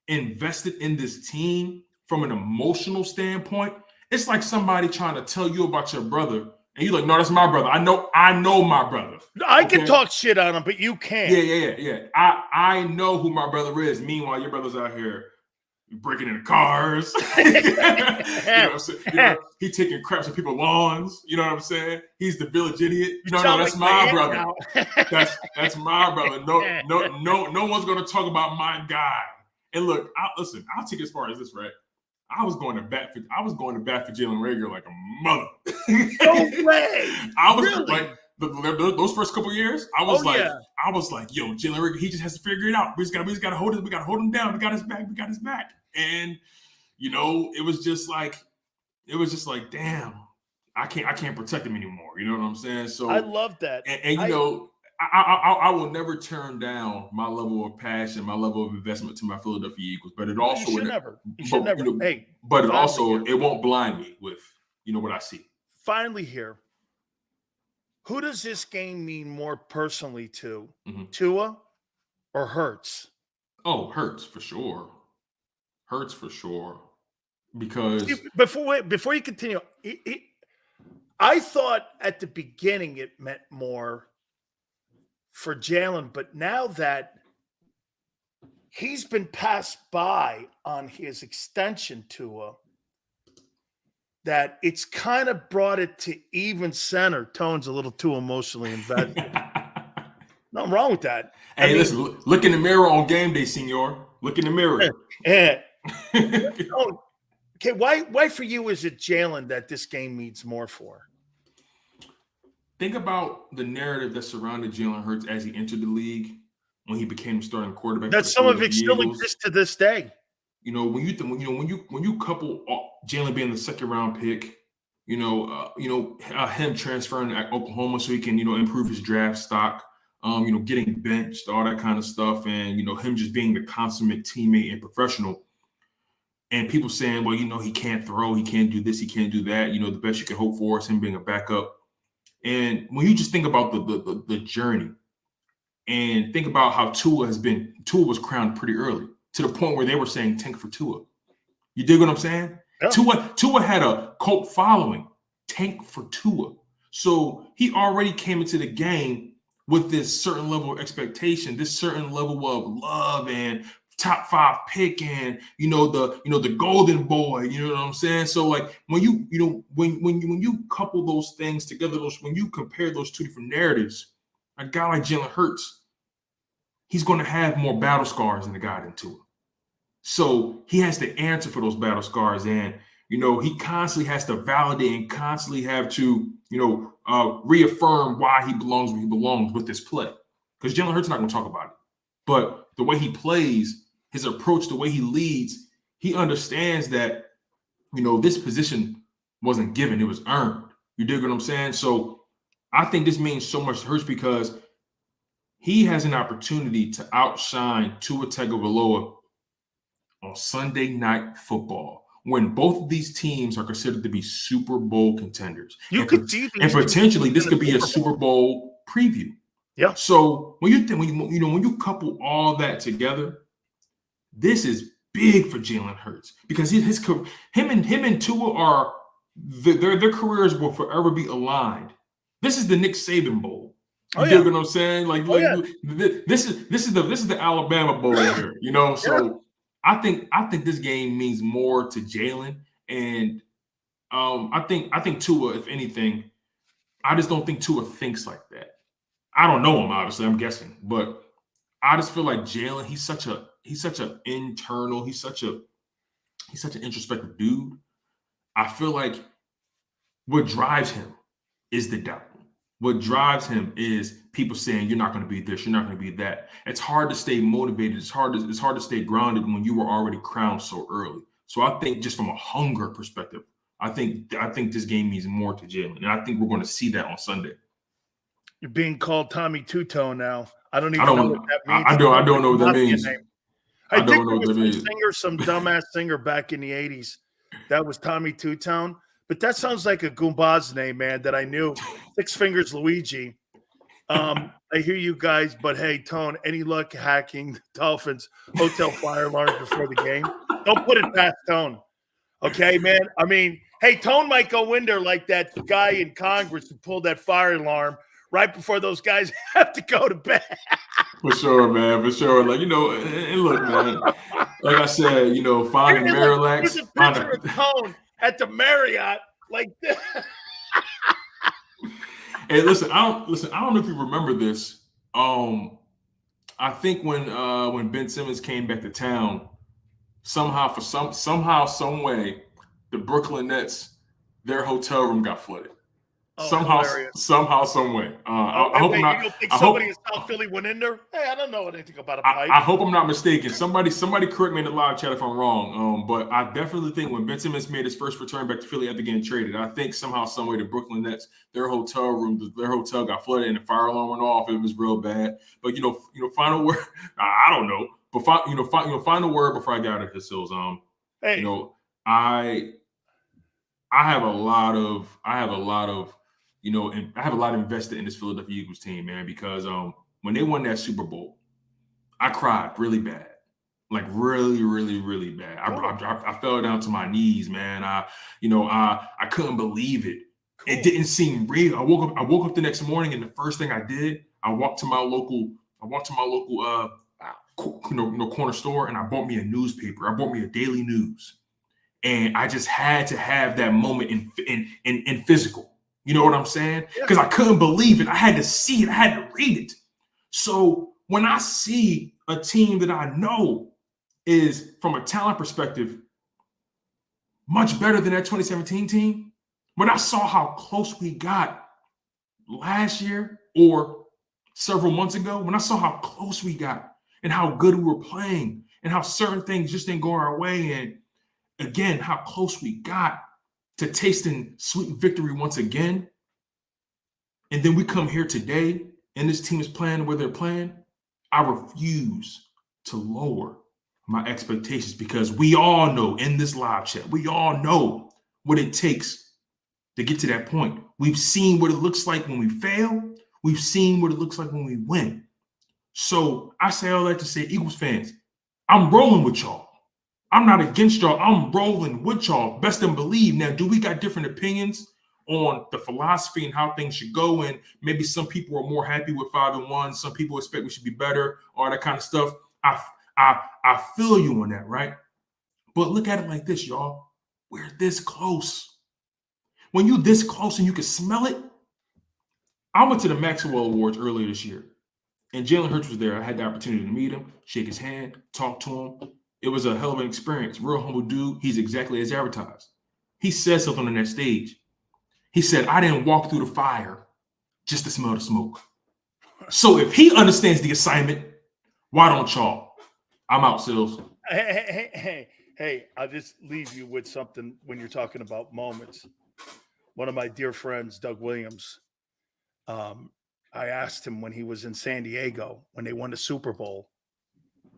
invested in this team from an emotional standpoint. It's like somebody trying to tell you about your brother, and you're like, "No, that's my brother. I know my brother. I can talk shit on him, but you can't." Yeah. I know who my brother is. Meanwhile, your brother's out here breaking into cars. He taking craps on people's lawns. You know what I'm saying? He's the village idiot. No, that's my brother. That's my brother. No one's gonna talk about my guy. And look, I'll take it as far as this, right? I was going to bat for Jalen Reagor like a mother. No way. I was really? like those first couple years. I was like, yo, Jalen Reagor, he just has to figure it out. We just got to hold it. We got to hold him down. We got his back. And it was just like, damn, I can't protect him anymore. You know what I'm saying? So I love that. And I will never turn down my level of passion, my level of investment to my Philadelphia Eagles. But it also You should never. But it won't blind me with what I see. Finally, here, who does this game mean more personally to? Mm-hmm. Tua or Hurts? Oh, Hurts for sure. Because before you continue, I thought at the beginning it meant more for Jalen, but now that he's been passed by on his extension, Tua, that it's kind of brought it to even center. Tone's a little too emotionally invested. Nothing wrong with that. Hey, listen, look in the mirror on game day, senor. Look in the mirror. Okay, why for you is it Jalen that this game means more for? Think about the narrative that surrounded Jalen Hurts as he entered the league, when he became the starting quarterback. That some of it still exists to this day. When you couple Jalen being the second round pick, him transferring to Oklahoma so he can improve his draft stock, getting benched, all that kind of stuff, and him just being the consummate teammate and professional. And people saying, well, he can't throw, he can't do this, he can't do that. The best you can hope for is him being a backup. And when you just think about the journey and think about how Tua was crowned pretty early, to the point where they were saying tank for Tua. You dig what I'm saying? Yeah. Tua had a cult following, tank for Tua. So he already came into the game with this certain level of expectation, this certain level of love and top 5 pick, and the golden boy. You know what I'm saying? So like when you couple those things together, when you compare those two different narratives, a guy like Jalen Hurts, he's going to have more battle scars than the guy in Tua. So he has to answer for those battle scars, and he constantly has to validate and constantly have to reaffirm why he belongs where he belongs with this play. Because Jalen Hurts is not going to talk about it, but the way he plays, his approach, the way he leads, he understands that this position wasn't given; it was earned. You dig what I'm saying? So I think this means so much to Hurts, because he has an opportunity to outshine Tua Tagovailoa on Sunday Night Football, when both of these teams are considered to be Super Bowl contenders. You could see these, and potentially this could be a Super Bowl preview. Yeah. So when you think, when you couple all that together, this is big for Jalen Hurts because him and Tua are their careers will forever be aligned. This is the Nick Saban Bowl. You dig what I'm saying? This is the Alabama Bowl here. So I think this game means more to Jalen, and I think Tua, if anything, I just don't think Tua thinks like that. I don't know him, obviously, I'm guessing, but I just feel like Jalen, he's such an internal, he's such an introspective dude. I feel like what drives him is the doubt. What drives him is people saying you're not going to be this, you're not going to be that. It's hard to stay motivated. It's hard to stay grounded when you were already crowned so early. So I think just from a hunger perspective, I think this game means more to Jalen, and I think we're going to see that on Sunday. You're being called Tommy Two-Tone now. I don't know what that means. I don't know what that means. I think there was some dumbass singer back in the 80s that was Tommy Two-Tone, but that sounds like a Goombas name, man, that I knew. Six Fingers Luigi. I hear you guys, but hey, Tone, any luck hacking the Dolphins hotel fire alarm before the game? Don't put it past Tone. Okay, man? I mean, hey, Tone might go in there like that guy in Congress who pulled that fire alarm right before those guys have to go to bed. For sure, man. For sure. Like, and look, man, like I said, finding Marillac. There's a picture of Tone at the Marriott like this. Hey, listen, I don't know if you remember this. I think when Ben Simmons came back to town, somehow, some way, the Brooklyn Nets, their hotel room got flooded. Somehow, some way. I hope I'm not. You don't think somebody in South Philly went in there? Hey, I don't know anything about a pipe. I hope I'm not mistaken. Somebody correct me in the live chat if I'm wrong. But I definitely think when Ben Simmons made his first return back to Philly after getting traded, I think somehow, some way, the Brooklyn Nets, their hotel got flooded and the fire alarm went off. It was real bad. But final word. I don't know. But final word before I get out of his hills. Hey. I have a lot of invested in this Philadelphia Eagles team, man, because when they won that Super Bowl, I cried really bad, like really, really, really bad. I fell down to my knees, man. I couldn't believe it. Cool. It didn't seem real. I woke up the next morning, and the first thing I did, I walked to my local corner store, and I bought me a newspaper. I bought me a daily news, and I just had to have that moment in physical. You know what I'm saying? Because I couldn't believe it. I had to see it. I had to read it. So when I see a team that I know is, from a talent perspective, much better than that 2017 team, when I saw how close we got last year or several months ago, when I saw how close we got and how good we were playing and how certain things just didn't go our way, and again, how close we got to tasting sweet victory once again, and then we come here today and this team is playing where they're playing, I refuse to lower my expectations, because we all know in this live chat, we all know what it takes to get to that point. We've seen what it looks like when we fail. We've seen what it looks like when we win. So I say all that to say, Eagles fans, I'm rolling with y'all. I'm not against y'all. I'm rolling with y'all. Best and believe. Now, do we got different opinions on the philosophy and how things should go? And maybe some people are more happy with 5-1. Some people expect we should be better, all that kind of stuff. I feel you on that, right? But look at it like this, y'all. We're this close. When you this close and you can smell it. I went to the Maxwell Awards earlier this year, and Jalen Hurts was there. I had the opportunity to meet him, shake his hand, talk to him. It was a hell of an experience. Real humble dude. He's exactly as advertised. He said something on that stage. He said, I didn't walk through the fire just to smell the smoke. So if he understands the assignment, why don't y'all? I'm out, Sills. Hey, I'll just leave you with something when you're talking about moments. One of my dear friends, Doug Williams, I asked him when he was in San Diego, when they won the Super Bowl,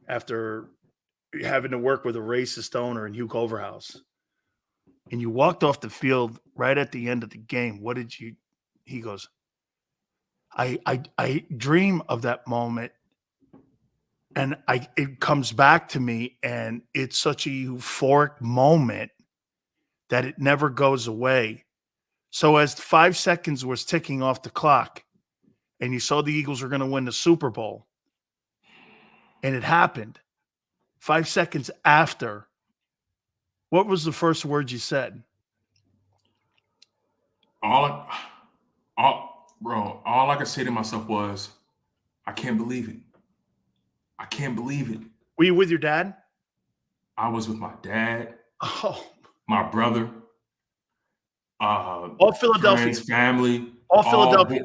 after having to work with a racist owner in Hugh Overhouse. and you walked off the field right at the end of the game. What did you, he goes, I dream of that moment, and it comes back to me, and it's such a euphoric moment that it never goes away. So as 5 seconds was ticking off the clock and you saw the Eagles were going to win the Super Bowl, and it happened 5 seconds after, what was the first word you said? All I could say to myself was, I can't believe it. I can't believe it. Were you with your dad? I was with my dad, Oh, my brother, all Philadelphia, friends, family, all Philadelphia.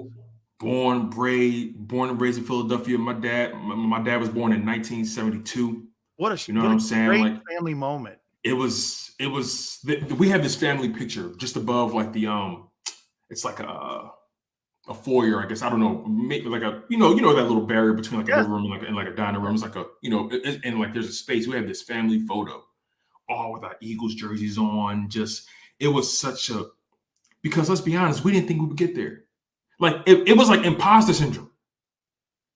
Born and raised in Philadelphia. My dad was born in 1972. What a, you know what I'm saying? Great like family moment. It was. We have this family picture just above, like the it's like a foyer, I guess. I don't know, maybe like a you know that little barrier between like a living room and like a dining room. It's like a and like there's a space. We have this family photo, all with our Eagles jerseys on. Just it was such a, because let's be honest, we didn't think we would get there. Like it was like imposter syndrome.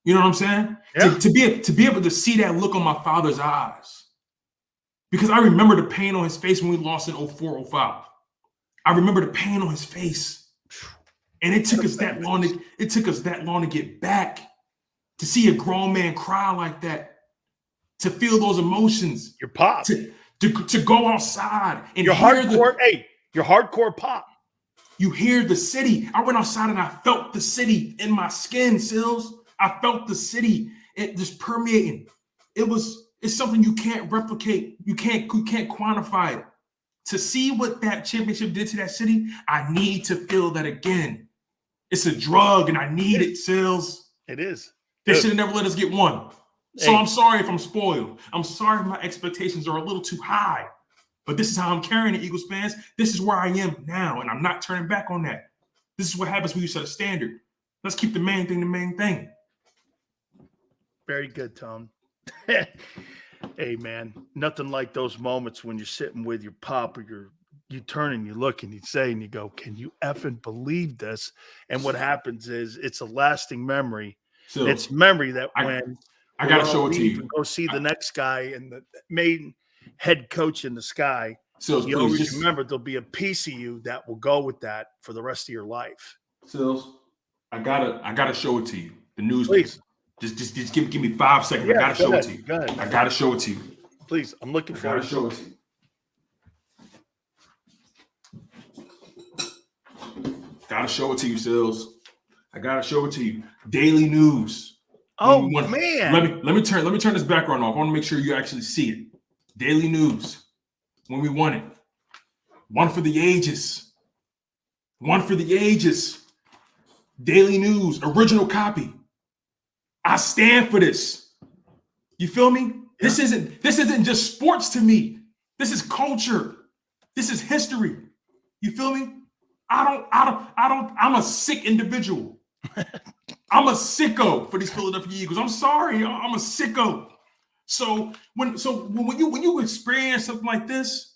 You know what I'm saying? Yeah. To be able to see that look on my father's eyes, because I remember the pain on his face when we lost in 04, 05. I remember the pain on his face, and it took us that long. It took us that long to get back, to see a grown man cry like that, to feel those emotions. Your pop. To go outside and your hardcore. Your hardcore pop. You hear the city. I went outside and I felt the city in my skin, Sills. I felt the city, it just permeating. It's something you can't replicate. You can't quantify it. To see what that championship did to that city, I need to feel that again. It's a drug, and I need it, Sills. It is. They should have never let us get one. So I'm sorry if I'm spoiled. I'm sorry if my expectations are a little too high. But this is how I'm carrying it, Eagles fans. This is where I am now, and I'm not turning back on that. This is what happens when you set a standard. Let's keep the main thing the main thing. Very good, Tone. Hey, man, nothing like those moments when you're sitting with your pop, or you turn and you look and you say and you go, can you effing believe this? And what happens is it's a lasting memory. So it's memory that when I got to show it to you. Go see the next guy and the main head coach in the sky. Sills, you always remember there'll be a piece of you that will go with that for the rest of your life. Sills, I gotta show it to you. The news. Please. Just give me 5 seconds. Yeah, I gotta show it to you. Go ahead. I gotta show it to you. Please, I'm looking for it. I gotta show it to you. Gotta show it to you, Sills. I gotta show it to you. Daily news. Oh man. Let me turn this background off. I want to make sure you actually see it. Daily news. When we won it. One for the ages. One for the ages. Daily news. Original copy. I stand for this. You feel me? Yeah. This isn't just sports to me. This is culture. This is history. You feel me? I'm a sick individual. I'm a sicko for these Philadelphia Eagles. I'm sorry. I'm a sicko. So when you experience something like this,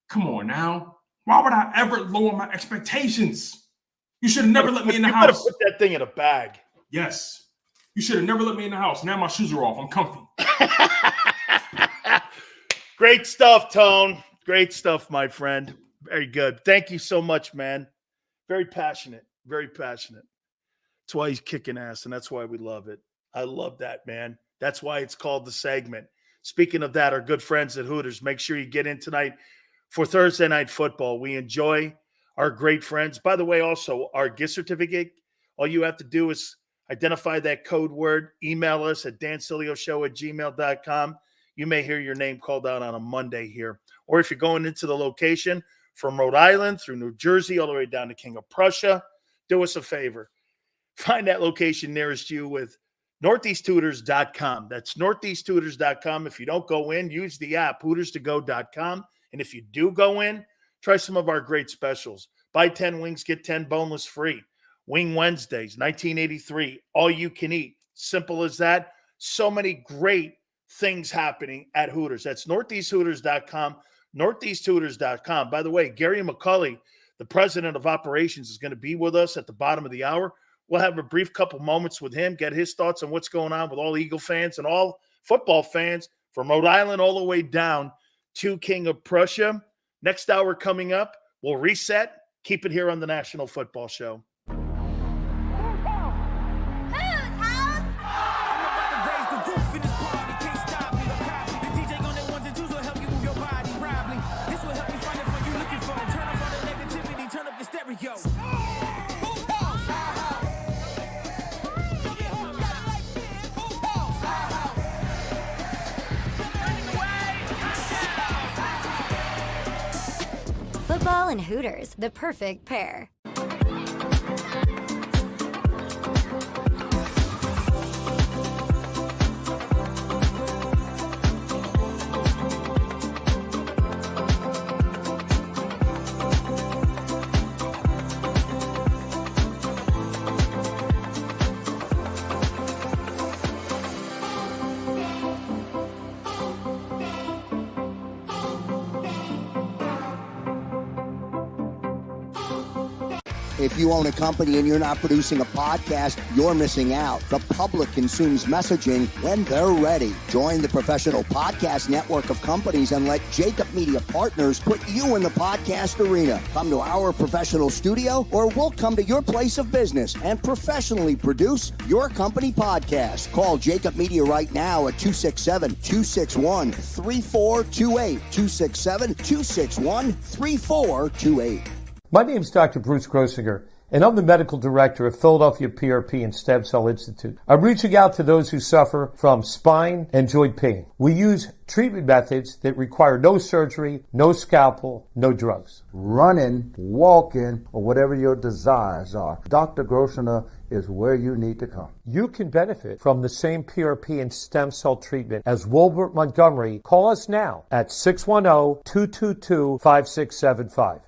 come on now. Why would I ever lower my expectations? You should have never let me in the house. You better put that thing in a bag. Yes. You should have never let me in the house. Now my shoes are off. I'm comfy. Great stuff, Tone. Great stuff, my friend. Very good. Thank you so much, man. Very passionate. Very passionate. That's why he's kicking ass, and that's why we love it. I love that, man. That's why it's called The Segment. Speaking of that, our good friends at Hooters, make sure you get in tonight for Thursday Night Football. We enjoy our great friends. By the way, also, our gift certificate, all you have to do is identify that code word, email us at dansileoshow@gmail.com. You may hear your name called out on a Monday here. Or if you're going into the location from Rhode Island through New Jersey all the way down to King of Prussia, do us a favor. Find that location nearest you with northeasthooters.com. That's northeasthooters.com. If you don't go in, use the app, hooters2go.com. And if you do go in, try some of our great specials. Buy 10 wings, get 10 boneless free. Wing Wednesdays, 1983, all you can eat. Simple as that. So many great things happening at Hooters. That's northeasthooters.com. northeasttutors.com. By the way, Gary McCulley, the president of operations, is going to be with us at the bottom of the hour. We'll have a brief couple moments with him, get his thoughts on what's going on with all Eagle fans and all football fans from Rhode Island all the way down to King of Prussia. Next hour coming up, we'll reset. Keep it here on the National Football Show. Football and Hooters, the perfect pair. If you own a company and you're not producing a podcast, you're missing out. The public consumes messaging when they're ready. Join the professional podcast network of companies and let JAKIB Media Partners put you in the podcast arena. Come to our professional studio or we'll come to your place of business and professionally produce your company podcast. Call JAKIB Media right now at 267-261-3428. 267-261-3428. My name is Dr. Bruce Grossinger, and I'm the medical director of Philadelphia PRP and Stem Cell Institute. I'm reaching out to those who suffer from spine and joint pain. We use treatment methods that require no surgery, no scalpel, no drugs. Running, walking, or whatever your desires are, Dr. Grossinger is where you need to come. You can benefit from the same PRP and stem cell treatment as Wilbert Montgomery. Call us now at 610-222-5675.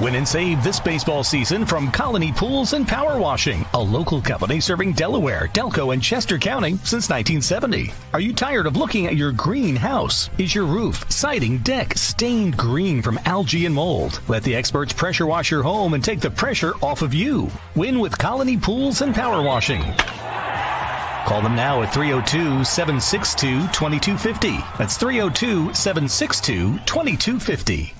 Win and save this baseball season from Colony Pools and Power Washing, a local company serving Delaware, Delco, and Chester County since 1970. Are you tired of looking at your green house? Is your roof, siding, deck stained green from algae and mold? Let the experts pressure wash your home and take the pressure off of you. Win with Colony Pools and Power Washing. Call them now at 302-762-2250. That's 302-762-2250.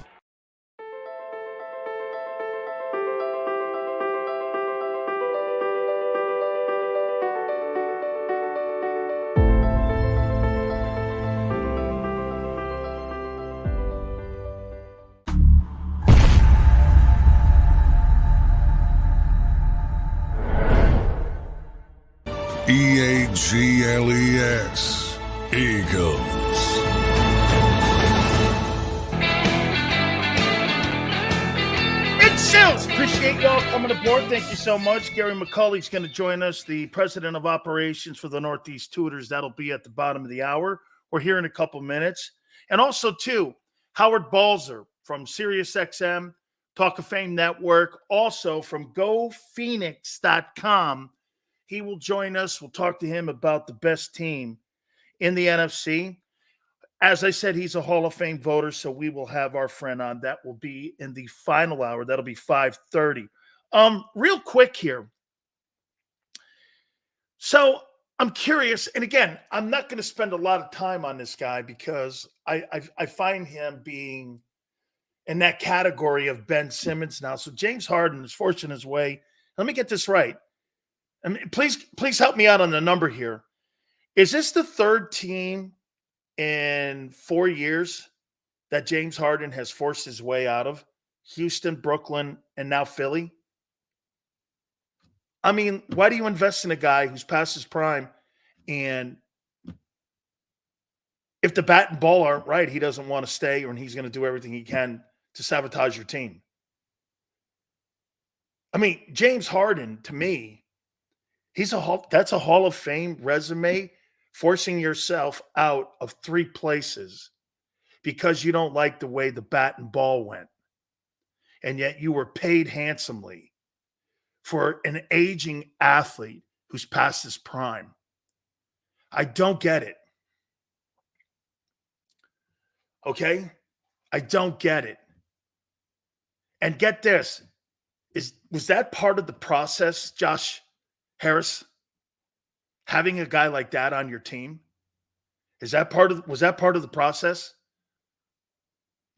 EAGLES, Eagles. It's Sills. Appreciate y'all coming aboard. Thank you so much. Gary McCulley's going to join us, the president of operations for the Northeast Tutors. That'll be at the bottom of the hour. We're here in a couple minutes. And also, too, Howard Balzer from SiriusXM, Talk of Fame Network, also from GoPhoenix.com. He will join us. We'll talk to him about the best team in the NFC. As I said, he's a Hall of Fame voter, so we will have our friend on. That will be in the final hour. That'll be 5:30. Real quick here. So I'm curious, and again, I'm not going to spend a lot of time on this guy because I find him being in that category of Ben Simmons now. So James Harden is forcing his way. Let me get this right. I mean, please help me out on the number here. Is this the third team in 4 years that James Harden has forced his way out of? Houston, Brooklyn, and now Philly? I mean, why do you invest in a guy who's past his prime, and if the bat and ball aren't right, he doesn't want to stay, and he's going to do everything he can to sabotage your team? I mean, James Harden, to me, that's a Hall of Fame resume, forcing yourself out of 3 places because you don't like the way the bat and ball went. And yet you were paid handsomely for an aging athlete who's past his prime. I don't get it. Okay? I don't get it. And get this. Was that part of the process, Josh Harris? Having a guy like that on your team? Was that part of the process?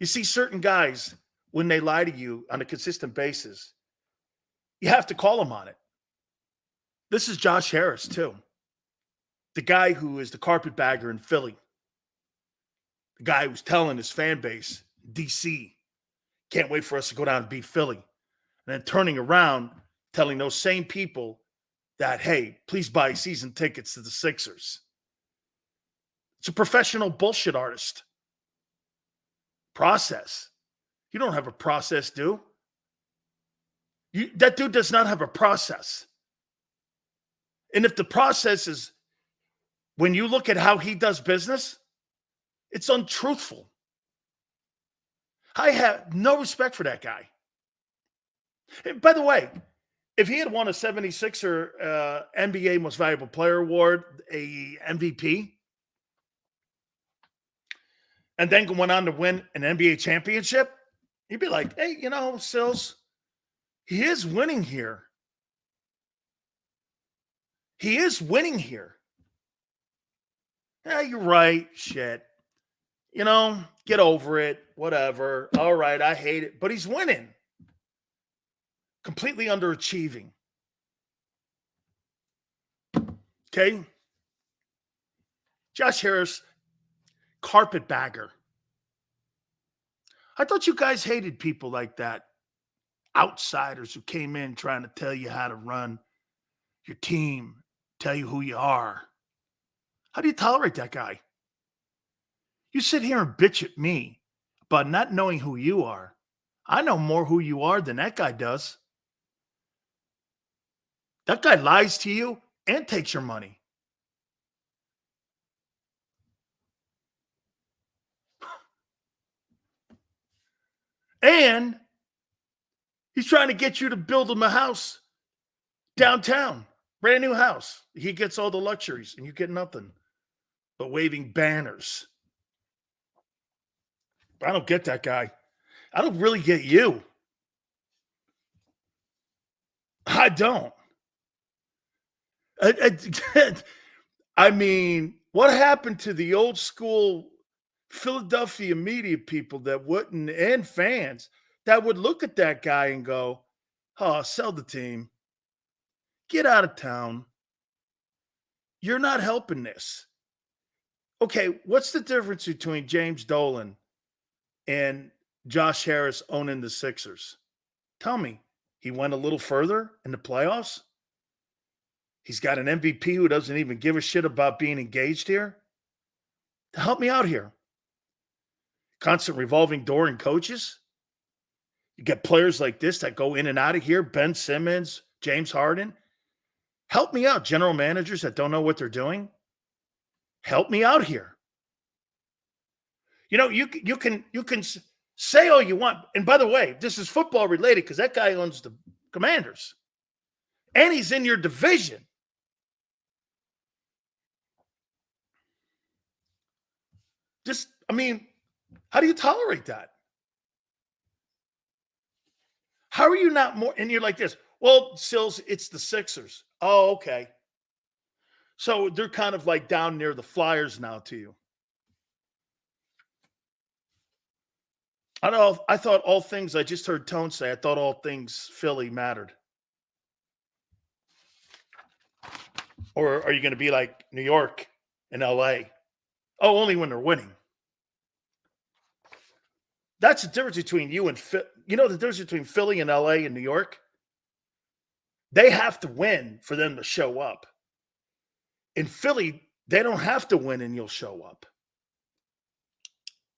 You see, certain guys, when they lie to you on a consistent basis, you have to call them on it. This is Josh Harris, too. The guy who is the carpetbagger in Philly. The guy who's telling his fan base, DC, can't wait for us to go down and beat Philly. And then turning around, telling those same people that, hey, please buy season tickets to the Sixers. It's a professional bullshit artist. Process. You don't have a process, dude. That dude does not have a process. And if the process is, when you look at how he does business, it's untruthful. I have no respect for that guy. And by the way, if he had won a 76er NBA Most Valuable Player Award, a MVP, and then went on to win an NBA championship, you'd be like, hey, Sills, he is winning here. He is winning here. Yeah, you're right. Shit. Get over it. Whatever. All right, I hate it. But he's winning. Completely underachieving. Okay? Josh Harris, carpetbagger. I thought you guys hated people like that. Outsiders who came in trying to tell you how to run your team, tell you who you are. How do you tolerate that guy? You sit here and bitch at me about not knowing who you are. I know more who you are than that guy does. That guy lies to you and takes your money. And he's trying to get you to build him a house downtown. Brand new house. He gets all the luxuries and you get nothing but waving banners. I don't get that guy. I don't really get you. I don't. I mean, what happened to the old school Philadelphia media people that wouldn't, and fans that would look at that guy and go, oh, sell the team. Get out of town. You're not helping this. Okay, what's the difference between James Dolan and Josh Harris owning the Sixers? Tell me. He went a little further in the playoffs? He's got an MVP who doesn't even give a shit about being engaged here? Help me out here. Constant revolving door in coaches? You get players like this that go in and out of here, Ben Simmons, James Harden. Help me out, general managers that don't know what they're doing. Help me out here. You can say all you want. And by the way, this is football related because that guy owns the Commanders. And he's in your division. How do you tolerate that? How are you not more? And you're like this. Well, Sills, it's the Sixers. Oh, okay. So they're kind of like down near the Flyers now to you. I thought all things, I just heard Tone say, I thought all things Philly mattered. Or are you going to be like New York and LA? Oh, only when they're winning. That's the difference between you and Philly. The difference between Philly and LA and New York? They have to win for them to show up. In Philly, they don't have to win and you'll show up.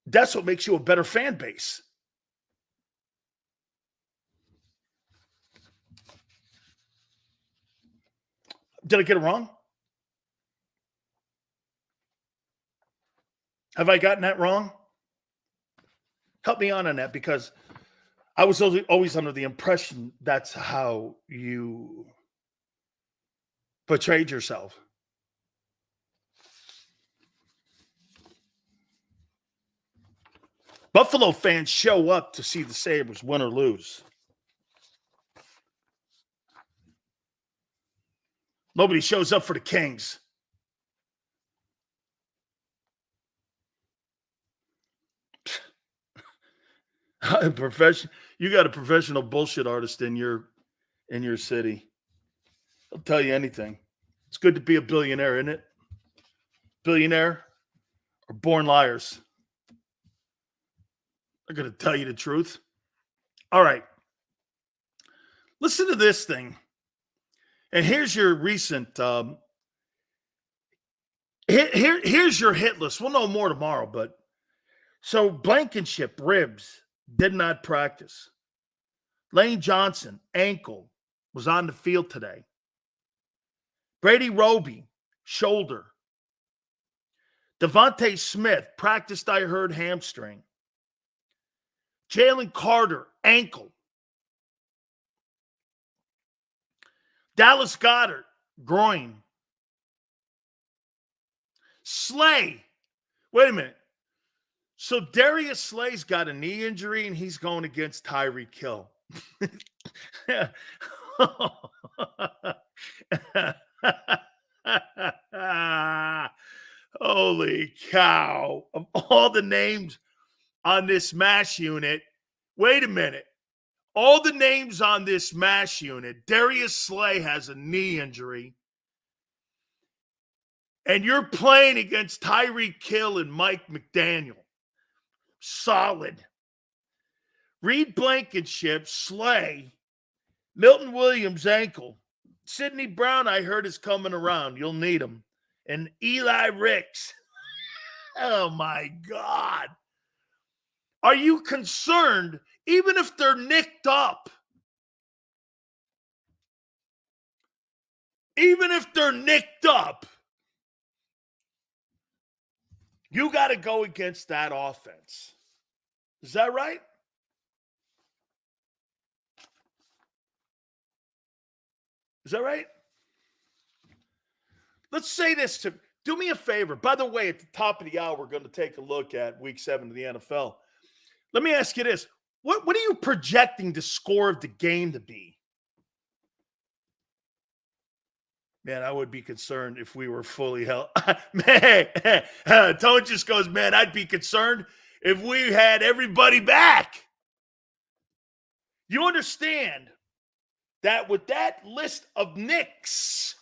That's what makes you a better fan base. Did I get it wrong? Have I gotten that wrong? Help me on that because I was always under the impression that's how you portrayed yourself. Buffalo fans show up to see the Sabres win or lose. Nobody shows up for the Kings. You got a professional bullshit artist in your city. I'll tell you anything. It's good to be a billionaire, isn't it? Billionaire are born liars. I'm going to tell you the truth. All right. Listen to this thing. And here's your recent here's your hit list. We'll know more tomorrow, but so Blankenship, ribs, did not practice. Lane Johnson, ankle, was on the field today. Brady Roby, shoulder. Devontae Smith, practiced, I heard, hamstring. Jalen Carter, ankle. Dallas Goedert, groin. Slay. Wait a minute. So Darius Slay's got a knee injury and he's going against Tyreek Hill. Holy cow. Of all the names on this MASH unit, wait a minute. All the names on this MASH unit, Darius Slay has a knee injury. And you're playing against Tyreek Hill and Mike McDaniel. Solid. Reed Blankenship, Slay, Milton Williams, ankle. Sidney Brown, I heard, is coming around. You'll need him. And Eli Ricks. Oh, my God. Are you concerned, even if they're nicked up? Even if they're nicked up, you got to go against that offense. Is that right? Is that right? Let's say this to do me a favor. By the way, at the top of the hour, we're going to take a look at Week 7 of the NFL. Let me ask you this. What are you projecting the score of the game to be? Man, I would be concerned if we were fully held. Man, Tone just goes, man, I'd be concerned if we had everybody back. You understand that with that list of Knicks,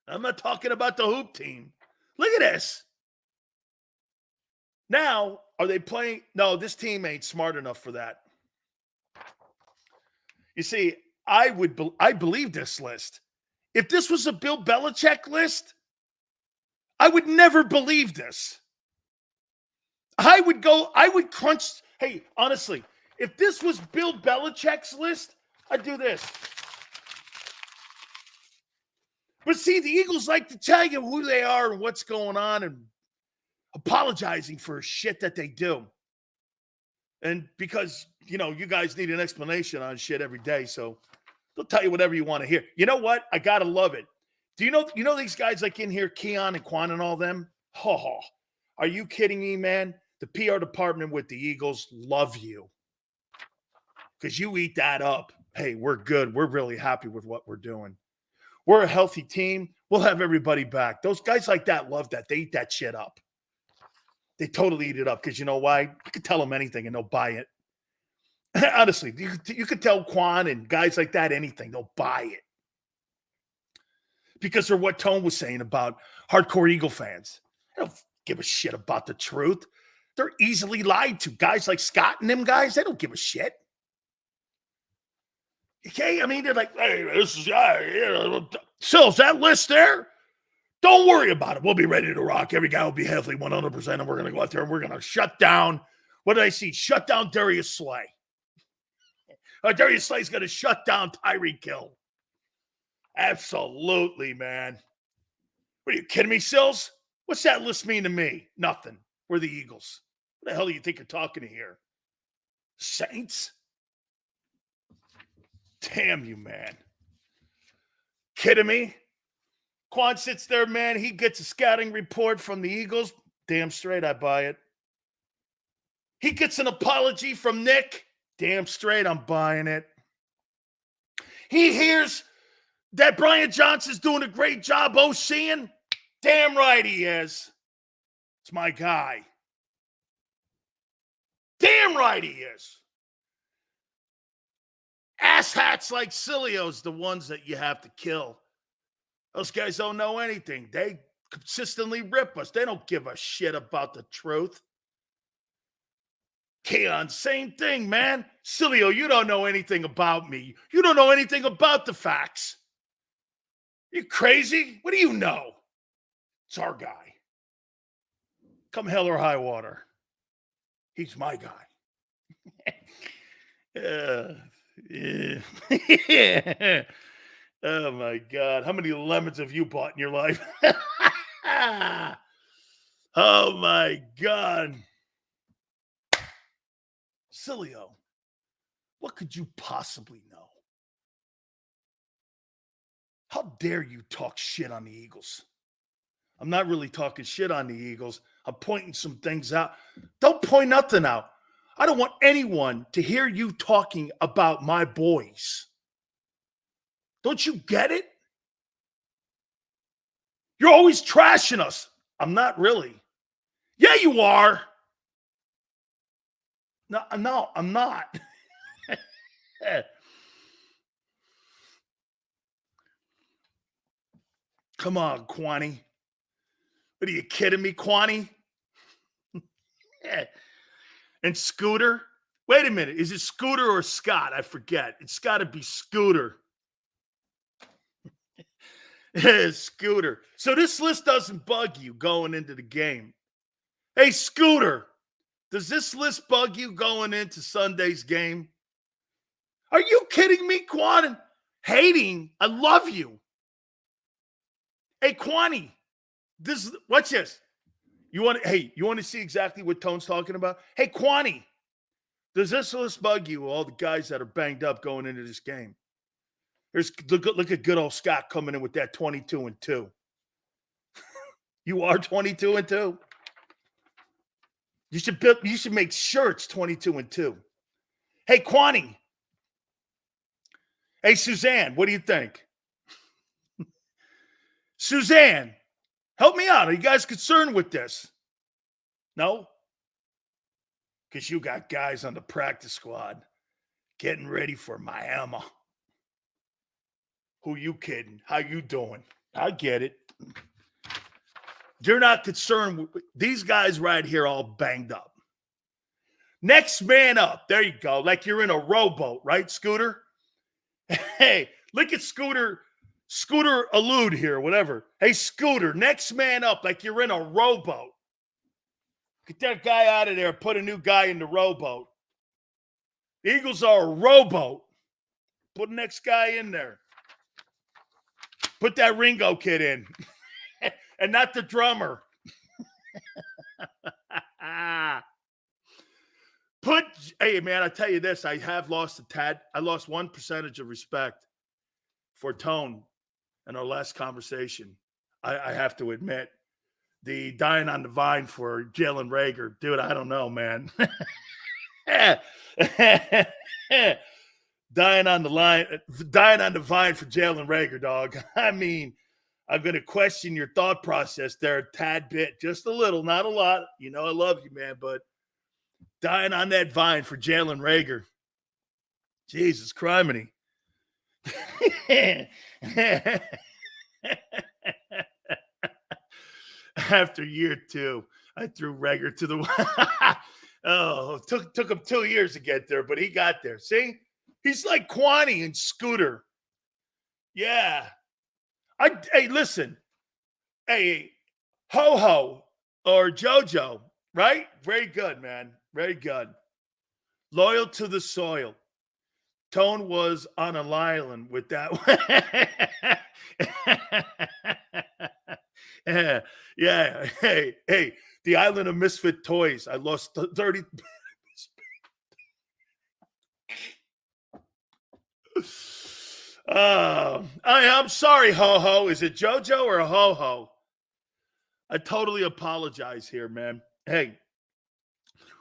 I'm not talking about the hoop team. Look at this. Now, are they playing? No, this team ain't smart enough for that. You see, I believe this list. If this was a Bill Belichick list, I would never believe this. I would crunch. Hey, honestly, if this was Bill Belichick's list, I'd do this. But see, the Eagles like to tell you who they are and what's going on and apologizing for shit that they do. And because, you guys need an explanation on shit every day, so they'll tell you whatever you want to hear. You know what? I got to love it. Do you know these guys like in here, Keon and Quan and all them? Oh, are you kidding me, man? The PR department with the Eagles love you because you eat that up. Hey, we're good. We're really happy with what we're doing. We're a healthy team. We'll have everybody back. Those guys like that love that. They eat that shit up. They totally eat it up because you know why? You could tell them anything and they'll buy it. Honestly, you could tell Quan and guys like that anything. They'll buy it. Because they're what Tone was saying about hardcore Eagle fans. They don't give a shit about the truth. They're easily lied to. Guys like Scott and them guys, they don't give a shit. Okay? I mean, they're like, hey, this is, Sills, that list there, don't worry about it. We'll be ready to rock. Every guy will be healthy 100%, and we're going to go out there and we're going to shut down. What did I see? Shut down Darius Slay. Darius Slay's going to shut down Tyreek Hill. Absolutely, man. What are you kidding me, Sills? What's that list mean to me? Nothing. We're the Eagles. What the hell do you think you're talking to here? Saints? Damn you, man. Kidding me? Quan sits there, man. He gets a scouting report from the Eagles. Damn straight, I buy it. He gets an apology from Nick. Damn straight, I'm buying it. He hears that Brian Johnson's doing a great job OCing. Damn right he is. It's my guy. Damn right he is. Asshats like Sileo's the ones that you have to kill. Those guys don't know anything. They consistently rip us. They don't give a shit about the truth. Keon, same thing, man. Sileo, you don't know anything about me. You don't know anything about the facts. You crazy? What do you know? It's our guy. Come hell or high water. He's my guy. Yeah. Oh, my God. How many lemons have you bought in your life? Oh, my God. Sileo, what could you possibly know? How dare you talk shit on the Eagles? I'm not really talking shit on the Eagles. I'm pointing some things out. Don't point nothing out. I don't want anyone to hear you talking about my boys. Don't you get it? You're always trashing us. I'm not really. Yeah, you are. No, I'm not. Come on, Kwani. What are you kidding me, Kwani? And Scooter? Wait a minute. Is it Scooter or Scott? I forget. It's got to be Scooter. Scooter. So this list doesn't bug you going into the game. Hey, Scooter, does this list bug you going into Sunday's game? Are you kidding me, Quan? Hating? I love you. Hey, Kwani, watch this. You want to see exactly what Tone's talking about? Hey, Kwani, does this list bug you, all the guys that are banged up going into this game? Look at good old Scott coming in with that 22-2. You are 22-2. You should make shirts 22-2. Hey, Kwani. Hey, Suzanne, what do you think? Suzanne, help me out. Are you guys concerned with this? No? Because you got guys on the practice squad getting ready for Miami. Who you kidding? How you doing? I get it. You're not concerned with these guys right here all banged up. Next man up. There you go. Like you're in a rowboat, right, Scooter? Hey, look at Scooter allude here, whatever. Hey, Scooter, next man up like you're in a rowboat. Get that guy out of there. Put a new guy in the rowboat. The Eagles are a rowboat. Put the next guy in there. Put that Ringo kid in. And not the drummer. Hey, man, I tell you this. I have lost a tad. I lost 1% of respect for Tone in our last conversation. I have to admit. The dying on the vine for Jalen Reagor. Dude, I don't know, man. Dying on the vine for Jalen Reagor, dog. I mean, I'm going to question your thought process there a tad bit. Just a little, not a lot. You know I love you, man, but dying on that vine for Jalen Reagor. Jesus criminy. After year 2, I threw Reagor to the took him 2 years to get there, but he got there. See? He's like Kwani and Scooter. Yeah. Hey, listen. Hey, Ho-Ho or JoJo, right? Very good, man. Very good. Loyal to the soil. Tone was on an island with that one. Yeah. Hey, the island of misfit toys. I lost 30. I'm sorry, Ho-Ho. Is it JoJo or Ho-Ho? I totally apologize here, man. Hey,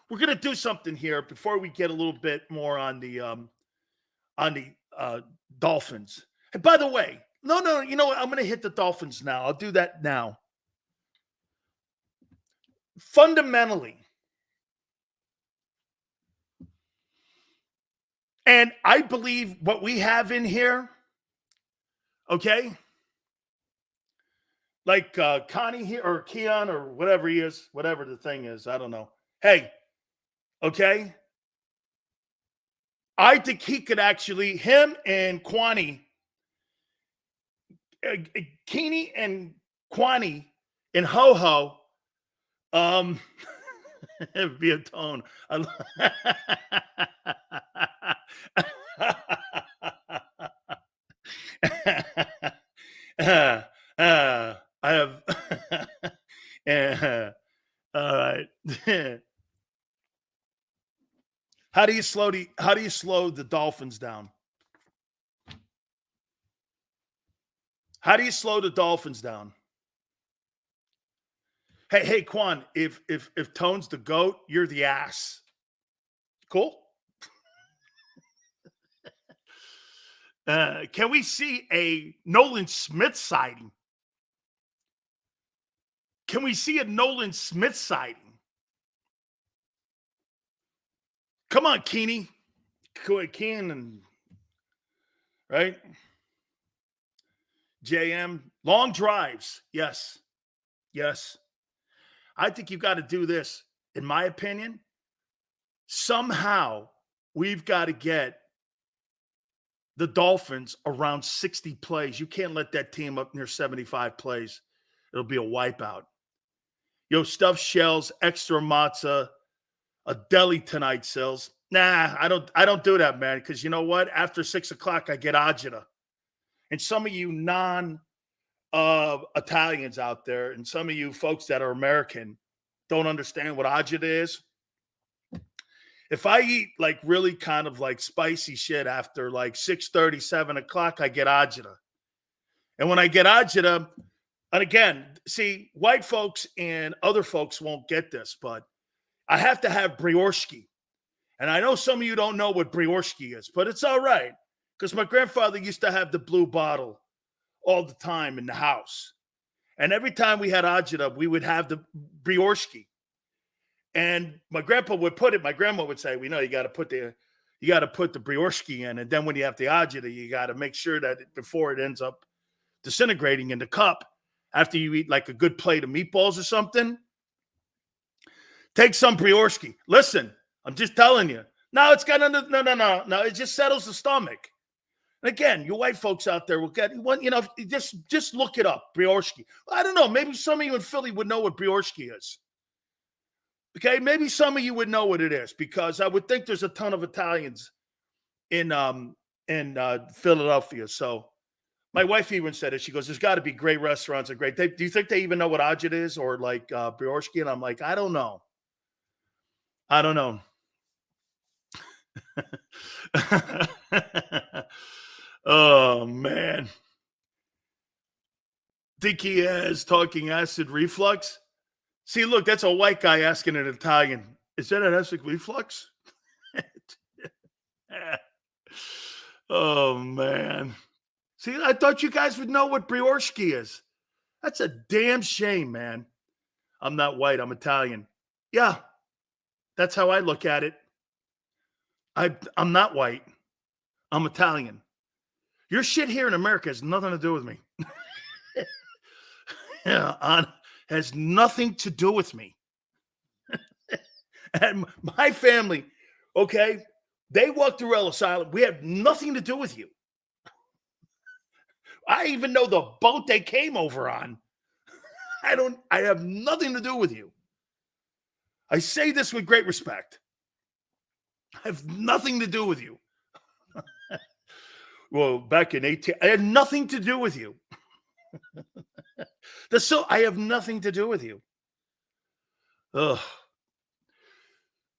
we're going to do something here before we get a little bit more on the Dolphins. And by the way, no, you know what? I'm going to hit the Dolphins now. I'll do that now. Fundamentally, and I believe what we have in here, okay, like Connie here or Keon or whatever he is, whatever the thing is, I don't know. Hey, okay, I think he could actually, him and Kwani, Keeney and Kwani and Ho-Ho, be a tone. I have all right. How do you slow the Dolphins down? How do you slow the Dolphins down? Hey, Quan, if Tone's the GOAT, you're the ass. Cool? Can we see a Nolan Smith sighting? Can we see a Nolan Smith sighting? Come on, Keeney. Keenan, right? JM, long drives. Yes. I think you've got to do this. In my opinion, somehow we've got to get the Dolphins around 60 plays. You can't let that team up near 75 plays. It'll be a wipeout. Stuffed shells, extra matzah, a deli tonight, Sills. Nah, I don't do that, man, because you know what? After 6 o'clock, I get agita. And some of you Italians out there and some of you folks that are American don't understand what agita is. If I eat like really kind of like spicy shit after like 6:30, 7 o'clock, I get agita. And when I get agita, and again, see, white folks and other folks won't get this, but I have to have brioche. And I know some of you don't know what brioche is, but it's all right. Because my grandfather used to have the blue bottle all the time in the house. And every time we had agita, we would have the brioche. And my grandma would say, we know you got to put the brioche in. And then when you have the agita, you got to make sure that before it ends up disintegrating in the cup, after you eat like a good plate of meatballs or something, take some brioche. Listen, I'm just telling you. No, it's got no. It just settles the stomach. And again, you white folks out there will get one. Just look it up, brioche. I don't know. Maybe some of you in Philly would know what brioche is. Okay, maybe some of you would know what it is because I would think there's a ton of Italians in Philadelphia. So my wife even said it. She goes, "There's got to be great restaurants and great." Do you think they even know what agita is or like brioche? And I'm like, I don't know. Oh, man. Think he has talking acid reflux? See, look, that's a white guy asking an Italian. Is that an acid reflux? Oh, man. See, I thought you guys would know what brioche is. That's a damn shame, man. I'm not white. I'm Italian. Yeah, that's how I look at it. I'm not white. I'm Italian. Your shit here in America has nothing to do with me. Has nothing to do with me. And my family, okay, they walked through Ellis Island. We have nothing to do with you. I even know the boat they came over on. I have nothing to do with you. I say this with great respect. I have nothing to do with you. Well, back in 18, I had nothing to do with you. I have nothing to do with you. Ugh.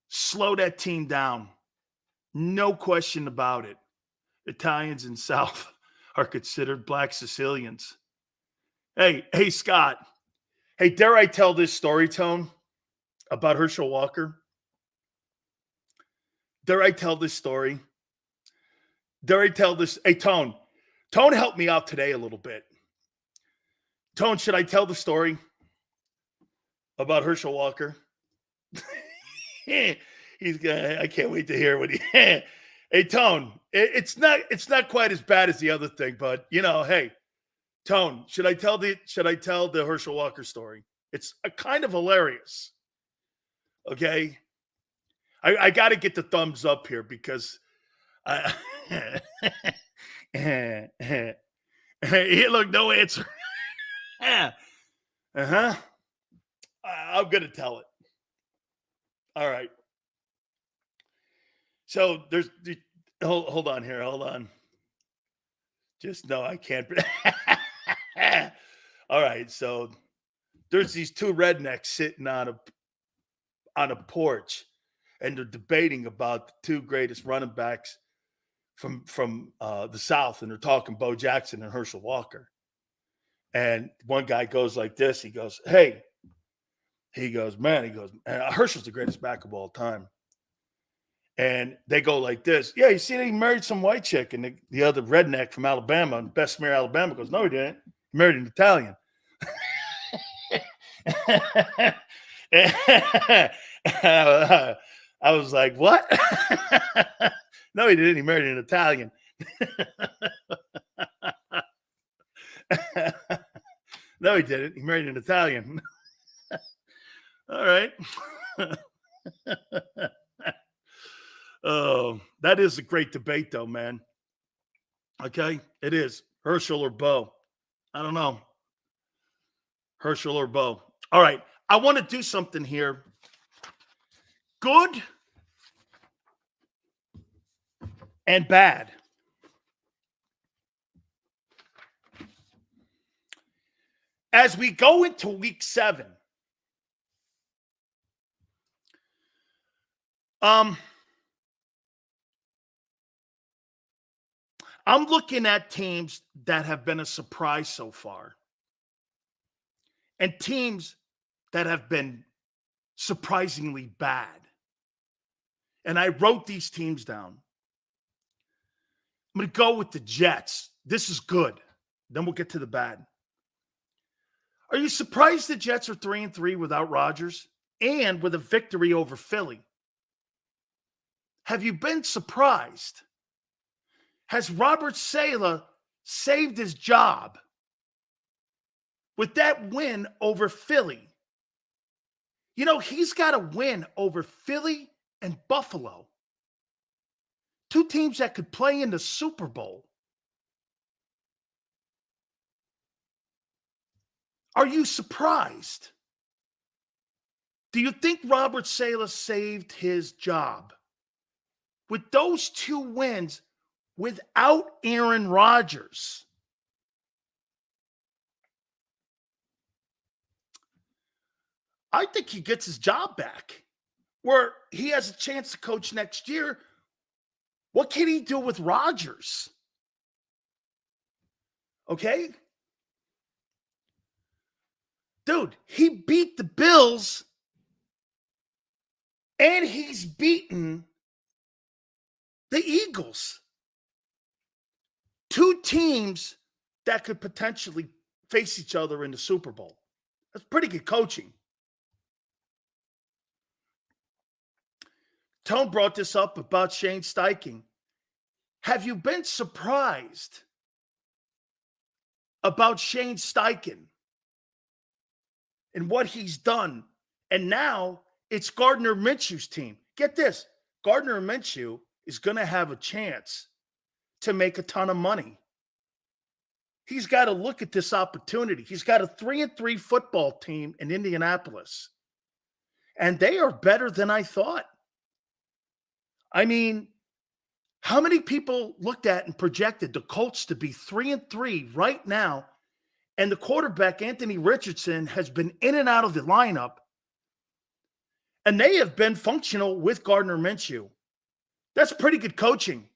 Slow that team down. No question about it. Italians in South are considered Black Sicilians. Hey, Scott. Hey, dare I tell this story, Tone, about Herschel Walker? Dare I tell this story? Dare I tell this? Hey, Tone. Tone helped me out today a little bit. Tone, should I tell the story about Herschel Walker? I can't wait to hear what he. Hey, Tone. It's not quite as bad as the other thing, but hey, Tone. Should I tell the Herschel Walker story? It's kind of hilarious. Okay, I got to get the thumbs up here because look, no answer. I'm gonna tell it. All right. So there's hold on here. Hold on. Just no, I can't. All right. So there's these two rednecks sitting on a porch, and they're debating about the two greatest running backs from the South, and they're talking Bo Jackson and Herschel Walker. And one guy goes like this. He goes, "Hey," he goes, "Herschel's the greatest back of all time." And they go like this. "Yeah, you see that he married some white chick." And the other redneck from Alabama, Bessemer, Alabama, goes, "No, he didn't. He married an Italian." I was like, "What?" "No, he didn't. He married an Italian." "No, he didn't. He married an Italian." All right. Oh, that is a great debate, though, man. Okay, it is. Herschel or Bo? I don't know. Herschel or Bo? All right, I want to do something here. Good and bad. As we go into week 7, I'm looking at teams that have been a surprise so far and teams that have been surprisingly bad. And I wrote these teams down. I'm going to go with the Jets. This is good. Then we'll get to the bad. Are you surprised the Jets are 3-3 without Rodgers and with a victory over Philly? Have you been surprised? Has Robert Saleh saved his job with that win over Philly? He's got a win over Philly and Buffalo. Two teams that could play in the Super Bowl. Are you surprised? Do you think Robert Saleh saved his job with those two wins without Aaron Rodgers? I think he gets his job back, where he has a chance to coach next year. What can he do with Rodgers? Okay? Dude, he beat the Bills, and he's beaten the Eagles. Two teams that could potentially face each other in the Super Bowl. That's pretty good coaching. Tone brought this up about Shane Steichen. Have you been surprised about Shane Steichen and what he's done? And now it's Gardner Minshew's team. Get this. Gardner Minshew is going to have a chance to make a ton of money. He's got to look at this opportunity. He's got a 3-3 football team in Indianapolis. And they are better than I thought. I mean, how many people looked at and projected the Colts to be 3-3 right now? And the quarterback, Anthony Richardson, has been in and out of the lineup. And they have been functional with Gardner Minshew. That's pretty good coaching.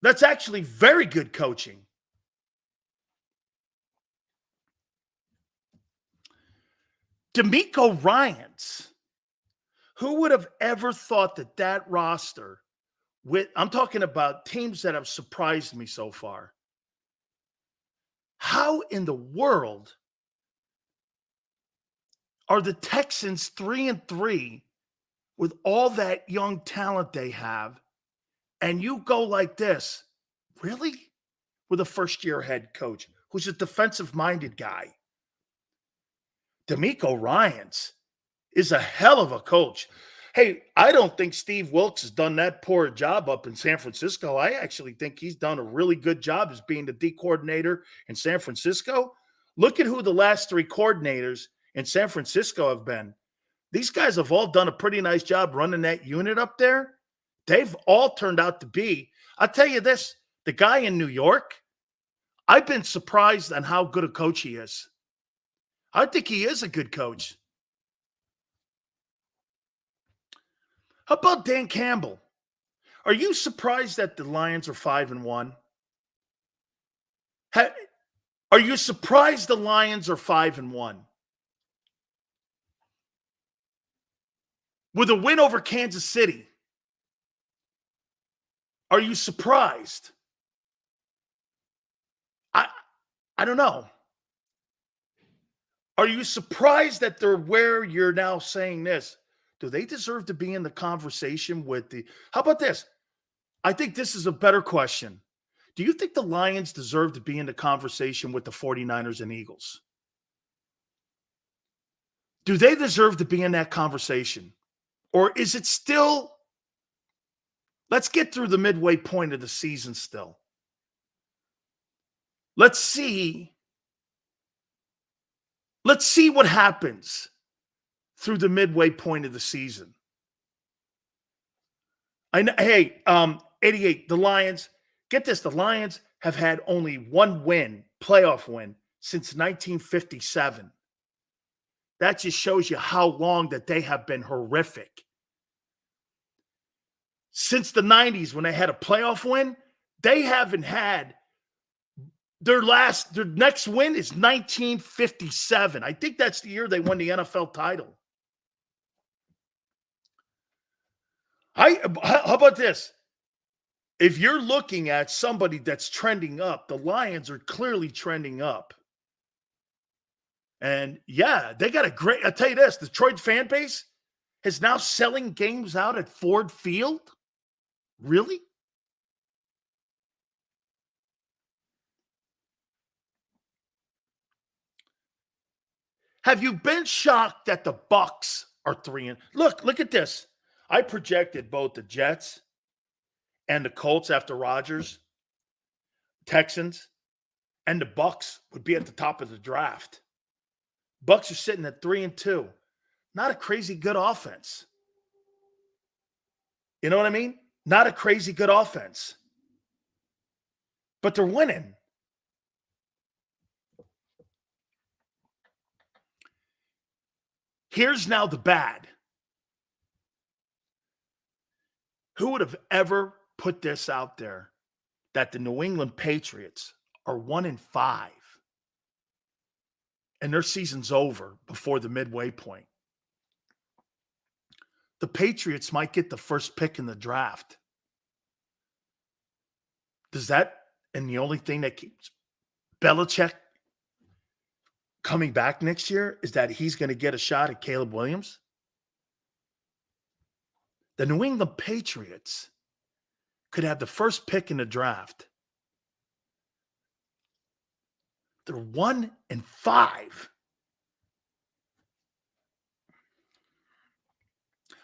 That's actually very good coaching. DeMeco Ryans, Who would have ever thought that that roster I'm talking about teams that have surprised me so far. How in the world are the Texans 3-3 with all that young talent they have, and you go like this? Really? With a first-year head coach who's a defensive-minded guy. D'Amico Ryans is a hell of a coach. Hey, I don't think Steve Wilkes has done that poor a job up in San Francisco. I actually think he's done a really good job as being the D coordinator in San Francisco. Look at who the last three coordinators in San Francisco have been. These guys have all done a pretty nice job running that unit up there. They've all turned out to be, I'll tell you this, the guy in New York, I've been surprised on how good a coach he is. I think he is a good coach. How about Dan Campbell? Are you surprised that the Lions are 5-1? Are you surprised the Lions are 5-1? With a win over Kansas City, are you surprised? I don't know. Are you surprised that they're where you're now saying this? Do they deserve to be in the conversation with the – how about this? I think this is a better question. Do you think the Lions deserve to be in the conversation with the 49ers and Eagles? Do they deserve to be in that conversation? Or is it still – let's get through the midway point of the season still. Let's see what happens through the midway point of the season. Hey, 88, the Lions, get this, the Lions have had only one win, playoff win, since 1957. That just shows you how long that they have been horrific. Since the 90s, when they had a playoff win, they haven't had their next win is 1957. I think that's the year they won the NFL title. How about this? If you're looking at somebody that's trending up, the Lions are clearly trending up. And yeah, they got a great, I'll tell you this, the Detroit fan base is now selling games out at Ford Field. Really? Have you been shocked that the Bucs are 3-? Look at this. I projected both the Jets and the Colts after Rodgers, Texans, and the Bucs would be at the top of the draft. Bucs are sitting at 3-2. Not a crazy good offense. You know what I mean? Not a crazy good offense. But they're winning. Here's now the bad. Who would have ever put this out there that the New England Patriots are 1-5 and their season's over before the midway point? The Patriots might get the first pick in the draft. Does that, and the only thing that keeps Belichick coming back next year is that he's going to get a shot at Caleb Williams? The New England Patriots could have the first pick in the draft. They're 1-5.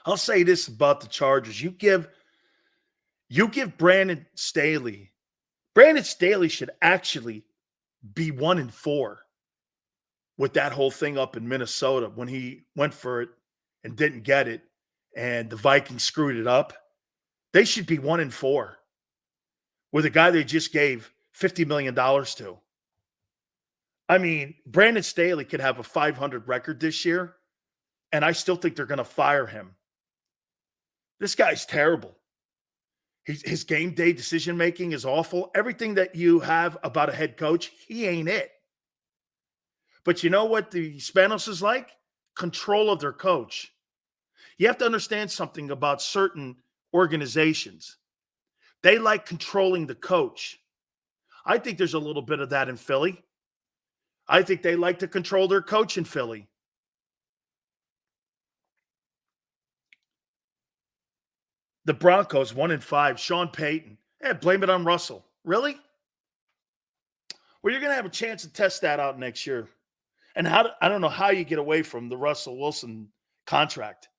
I'll say this about the Chargers. You give Brandon Staley. Brandon Staley should actually be 1-4 with that whole thing up in Minnesota when he went for it and didn't get it, and the Vikings screwed it up. They should be 1-4 with a guy they just gave $50 million to. I mean, Brandon Staley could have a 500 record this year, and I still think they're going to fire him. This guy's terrible. His game day decision-making is awful. Everything that you have about a head coach, he ain't it. But you know what the Spanos is like? Control of their coach. You have to understand something about certain organizations. They like controlling the coach. I think there's a little bit of that in Philly. I think they like to control their coach in Philly. The Broncos, 1-5. Sean Payton. Blame it on Russell. Really? Well, you're going to have a chance to test that out next year. And I don't know how you get away from the Russell Wilson contract.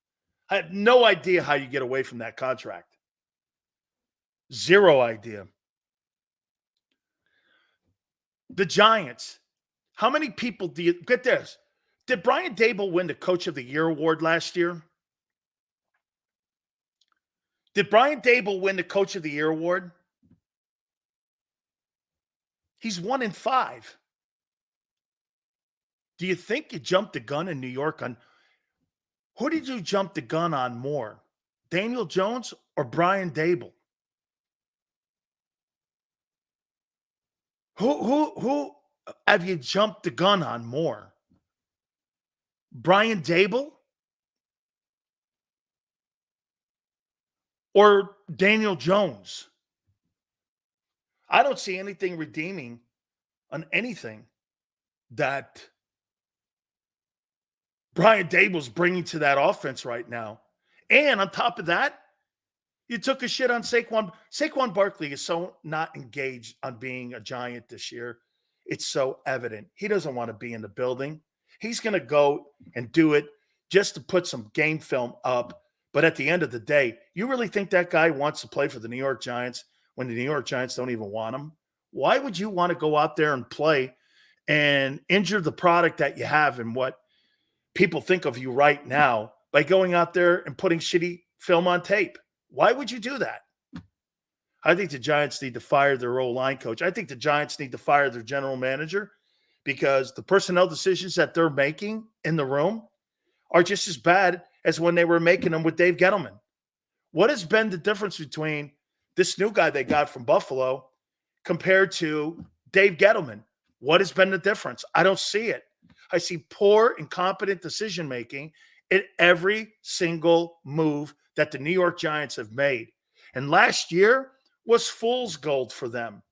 I have no idea how you get away from that contract. Zero idea. The Giants. How many people do you get this? Did Brian Daboll win the Coach of the Year award last year? Did Brian Daboll win the Coach of the Year award? He's 1-5. Do you think you jumped the gun in New York on who did you jump the gun on more? Daniel Jones or Brian Daboll? Who have you jumped the gun on more? Brian Daboll or Daniel Jones? I don't see anything redeeming on anything that Brian Daboll's bringing to that offense right now. And on top of that, you took a shit on Saquon. Saquon Barkley is so not engaged on being a Giant this year. It's so evident. He doesn't want to be in the building. He's going to go and do it just to put some game film up. But at the end of the day, you really think that guy wants to play for the New York Giants when the New York Giants don't even want him? Why would you want to go out there and play and injure the product that you have and what people think of you right now by going out there and putting shitty film on tape? Why would you do that? I think the Giants need to fire their O-line coach. I think the Giants need to fire their general manager because the personnel decisions that they're making in the room are just as bad as when they were making them with Dave Gettleman. What has been the difference between this new guy they got from Buffalo compared to Dave Gettleman? What has been the difference? I don't see it. I see poor, incompetent decision-making in every single move that the New York Giants have made. And last year was fool's gold for them.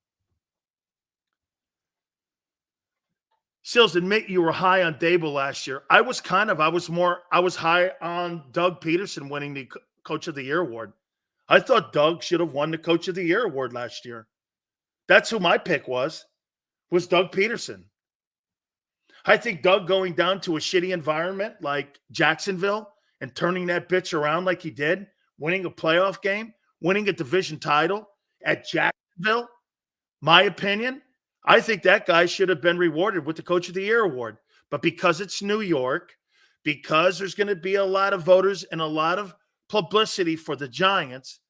Sills, admit you were high on Daboll last year. I was high on Doug Peterson winning the Coach of the Year award. I thought Doug should have won the Coach of the Year award last year. That's who my pick was Doug Peterson. I think Doug going down to a shitty environment like Jacksonville and turning that bitch around like he did, winning a playoff game, winning a division title at Jacksonville, my opinion, I think that guy should have been rewarded with the Coach of the Year award. But because it's New York, because there's going to be a lot of voters and a lot of publicity for the Giants,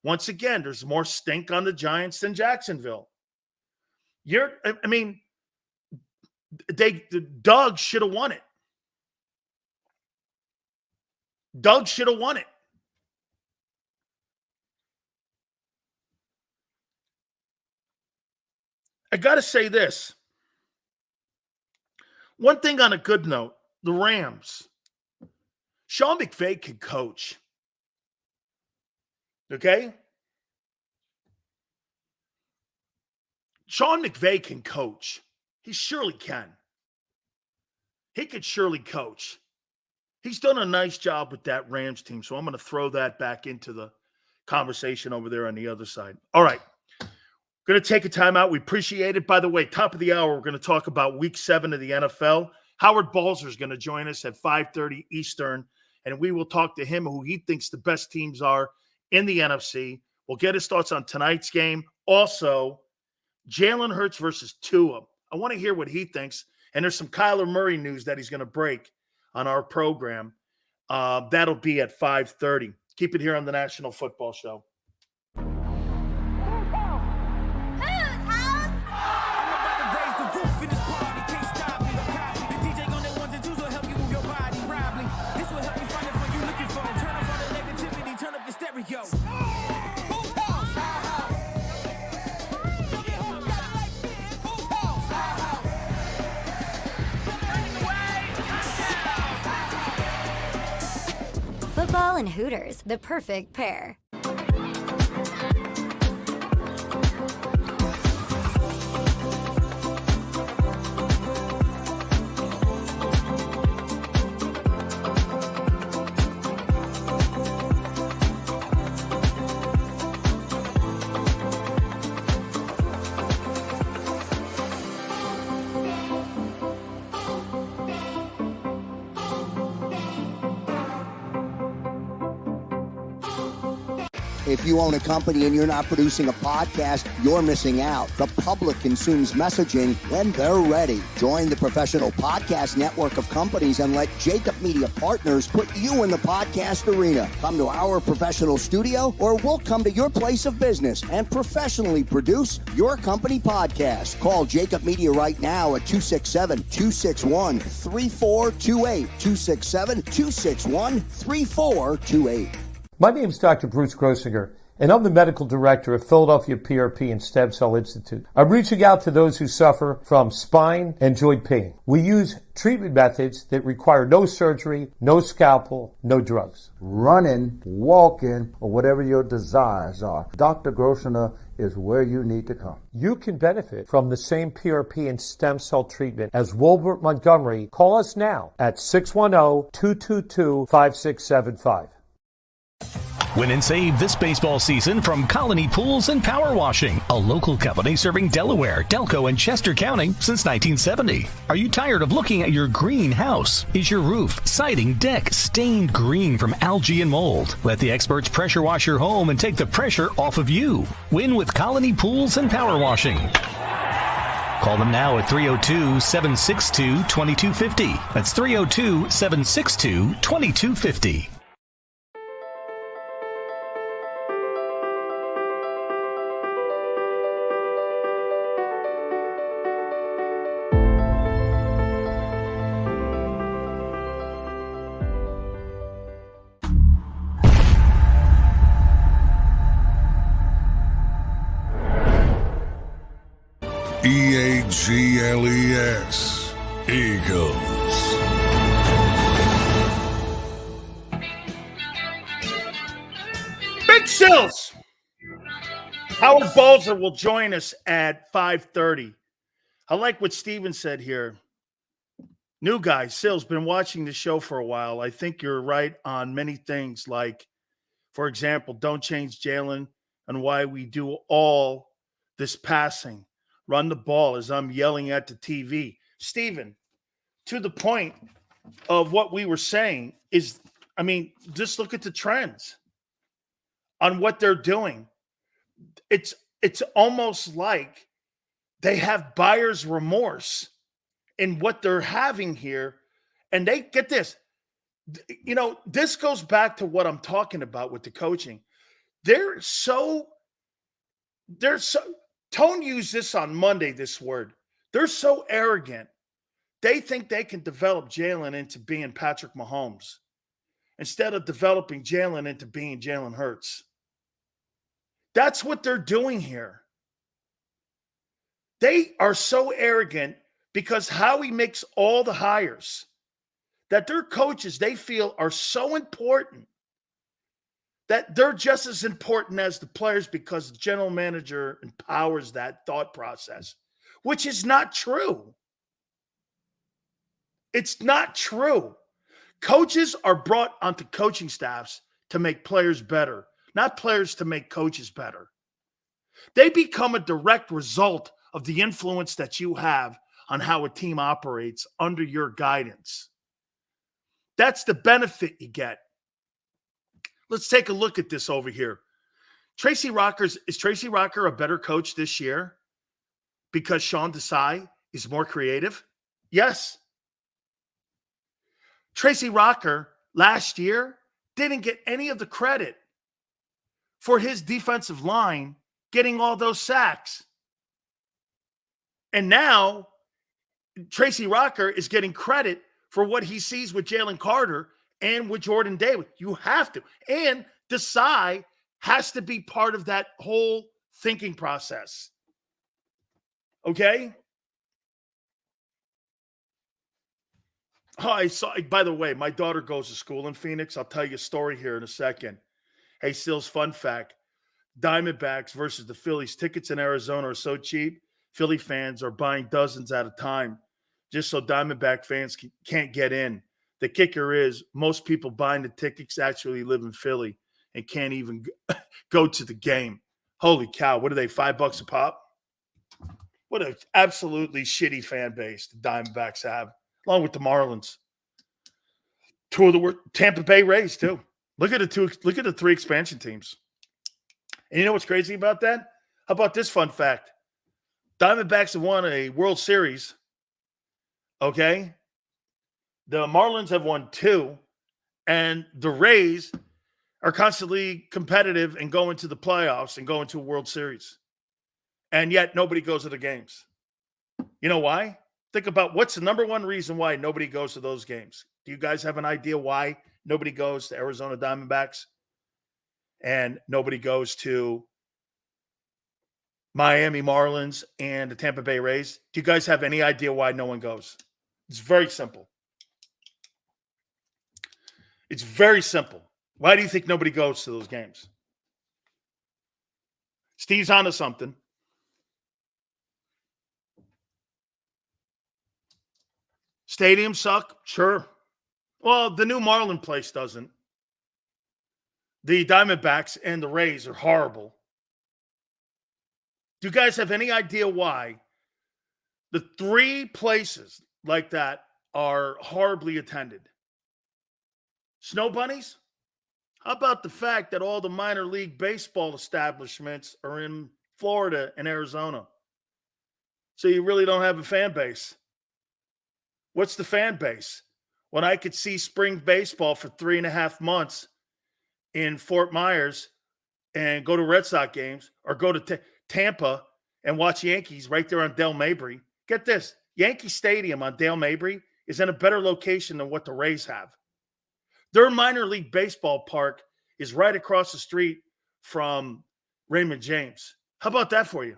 once again, there's more stink on the Giants than Jacksonville. Doug should have won it. Doug should have won it. I got to say this. One thing on a good note, the Rams. Sean McVay can coach. Okay? Sean McVay can coach. He surely can. He could surely coach. He's done a nice job with that Rams team, so I'm going to throw that back into the conversation over there on the other side. All right. Going to take a timeout. We appreciate it. By the way, top of the hour, we're going to talk about Week 7 of the NFL. Howard Balzer is going to join us at 5:30 Eastern, and we will talk to him who he thinks the best teams are in the NFC. We'll get his thoughts on tonight's game. Also, Jalen Hurts versus Tua. I want to hear what he thinks. And there's some Kyler Murray news that he's going to break on our program. That'll be at 5:30. Keep it here on the National Football Show. Football and Hooters, the perfect pair. If you own a company and you're not producing a podcast, you're missing out. The public consumes messaging when they're ready. Join the professional podcast network of companies and let JAKIB Media Partners put you in the podcast arena. Come to our professional studio or we'll come to your place of business and professionally produce your company podcast. Call JAKIB Media right now at 267-261-3428. 267-261-3428. My name is Dr. Bruce Grossinger, and I'm the medical director of Philadelphia PRP and Stem Cell Institute. I'm reaching out to those who suffer from spine and joint pain. We use treatment methods that require no surgery, no scalpel, no drugs. Running, walking, or whatever your desires are, Dr. Grossinger is where you need to come. You can benefit from the same PRP and stem cell treatment as Wilbert Montgomery. Call us now at 610-222-5675. Win and save this baseball season from Colony Pools and Power Washing, a local company serving Delaware, Delco, and Chester County since 1970. Are you tired of looking at your green house? Is your roof, siding, deck stained green from algae and mold? Let the experts pressure wash your home and take the pressure off of you. Win with Colony Pools and Power Washing. Call them now at 302-762-2250. That's 302-762-2250. EAGLES, Eagles. Big Sills. Howard Balzer will join us at 5:30. I like what Steven said here. New guy, Sills, been watching the show for a while. I think you're right on many things, like, for example, don't change Jalen and why we do all this passing. Run the ball as I'm yelling at the TV. Steven, to the point of what we were saying is, I mean, just look at the trends on what they're doing. It's almost like they have buyer's remorse in what they're having here. And they get this. You know, this goes back to what I'm talking about with the coaching. They're so Tone used this on Monday, this word. They're so arrogant. They think they can develop Jalen into being Patrick Mahomes instead of developing Jalen into being Jalen Hurts. That's what they're doing here. They are so arrogant because Howie makes all the hires that their coaches, they feel, are so important that they're just as important as the players because the general manager empowers that thought process, which is not true. It's not true. Coaches are brought onto coaching staffs to make players better, not players to make coaches better. They become a direct result of the influence that you have on how a team operates under your guidance. That's the benefit you get. Let's take a look at this over here. Is Tracy Rocker a better coach this year because Sean Desai is more creative? Yes. Tracy Rocker last year didn't get any of the credit for his defensive line getting all those sacks. And now Tracy Rocker is getting credit for what he sees with Jalen Carter and with Jordan Davis. You have to. And Desai has to be part of that whole thinking process. Okay? Oh, I saw, by the way, my daughter goes to school in Phoenix. I'll tell you a story here in a second. Hey, Sills, fun fact. Diamondbacks versus the Phillies. Tickets in Arizona are so cheap, Philly fans are buying dozens at a time just so Diamondback fans can't get in. The kicker is most people buying the tickets actually live in Philly and can't even go to the game. Holy cow. What are they, $5 a pop? What an absolutely shitty fan base the Diamondbacks have, along with the Marlins. Two of the Tampa Bay Rays, too. Look at the three expansion teams. And you know what's crazy about that? How about this fun fact? Diamondbacks have won a World Series. Okay? The Marlins have won 2. And the Rays are constantly competitive and going to the playoffs and going to a World Series. And yet nobody goes to the games. You know why? Think about what's the number one reason why nobody goes to those games. Do you guys have an idea why nobody goes to Arizona Diamondbacks and nobody goes to Miami Marlins and the Tampa Bay Rays? Do you guys have any idea why no one goes? It's very simple. It's very simple. Why do you think nobody goes to those games? Steve's onto something. Stadiums suck? Sure. Well, the new Marlin place doesn't. The Diamondbacks and the Rays are horrible. Do you guys have any idea why the 3 places like that are horribly attended? Snow bunnies? How about the fact that all the minor league baseball establishments are in Florida and Arizona? So you really don't have a fan base. What's the fan base? When I could see spring baseball for 3.5 months in Fort Myers and go to Red Sox games or go to Tampa and watch Yankees right there on Dale Mabry. Get this, Yankee Stadium on Dale Mabry is in a better location than what the Rays have. Their minor league baseball park is right across the street from Raymond James. How about that for you?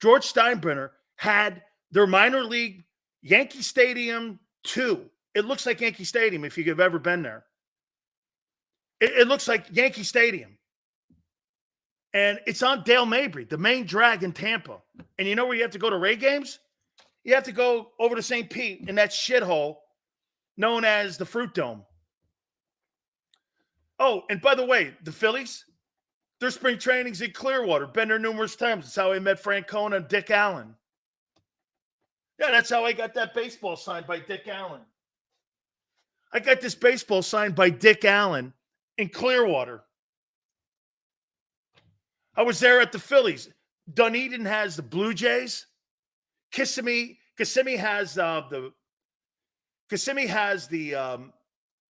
George Steinbrenner had their minor league Yankee Stadium 2. It looks like Yankee Stadium if you've ever been there. It looks like Yankee Stadium. And it's on Dale Mabry, the main drag in Tampa. And you know where you have to go to Ray games? You have to go over to St. Pete in that shithole known as the Fruit Dome. Oh, and by the way, the Phillies, their spring training's in Clearwater. Been there numerous times. That's how I met Francona and Dick Allen. Yeah, that's how I got that baseball signed by Dick Allen. I got this baseball signed by Dick Allen in Clearwater. I was there at the Phillies. Dunedin has the Blue Jays. Kissimmee has the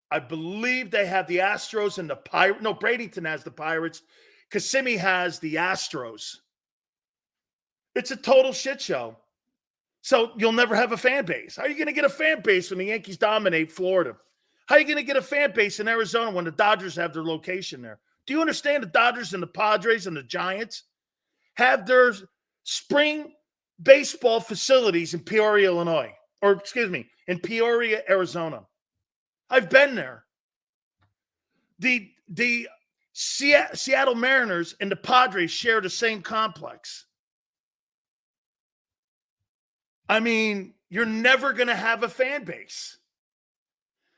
I believe they have the Astros and the Pirates. No, Bradenton has the Pirates. Kissimmee has the Astros. It's a total shit show. So you'll never have a fan base. How are you going to get a fan base when the Yankees dominate Florida? How are you going to get a fan base in Arizona when the Dodgers have their location there? Do you understand the Dodgers and the Padres and the Giants have their spring baseball facilities in Peoria, Illinois? Or, excuse me, in Peoria, Arizona. I've been there. The Seattle Mariners and the Padres share the same complex. I mean, you're never going to have a fan base.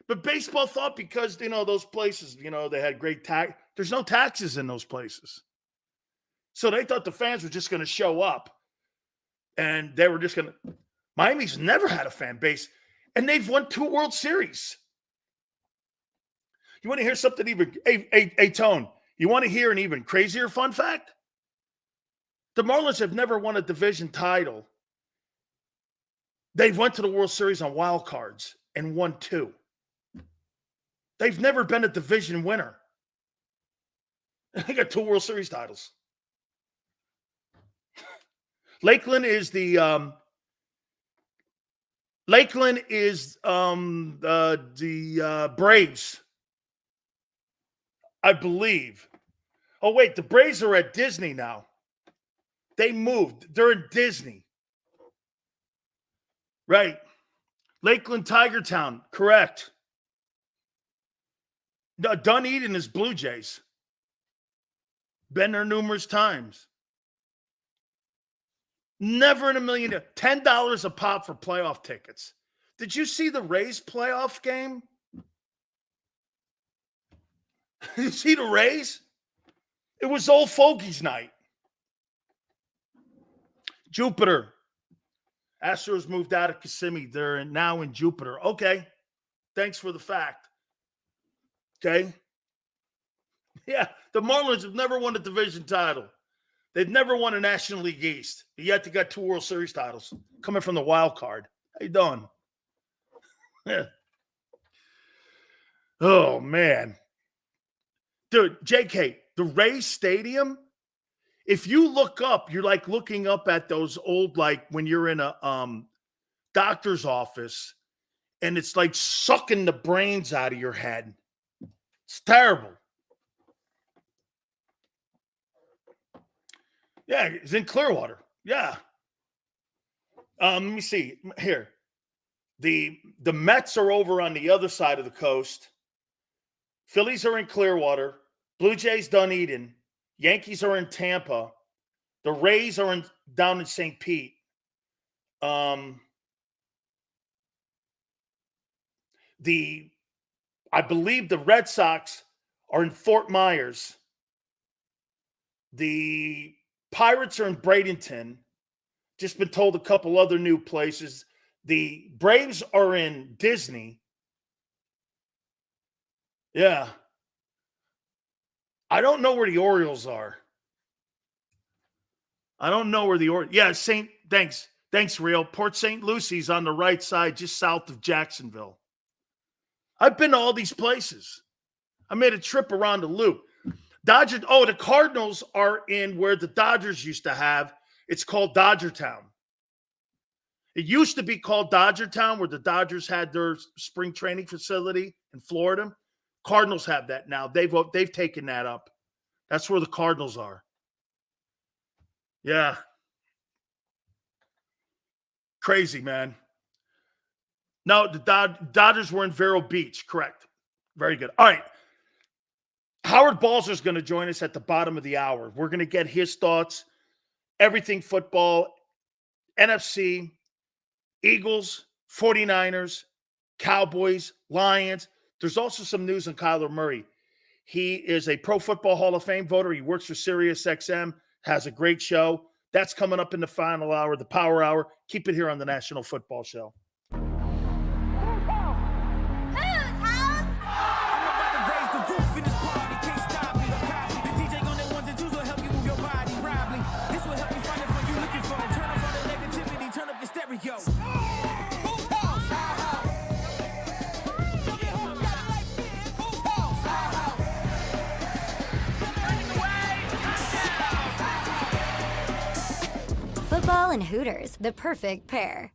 But baseball thought because, those places, they had great tax. There's no taxes in those places. So they thought the fans were just going to show up. And they were just going to. Miami's never had a fan base. And they've won 2 World Series. You want to hear something even. Hey, Tone, you want to hear an even crazier fun fact? The Marlins have never won a division title. They've went to the World Series on wild cards and won 2. They've never been a division winner. They got 2 World Series titles. Lakeland is the Braves, I believe. Oh, wait, the Braves are at Disney now. They moved. They're in Disney. Right. Lakeland, Tiger Town. Correct. Dunedin is Blue Jays. Been there numerous times. Never in a million. $10 a pop for playoff tickets. Did you see the Rays playoff game? Did you see the Rays? It was old fogies night. Jupiter. Astros moved out of Kissimmee. They're now in Jupiter. Okay. Thanks for the fact. Okay. Yeah, the Marlins have never won a division title. They've never won a National League East. Yet they got 2 World Series titles coming from the wild card. How you doing? Yeah. Oh, man. Dude, JK, the Rays Stadium, if you look up, you're like looking up at those old, like when you're in a doctor's office and it's like sucking the brains out of your head. It's terrible. Yeah, it's in Clearwater. Yeah. Let me see. Here. The Mets are over on the other side of the coast. Phillies are in Clearwater. Blue Jays, Dunedin. Yankees are in Tampa. The Rays are down in St. Pete. I believe the Red Sox are in Fort Myers. The Pirates are in Bradenton. Just been told a couple other new places. The Braves are in Disney. Yeah. I don't know where the Orioles are. I don't know where the Orioles. Yeah, Thanks, Real. Port St. Lucie's on the right side, just south of Jacksonville. I've been to all these places. I made a trip around the loop. The Cardinals are in where the Dodgers used to have. It's called Dodger Town. It used to be called Dodger Town, where the Dodgers had their spring training facility in Florida. Cardinals have that now. They've taken that up. That's where the Cardinals are. Yeah. Crazy, man. No, the Dodgers were in Vero Beach. Correct. Very good. All right. Howard Balzer is going to join us at the bottom of the hour. We're going to get his thoughts, everything football, NFC, Eagles, 49ers, Cowboys, Lions. There's also some news on Kyler Murray. He is a Pro Football Hall of Fame voter. He works for SiriusXM, has a great show. That's coming up in the final hour, the Power Hour. Keep it here on the National Football Show. Football and Hooters, the perfect pair.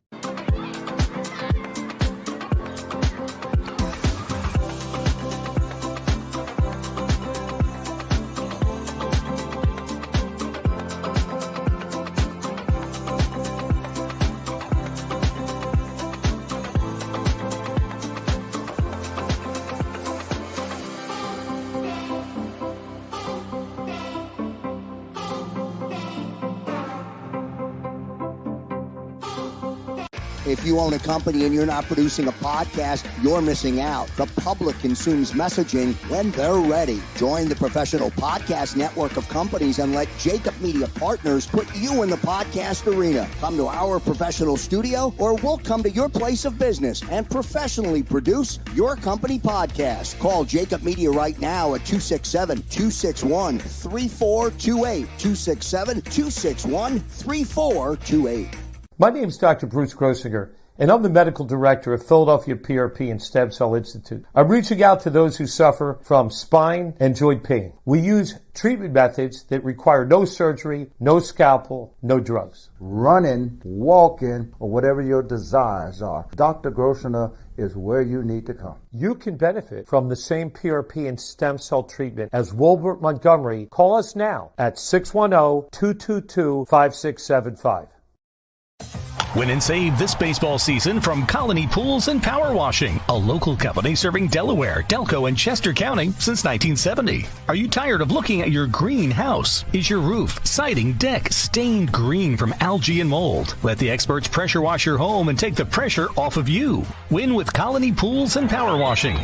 If you own a company and you're not producing a podcast, you're missing out. The public consumes messaging when they're ready. Join the professional podcast network of companies and let JAKIB Media Partners put you in the podcast arena. Come to our professional studio or we'll come to your place of business and professionally produce your company podcast. Call JAKIB Media right now at 267-261-3428. 267-261-3428. My name is Dr. Bruce Grossinger, and I'm the medical director of Philadelphia PRP and Stem Cell Institute. I'm reaching out to those who suffer from spine and joint pain. We use treatment methods that require no surgery, no scalpel, no drugs. Running, walking, or whatever your desires are, Dr. Grossinger is where you need to come. You can benefit from the same PRP and stem cell treatment as Wilbert Montgomery. Call us now at 610-222-5675. Win and save this baseball season from Colony Pools and Power Washing, a local company serving Delaware, Delco, and Chester County since 1970. Are you tired of looking at your greenhouse? Is your roof, siding, deck stained green from algae and mold? Let the experts pressure wash your home and take the pressure off of you. Win with Colony Pools and Power Washing.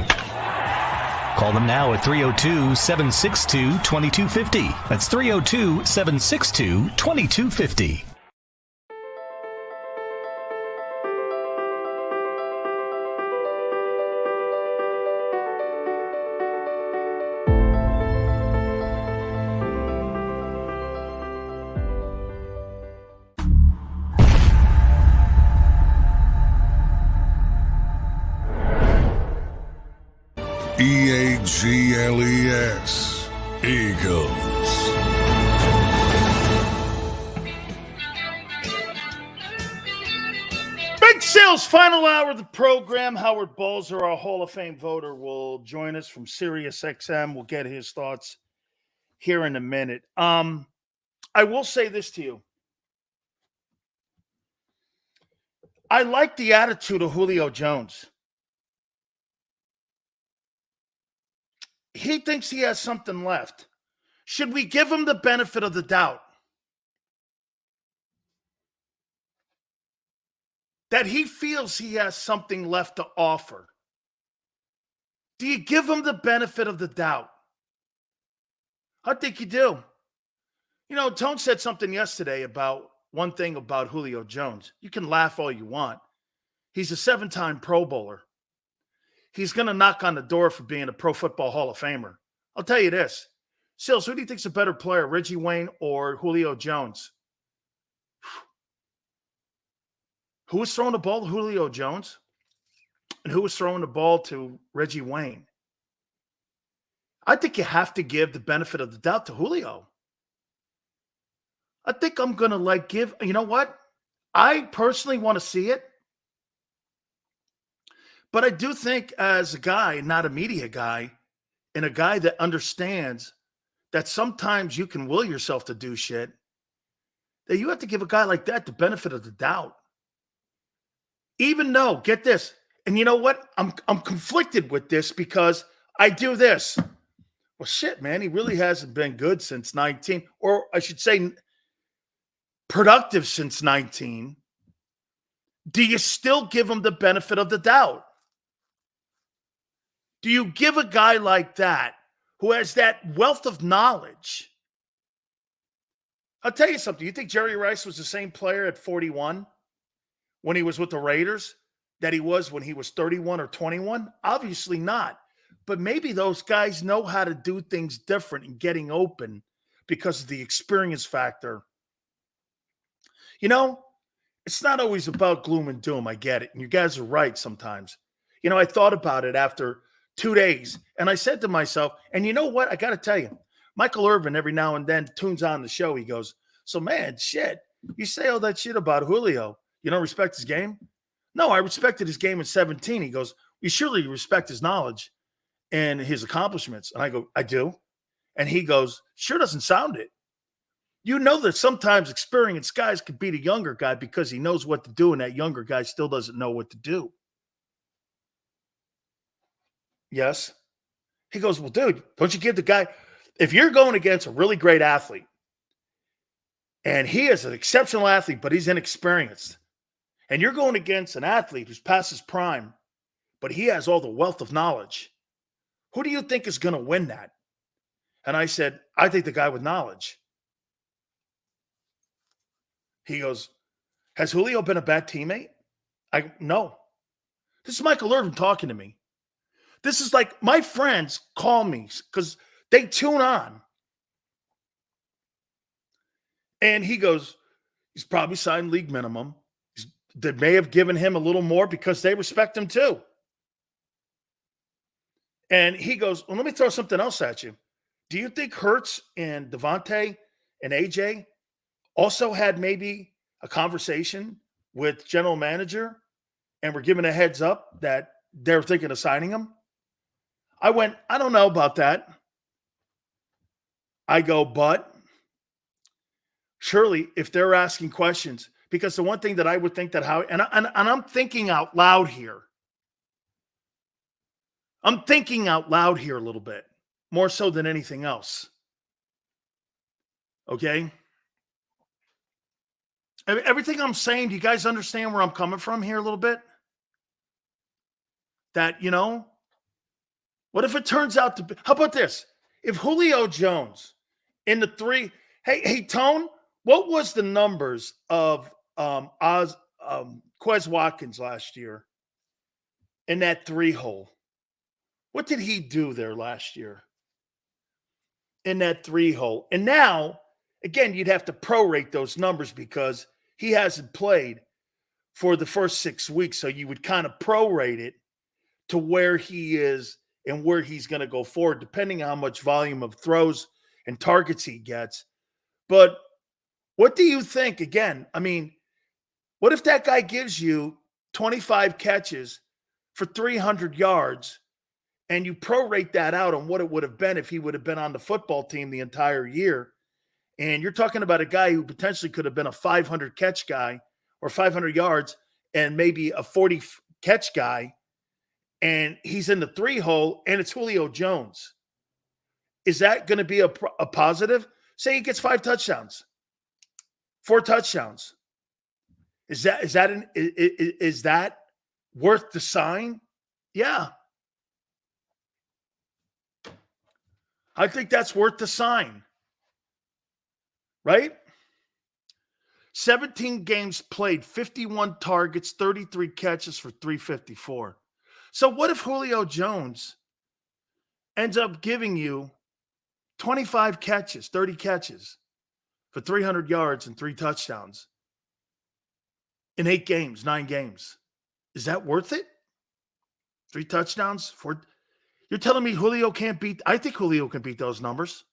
Call them now at 302-762-2250. That's 302-762-2250. EAGLES, Eagles. Big Sales, final hour of the program. Howard Balzer, our Hall of Fame voter, will join us from Sirius XM. We'll get his thoughts here in a minute. I will say this to you. I like the attitude of Julio Jones. He thinks he has something left. Should we give him the benefit of the doubt? That he feels he has something left to offer. Do you give him the benefit of the doubt? I think you do. You know, Tone said something yesterday about one thing about Julio Jones. You can laugh all you want. He's a 7-time Pro Bowler. He's going to knock on the door for being a Pro Football Hall of Famer. I'll tell you this. Sills, who do you think's a better player, Reggie Wayne or Julio Jones? Who was throwing the ball to Julio Jones? And who was throwing the ball to Reggie Wayne? I think you have to give the benefit of the doubt to Julio. I think I'm going to give, you know what? I personally want to see it. But I do think as a guy, not a media guy, and a guy that understands that sometimes you can will yourself to do shit, that you have to give a guy like that the benefit of the doubt. Even though, get this, and you know what? I'm conflicted with this because I do this. Well, shit, man, he really hasn't been good since 19, or I should say productive since 19. Do you still give him the benefit of the doubt? Do you give a guy like that who has that wealth of knowledge? I'll tell you something. You think Jerry Rice was the same player at 41 when he was with the Raiders that he was when he was 31 or 21? Obviously not. But maybe those guys know how to do things different and getting open because of the experience factor. You know, it's not always about gloom and doom. I get it. And you guys are right sometimes. You know, I thought about it after 2 days, and I said to myself, and you know what? I got to tell you, Michael Irvin every now and then tunes on the show. He goes, so man, shit, you say all that shit about Julio. You don't respect his game? No, I respected his game in 17. He goes, you surely respect his knowledge and his accomplishments. And I go, I do. And he goes, sure doesn't sound it. You know that sometimes experienced guys could beat a younger guy because he knows what to do, and that younger guy still doesn't know what to do. Yes. He goes, well, dude, don't you give the guy, if you're going against a really great athlete and he is an exceptional athlete, but he's inexperienced, and you're going against an athlete who's past his prime, but he has all the wealth of knowledge, who do you think is going to win that? And I said, I think the guy with knowledge. He goes, has Julio been a bad teammate? No. This is Michael Irvin talking to me. This is like my friends call me because they tune on. And he goes, he's probably signed league minimum. They may have given him a little more because they respect him too. And he goes, well, let me throw something else at you. Do you think Hurts and Devontae and AJ also had maybe a conversation with general manager and were given a heads up that they're thinking of signing him? I went, I don't know about that. I go, but surely if they're asking questions, Because the one thing that I would think that and I'm thinking out loud here. I'm thinking out loud here a little bit, more so than anything else. Okay? Everything I'm saying, do you guys understand where I'm coming from here a little bit? That, what if it turns out to be, how about this? If Julio Jones in the 3, hey, Tone, what was the numbers of Quez Watkins last year in that 3-hole? What did he do there last year in that 3-hole? And now, again, you'd have to prorate those numbers because he hasn't played for the first 6 weeks. So you would kind of prorate it to where he is and where he's going to go forward, depending on how much volume of throws and targets he gets. But what do you think? Again, I mean, what if that guy gives you 25 catches for 300 yards and you prorate that out on what it would have been if he would have been on the football team the entire year? And you're talking about a guy who potentially could have been a 500 catch guy or 500 yards and maybe a 40 catch guy. And he's in the 3-hole and it's Julio Jones. Is that going to be a positive? Say he gets 5 touchdowns, 4 touchdowns. Is that worth the sign? Yeah. I think that's worth the sign. Right? 17 games played, 51 targets, 33 catches for 354. So what if Julio Jones ends up giving you 25 catches, 30 catches for 300 yards and 3 touchdowns in 8 games, 9 games? Is that worth it? 3 touchdowns? 4? You're telling me Julio can't beat? I think Julio can beat those numbers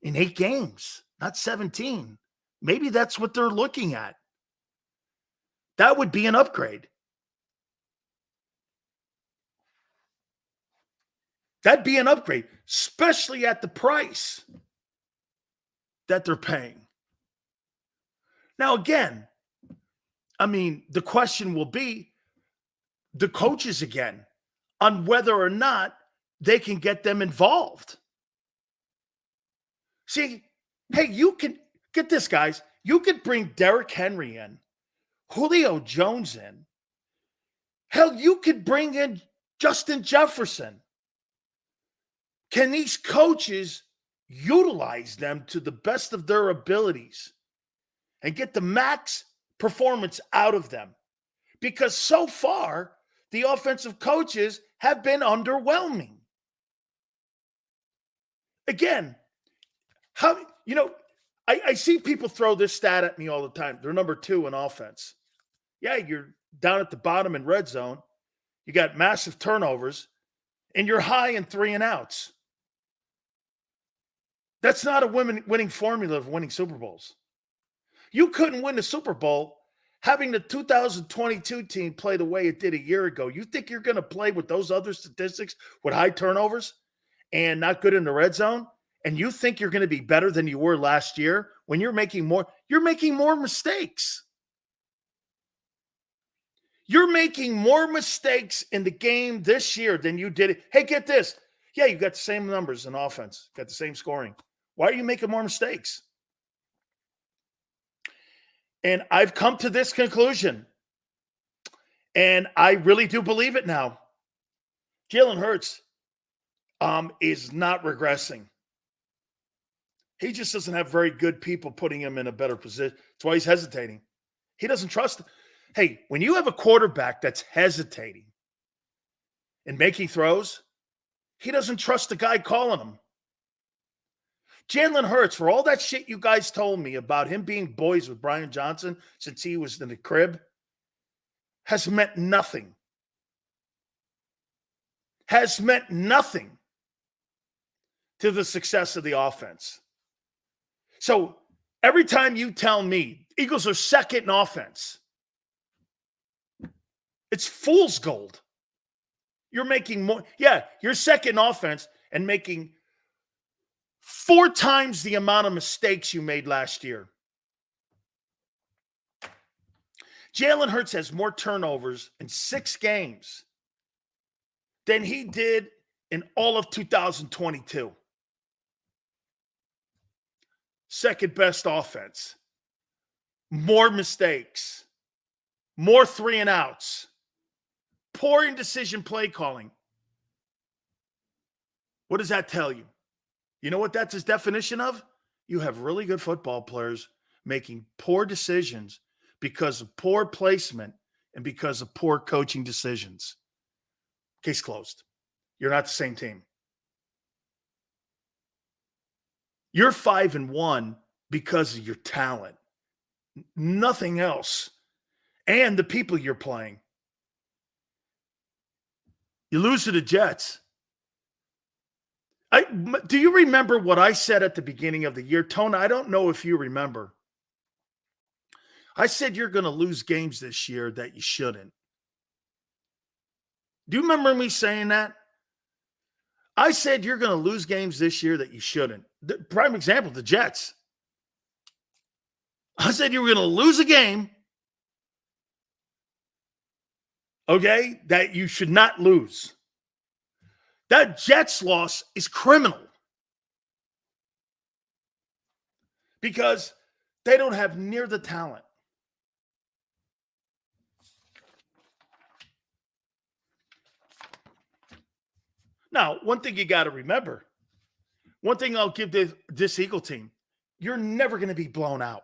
in 8 games, not 17. Maybe that's what they're looking at. That would be an upgrade. That'd be an upgrade, especially at the price that they're paying. Now, again, I mean, the question will be the coaches again on whether or not they can get them involved. See, hey, you can get this, guys. You could bring Derrick Henry in, Julio Jones in. Hell, you could bring in Justin Jefferson. Can these coaches utilize them to the best of their abilities and get the max performance out of them? Because so far, the offensive coaches have been underwhelming. Again, I see people throw this stat at me all the time. They're number 2 in offense. Yeah, you're down at the bottom in red zone. You got massive turnovers, and you're high in 3 and outs. That's not a winning formula of winning Super Bowls. You couldn't win the Super Bowl having the 2022 team play the way it did a year ago. You think you're going to play with those other statistics with high turnovers and not good in the red zone? And you think you're going to be better than you were last year when you're making more mistakes. You're making more mistakes in the game this year than you did. Hey, get this. Yeah, you got the same numbers in offense, got the same scoring. Why are you making more mistakes? And I've come to this conclusion, and I really do believe it now. Jalen Hurts is not regressing. He just doesn't have very good people putting him in a better position. That's why he's hesitating. He doesn't trust. Hey, when you have a quarterback that's hesitating and making throws, he doesn't trust the guy calling him. Jalen Hurts, for all that shit you guys told me about him being boys with Brian Johnson since he was in the crib, has meant nothing. Has meant nothing to the success of the offense. So every time you tell me Eagles are second in offense, it's fool's gold. You're making more. Yeah, you're second in offense and making 4 times the amount of mistakes you made last year. Jalen Hurts has more turnovers in 6 games than he did in all of 2022. Second best offense. More mistakes. More 3-and-outs. Poor indecision play calling. What does that tell you? You know what that's his definition of? You have really good football players making poor decisions because of poor placement and because of poor coaching decisions. Case closed. You're not the same team. You're 5-1 because of your talent. Nothing else. And the people you're playing. You lose to the Jets. Do you remember what I said at the beginning of the year? Tone, I don't know if you remember. I said you're going to lose games this year that you shouldn't. Do you remember me saying that? I said you're going to lose games this year that you shouldn't. The prime example, the Jets. I said you were going to lose a game, okay, that you should not lose. That Jets loss is criminal because they don't have near the talent. Now, one thing you got to remember, one thing I'll give this Eagle team, you're never going to be blown out.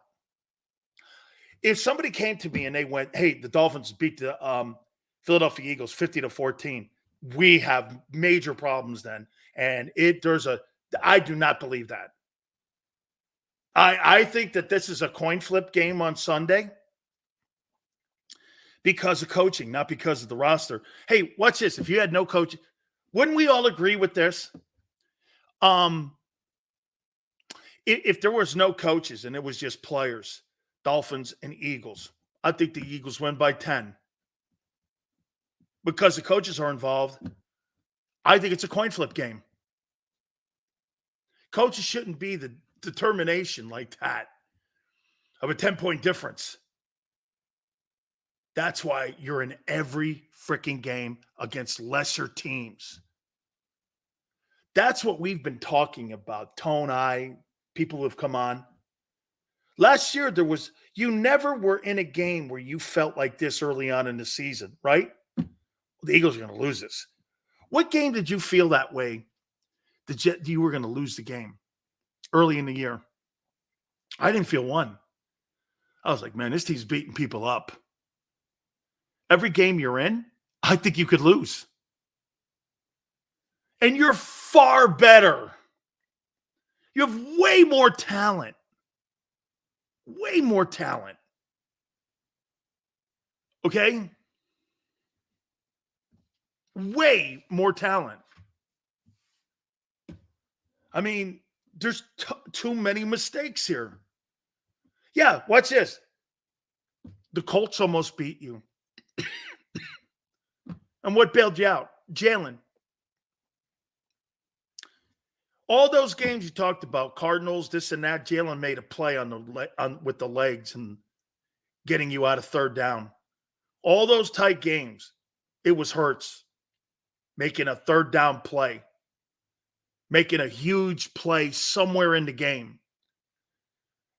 If somebody came to me and they went, hey, the Dolphins beat the Philadelphia Eagles 50-14, we have major problems then. And I do not believe that. I think that this is a coin flip game on Sunday because of coaching, not because of the roster. Hey, watch this. If you had no coach, wouldn't we all agree with this? If there was no coaches and it was just players, Dolphins and Eagles, I think the Eagles win by 10. Because the coaches are involved, I think it's a coin flip game. Coaches shouldn't be the determination like that of a 10-point difference. That's why you're in every freaking game against lesser teams. That's what we've been talking about. Tone, people who have come on. Last year, you never were in a game where you felt like this early on in the season, right? The Eagles are going to lose this. What game did you feel that way? You were going to lose the game early in the year. I didn't feel one. I was like, man, this team's beating people up. Every game you're in, I think you could lose. And you're far better. You have way more talent. Way more talent. Okay? Way more talent. I mean, there's too many mistakes here. Yeah, watch this. The Colts almost beat you. And what bailed you out? Jalen. All those games you talked about, Cardinals, this and that, Jalen made a play with the legs and getting you out of third down. All those tight games, it was Hurts making a third down play, making a huge play somewhere in the game.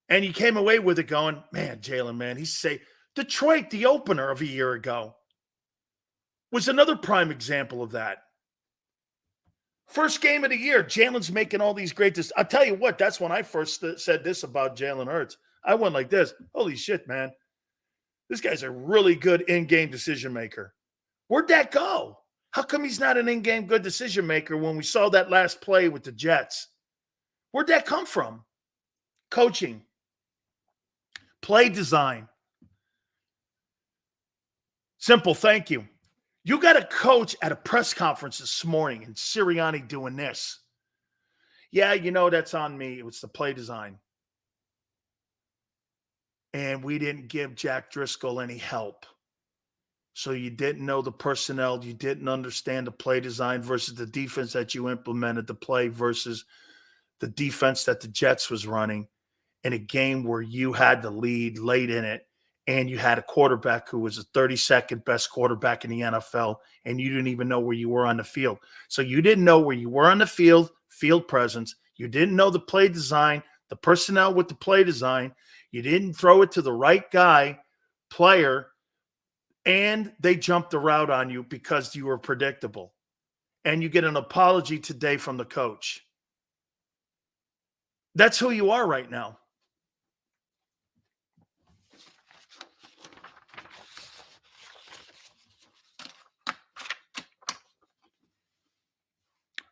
And you came away with it going, man, Jalen, man, he's safe. Detroit, the opener of a year ago, was another prime example of that. First game of the year, Jalen's making all these great I'll tell you what, that's when I first said this about Jalen Hurts. I went like this. Holy shit, man. This guy's a really good in-game decision maker. Where'd that go? How come he's not an in-game good decision maker when we saw that last play with the Jets? Where'd that come from? Coaching. Play design. Simple, thank you. You got a coach at a press conference this morning and Sirianni doing this. Yeah, that's on me. It was the play design. And we didn't give Jack Driscoll any help. So you didn't know the personnel. You didn't understand the play design versus the defense that you implemented the play versus the defense that the Jets was running in a game where you had the lead late in it and you had a quarterback who was the 32nd best quarterback in the NFL, and you didn't even know where you were on the field. So you didn't know where you were on the field presence. You didn't know the play design, the personnel with the play design. You didn't throw it to the right guy, player, and they jumped the route on you because you were predictable. And you get an apology today from the coach. That's who you are right now.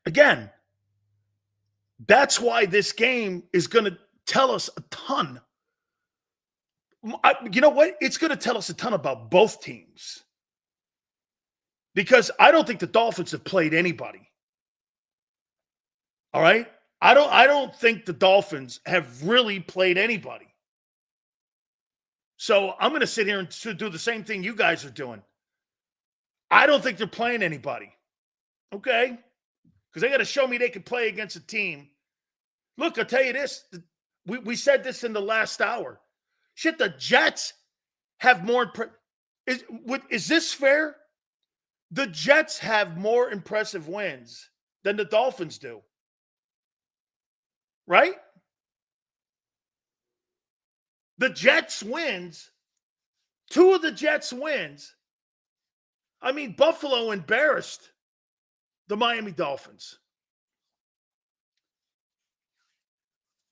Again, that's why this game is going to tell us a ton. You know what? It's going to tell us a ton about both teams. Because I don't think the Dolphins have played anybody. All right? I don't think the Dolphins have really played anybody. So I'm going to sit here and do the same thing you guys are doing. I don't think they're playing anybody. Okay? Because they got to show me they can play against a team. Look, I'll tell you this. We said this in the last hour. Shit, the Jets have more. Is this fair? The Jets have more impressive wins than the Dolphins do. Right? The Jets wins. Two of the Jets wins. I mean, Buffalo embarrassed the Miami Dolphins.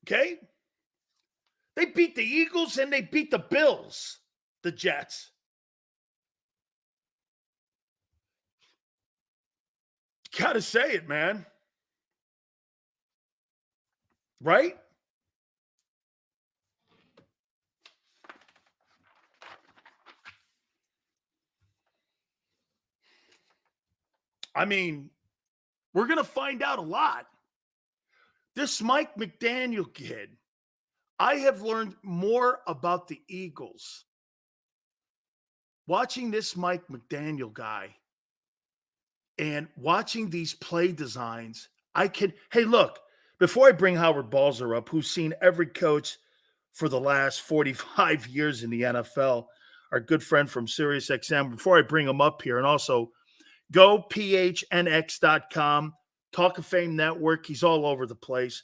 Okay? They beat the Eagles and they beat the Bills, the Jets. Gotta say it, man. Right? I mean, we're going to find out a lot. This Mike McDaniel kid, I have learned more about the Eagles watching this Mike McDaniel guy and watching these play designs. Hey, look, before I bring Howard Balzer up, who's seen every coach for the last 45 years in the NFL, our good friend from SiriusXM, before I bring him up here, and also go phnx.com, Talk of Fame Network. He's all over the place.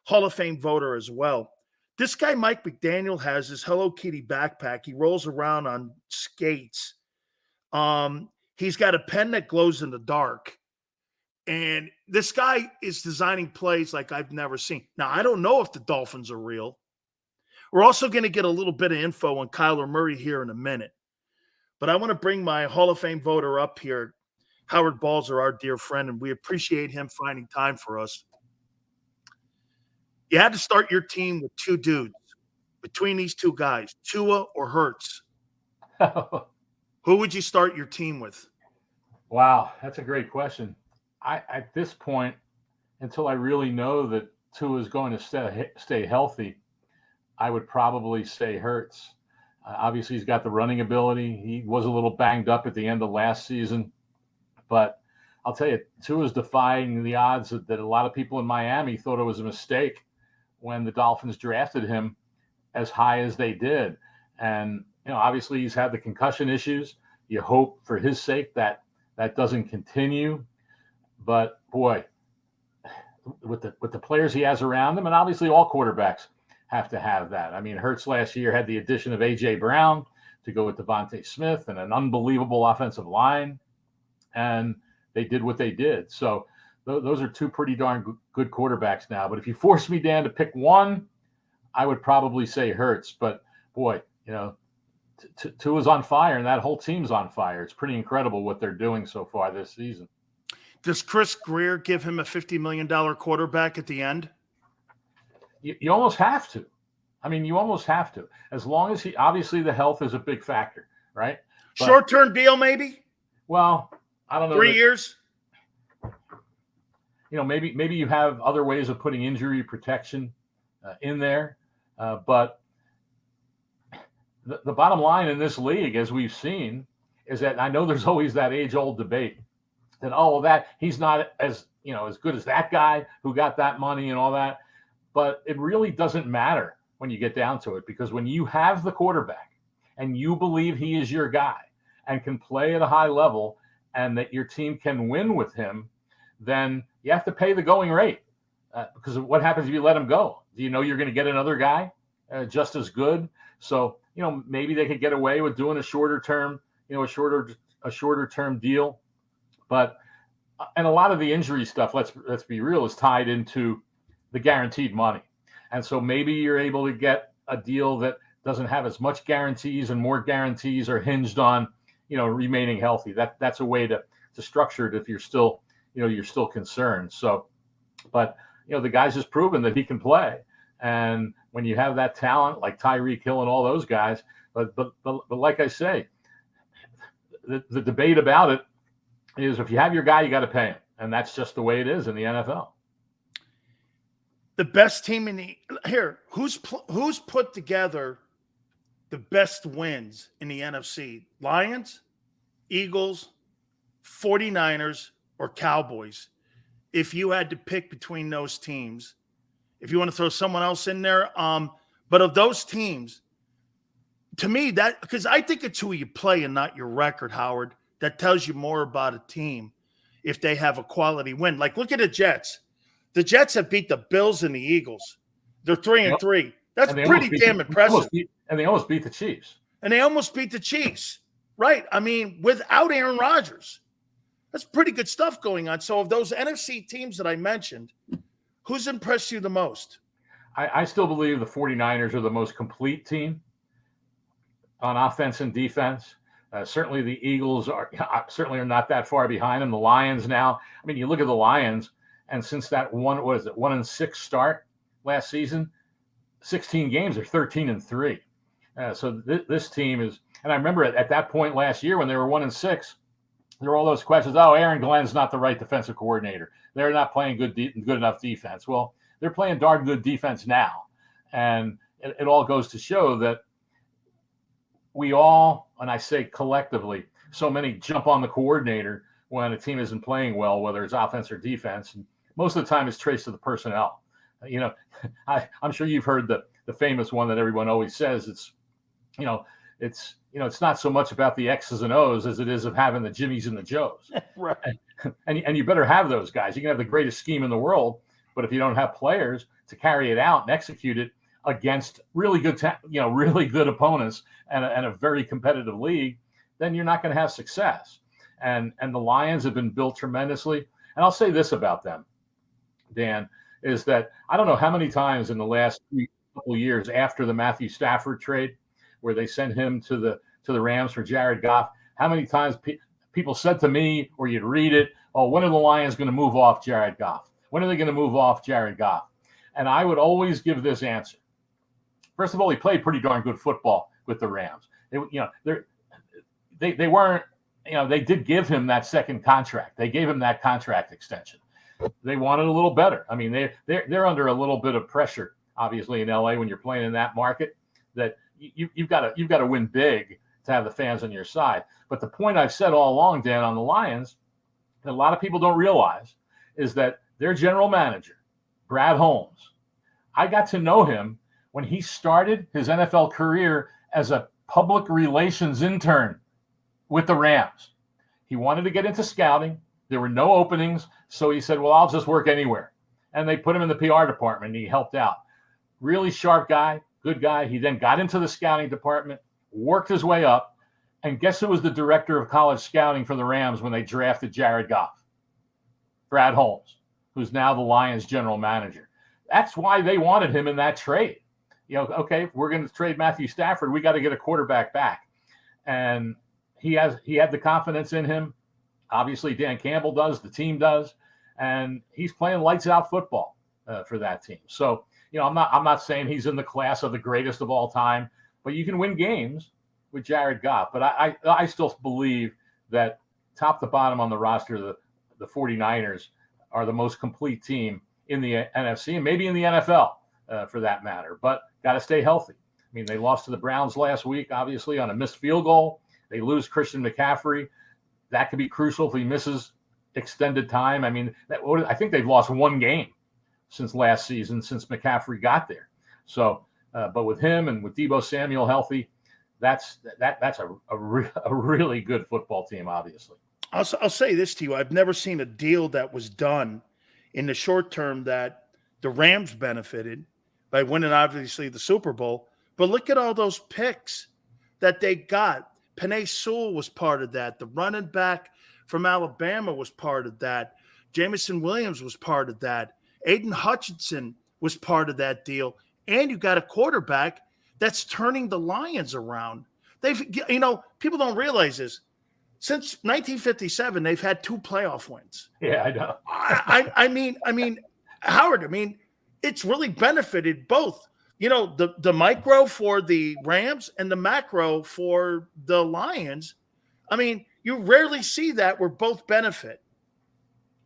Hall of Fame voter as well. This guy, Mike McDaniel, has his Hello Kitty backpack. He rolls around on skates. He's got a pen that glows in the dark. And this guy is designing plays like I've never seen. Now, I don't know if the Dolphins are real. We're also going to get a little bit of info on Kyler Murray here in a minute. But I want to bring my Hall of Fame voter up here, Howard Balzer, our dear friend, and we appreciate him finding time for us. You had to start your team with two dudes. Between these two guys, Tua or Hurts, who would you start your team with? Wow, that's a great question. At this point, until I really know that Tua is going to stay healthy, I would probably say Hurts. Obviously, he's got the running ability. He was a little banged up at the end of last season. But I'll tell you, Tua's defying the odds that a lot of people in Miami thought it was a mistake when the Dolphins drafted him as high as they did. And, obviously he's had the concussion issues. You hope for his sake that doesn't continue. But, boy, with the players he has around him, and obviously all quarterbacks have to have that. I mean, Hurts last year had the addition of A.J. Brown to go with Devontae Smith and an unbelievable offensive line. And they did what they did. So those are two pretty darn good quarterbacks now. But if you force me, Dan, to pick one, I would probably say Hurts. But, boy, Tua's on fire, and that whole team's on fire. It's pretty incredible what they're doing so far this season. Does Chris Greer give him a $50 million quarterback at the end? You almost have to. I mean, you almost have to. As long as obviously the health is a big factor, right? But, short-term deal, maybe? Well, I don't know. 3 years? Maybe you have other ways of putting injury protection in there. But the bottom line in this league, as we've seen, is that I know there's always that age-old debate that, he's not as good as that guy who got that money and all that. But it really doesn't matter when you get down to it, because when you have the quarterback and you believe he is your guy and can play at a high level and that your team can win with him, then you have to pay the going rate. Because what happens if you let him go? Do you know you're going to get another guy just as good? So, maybe they could get away with doing a shorter term deal. But and a lot of the injury stuff, let's be real, is tied into the guaranteed money. And so maybe you're able to get a deal that doesn't have as much guarantees, and more guarantees are hinged on, remaining healthy. That's a way to structure it if you're still concerned. So, but the guy's just proven that he can play. And when you have that talent like Tyreek Hill and all those guys, but like I say, the debate about it is if you have your guy, you got to pay him. And that's just the way it is in the NFL. The best team who's put together the best wins in the NFC? Lions, Eagles, 49ers, or Cowboys? If you had to pick between those teams, if you want to throw someone else in there, but of those teams, to me, that, because I think it's who you play and not your record, Howard, that tells you more about a team if they have a quality win. Like, look at the Jets. The Jets have beat the Bills and the Eagles. They're 3-3. That's pretty damn impressive. And they almost beat the Chiefs. Right. I mean, without Aaron Rodgers. That's pretty good stuff going on. So of those NFC teams that I mentioned, who's impressed you the most? I still believe the 49ers are the most complete team on offense and defense. Certainly the Eagles are not that far behind them. The Lions now, I mean, you look at the Lions, and since that 1-6 start last season, 16 games are 13-3. So this team is, and I remember at that point last year when they were 1-6, there were all those questions. Oh, Aaron Glenn's not the right defensive coordinator. They're not playing good enough defense. Well, they're playing darn good defense now. And it all goes to show that we all, and I say collectively, so many jump on the coordinator when a team isn't playing well, whether it's offense or defense. And most of the time it's traced to the personnel. I'm sure you've heard the famous one that everyone always says. It's not so much about the X's and O's as it is of having the Jimmies and the Joes. Right. And you better have those guys. You can have the greatest scheme in the world, but if you don't have players to carry it out and execute it against really good opponents and a very competitive league, then you're not going to have success. And the Lions have been built tremendously. And I'll say this about them, Dan, is that I don't know how many times in the last couple of years after the Matthew Stafford trade, where they sent him to the Rams for Jared Goff, how many times people said to me, or you'd read it, oh, when are the Lions going to move off Jared Goff? When are they going to move off Jared Goff? And I would always give this answer. First of all, he played pretty darn good football with the Rams. They weren't, they did give him that second contract. They gave him that contract extension. They wanted a little better. I mean, they're under a little bit of pressure, obviously, in LA when you're playing in that market, that you've got to win big to have the fans on your side. But the point I've said all along, Dan, on the Lions, that a lot of people don't realize is that their general manager, Brad Holmes, I got to know him when he started his NFL career as a public relations intern with the Rams. He wanted to get into scouting. There were no openings, so he said, well, I'll just work anywhere. And they put him in the PR department, and he helped out. Really sharp guy, good guy. He then got into the scouting department, worked his way up, and guess who was the director of college scouting for the Rams when they drafted Jared Goff? Brad Holmes, who's now the Lions general manager. That's why they wanted him in that trade. Okay, if we're going to trade Matthew Stafford, we got to get a quarterback back. And he had the confidence in him. Obviously, Dan Campbell does, the team does, and he's playing lights out football for that team. So, I'm not saying he's in the class of the greatest of all time, but you can win games with Jared Goff. But I still believe that top to bottom on the roster, the 49ers are the most complete team in the NFC and maybe in the NFL for that matter. But got to stay healthy. I mean, they lost to the Browns last week, obviously, on a missed field goal. They lose Christian McCaffrey. That could be crucial if he misses extended time. I mean, I think they've lost one game since last season, since McCaffrey got there. So, but with him and with Deebo Samuel healthy, that's a really good football team, obviously. I'll say this to you. I've never seen a deal that was done in the short term that the Rams benefited by winning, obviously, the Super Bowl. But look at all those picks that they got. Penei Sewell was part of that. The running back from Alabama was part of that. Jameson Williams was part of that. Aiden Hutchinson was part of that deal. And you got a quarterback that's turning the Lions around. People don't realize this. Since 1957, they've had 2 playoff wins. Yeah, I know. I mean, Howard, it's really benefited both. The micro for the Rams and the macro for the Lions. You rarely see that where both benefit.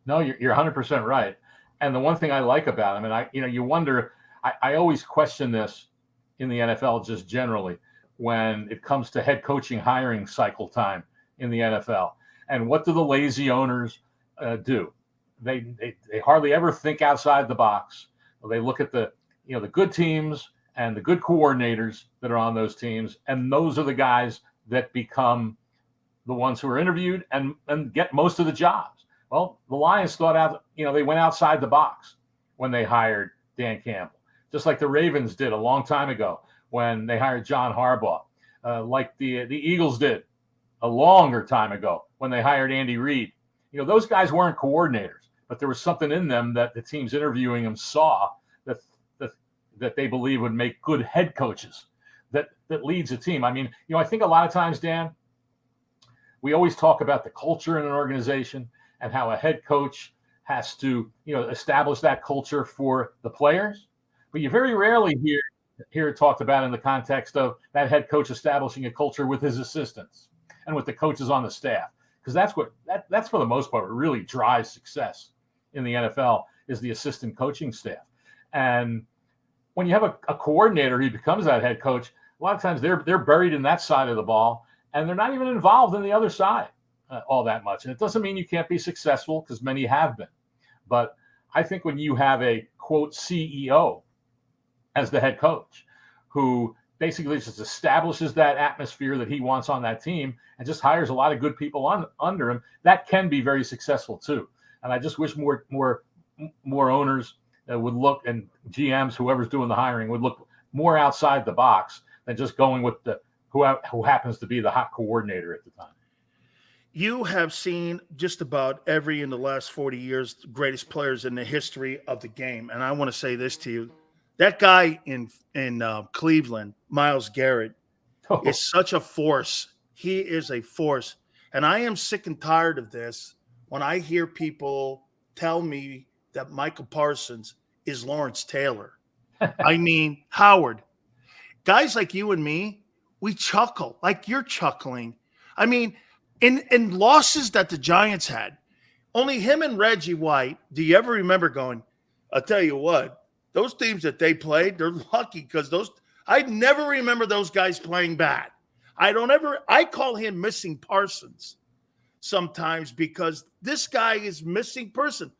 No, you're 100% right. And the one thing I like about him, you wonder, I always question this in the NFL just generally when it comes to head coaching hiring cycle time in the NFL. And what do the lazy owners do? They hardly ever think outside the box. They look at the good teams and the good coordinators that are on those teams, and those are the guys that become the ones who are interviewed and get most of the jobs. Well, the Lions thought out, they went outside the box when they hired Dan Campbell, just like the Ravens did a long time ago when they hired John Harbaugh, like the Eagles did a longer time ago when they hired Andy Reid. Those guys weren't coordinators, but there was something in them that the teams interviewing them saw that they believe would make good head coaches that leads a team. I think a lot of times, Dan, we always talk about the culture in an organization and how a head coach has to, establish that culture for the players. But you very rarely hear it talked about in the context of that head coach establishing a culture with his assistants and with the coaches on the staff. Because that's for the most part what really drives success in the NFL is the assistant coaching staff. And when you have a coordinator who becomes that head coach, a lot of times they're buried in that side of the ball, and they're not even involved in the other side all that much. And it doesn't mean you can't be successful, because many have been. But I think when you have a, quote, CEO as the head coach who basically just establishes that atmosphere that he wants on that team and just hires a lot of good people under him, that can be very successful too. And I just wish more owners would look, and GMs, whoever's doing the hiring, would look more outside the box than just going with who happens to be the hot coordinator at the time. You have seen just about in the last 40 years, the greatest players in the history of the game. And I want to say this to you. That guy in Cleveland, Myles Garrett, is such a force. He is a force. And I am sick and tired of this when I hear people tell me that Michael Parsons is Lawrence Taylor. Howard, guys like you and me, we chuckle like you're chuckling. In losses that the Giants had, only him and Reggie White, do you ever remember going, I'll tell you what, those teams that they played, they're lucky because I never remember those guys playing bad. I call him missing Parsons sometimes because this guy is missing person.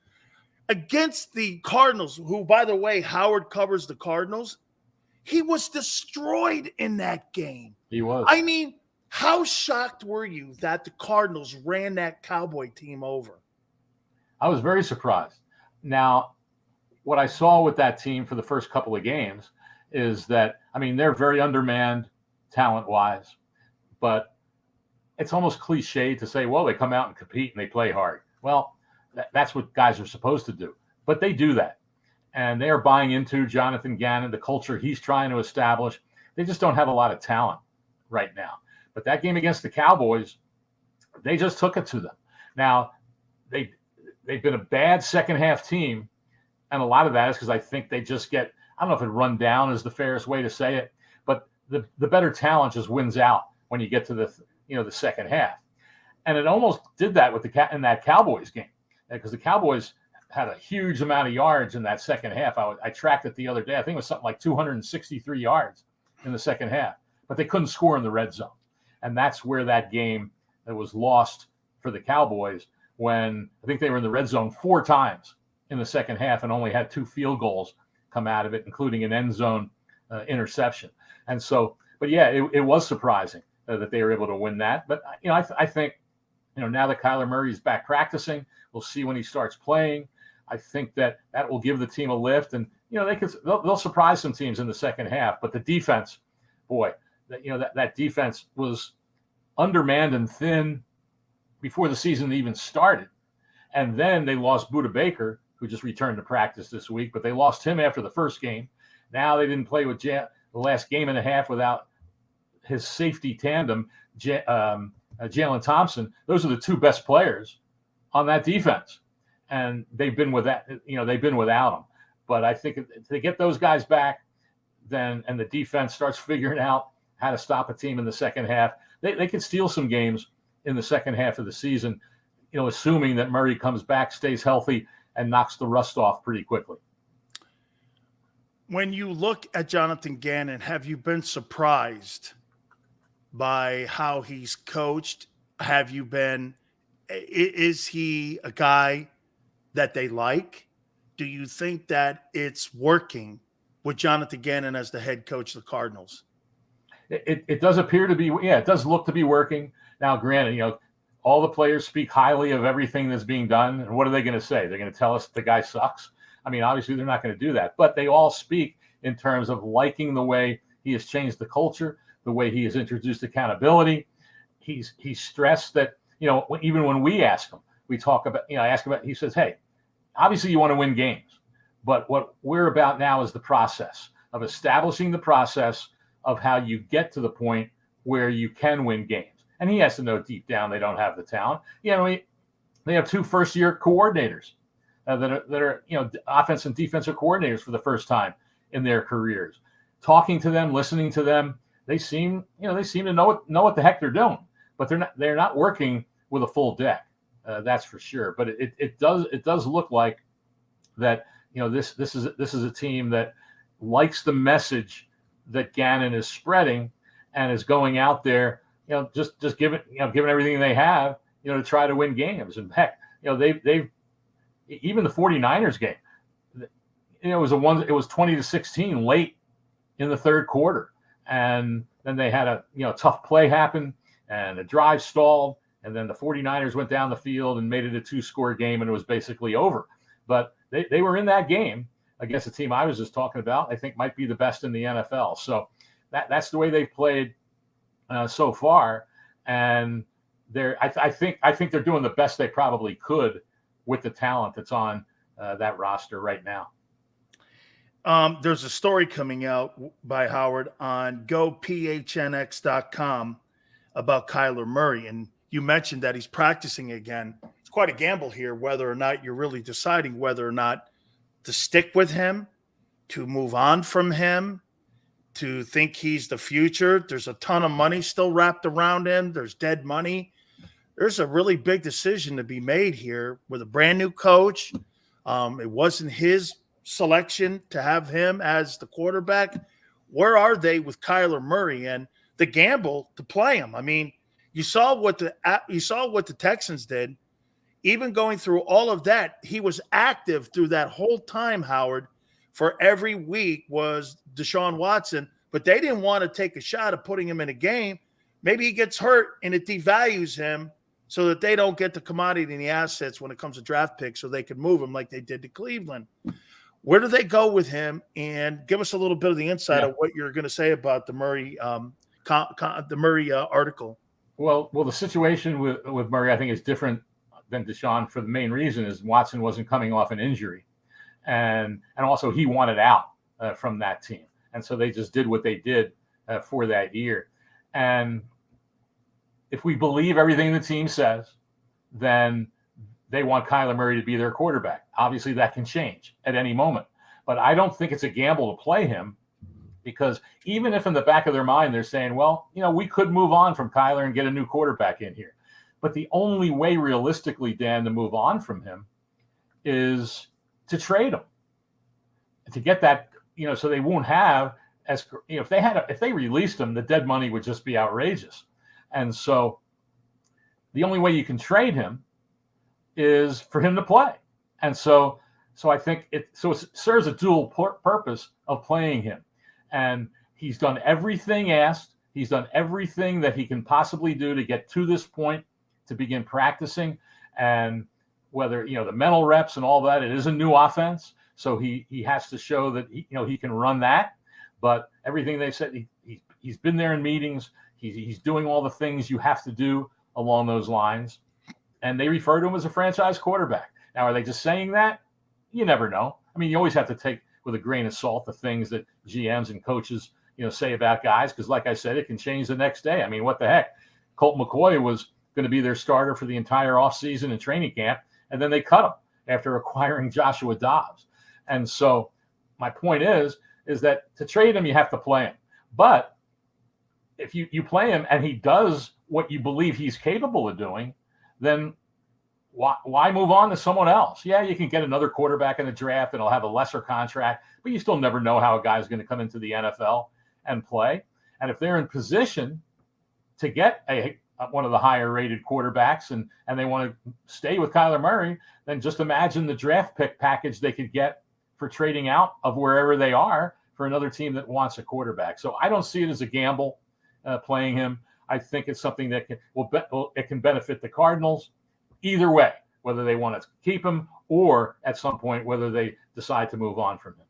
Against the Cardinals, who, by the way, Howard covers the Cardinals, he was destroyed in that game. He was. How shocked were you that the Cardinals ran that Cowboy team over? I was very surprised. Now, what I saw with that team for the first couple of games is that, they're very undermanned talent-wise, but it's almost cliche to say, well, they come out and compete and they play hard. Well, that's what guys are supposed to do. But they do that. And they are buying into Jonathan Gannon, the culture he's trying to establish. They just don't have a lot of talent right now. But that game against the Cowboys, they just took it to them. Now, they've been a bad second-half team, and a lot of that is because I think they just get, I don't know if it run down is the fairest way to say it, but the better talent just wins out when you get to the second half. And it almost did that in that Cowboys game, because the Cowboys had a huge amount of yards in that second half. I tracked it the other day. I think it was something like 263 yards in the second half, but they couldn't score in the red zone. And that's where that game that was lost for the Cowboys, when I think they were in the red zone 4 times in the second half and only had 2 field goals come out of it, including an end zone interception. And so, but yeah, it was surprising that they were able to win that. But I think now that Kyler Murray's back practicing, we'll see when he starts playing. I think that will give the team a lift, and they'll surprise some teams in the second half. But the defense, boy, that defense was undermanned and thin before the season even started, and then they lost Budda Baker, who just returned to practice this week, but they lost him after the first game. Now they didn't play with the last game and a half without his safety tandem, Jalen Thompson. Those are the two best players on that defense, and they've been without them. But I think if they get those guys back, and the defense starts figuring out how to stop a team in the second half, they can steal some games in the second half of the season, assuming that Murray comes back, stays healthy, and knocks the rust off pretty quickly. When you look at Jonathan Gannon, have you been surprised by how he's coached? Is he a guy that they like? Do you think that it's working with Jonathan Gannon as the head coach of the Cardinals? It does appear to be, it does look to be working. Now, granted, all the players speak highly of everything that's being done. And what are they going to say? They're going to tell us the guy sucks? I mean, obviously they're not going to do that, but they all speak in terms of liking the way he has changed the culture, the way he has introduced accountability. He's stressed that, even when we ask him, we talk about, he says, hey, obviously you want to win games, but what we're about now is the process of establishing the process of how you get to the point where you can win games. And he has to know deep down they don't have the talent. They have two first-year coordinators that are offense and defensive coordinators for the first time in their careers. Talking to them, listening to them, they seem to know what the heck they're doing. But they're not working with a full deck. That's for sure. But it does look like that. This is a team that likes the message that Gannon is spreading and is going out there, just giving everything they have, to try to win games. And heck, they've even the 49ers game, it was 20-16 late in the third quarter. And then they had a tough play happen and a drive stalled. And then the 49ers went down the field and made it a 2-score game, and it was basically over. But they were in that game against a team I was just talking about, I think might be the best in the NFL. So that's the way they've played so far. And I think they're doing the best they probably could with the talent that's on that roster right now. There's a story coming out by Howard on gophnx.com about Kyler Murray. And you mentioned that he's practicing again. It's quite a gamble here, whether or not you're really deciding whether or not to stick with him, to move on from him, to think he's the future. There's a ton of money still wrapped around him. There's dead money. There's a really big decision to be made here with a brand new coach. It wasn't his selection to have him as the quarterback. Where are they with Kyler Murray and the gamble to play him? I mean, you saw what the Texans did. Even going through all of that, he was active through that whole time, Howard. For every week was Deshaun Watson, but they didn't want to take a shot at putting him in a game. Maybe he gets hurt and it devalues him so that they don't get the commodity and the assets when it comes to draft picks so they can move him like they did to Cleveland. Where do they go with him? And give us a little bit of the insight of what you're going to say about the Murray article. Well, the situation with Murray, I think, is different than Deshaun for the main reason is Watson wasn't coming off an injury. And also he wanted out from that team. And so they just did what they did for that year. And if we believe everything the team says, then they want Kyler Murray to be their quarterback. Obviously that can change at any moment, but I don't think it's a gamble to play him because even if in the back of their mind, they're saying, well, we could move on from Kyler and get a new quarterback in here. But the only way realistically, Dan, to move on from him is to trade him, to get that, so they won't have if they released him, the dead money would just be outrageous. And so the only way you can trade him is for him to play. And so I think it serves a dual purpose of playing him. And He's done everything asked. He's done everything that he can possibly do to get to this point, to begin practicing. And whether, the mental reps and all that, it is a new offense. So he has to show that, he can run that. But everything they said, he's been there in meetings. He's doing all the things you have to do along those lines. And they refer to him as a franchise quarterback. Now, are they just saying that? You never know. I mean, you always have to take with a grain of salt the things that GMs and coaches, say about guys. Because like I said, it can change the next day. I mean, what the heck? Colt McCoy was going to be their starter for the entire offseason and training camp. And then they cut him after acquiring Joshua Dobbs. And so my point is that to trade him, you have to play him. But if you play him and he does what you believe he's capable of doing, then why move on to someone else? Yeah, you can get another quarterback in the draft and he'll have a lesser contract, but you still never know how a guy's going to come into the NFL and play. And if they're in position to get one of the higher rated quarterbacks and they want to stay with Kyler Murray, then just imagine the draft pick package they could get for trading out of wherever they are for another team that wants a quarterback. So I don't see it as a gamble playing him. I think it's something that can benefit the Cardinals either way, whether they want to keep him or at some point whether they decide to move on from him.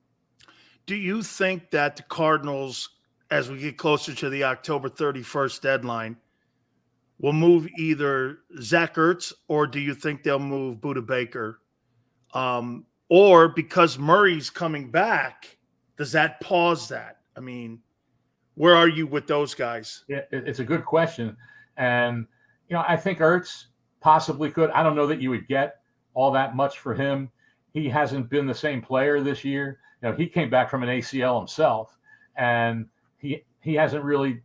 Do you think that the Cardinals, as we get closer to the October 31st deadline, will move either Zach Ertz, or do you think they'll move Budda Baker? Or because Murray's coming back, does that pause that? I mean, where are you with those guys? Yeah, it's a good question. And, I think Ertz possibly could. I don't know that you would get all that much for him. He hasn't been the same player this year. He came back from an ACL himself, and he hasn't really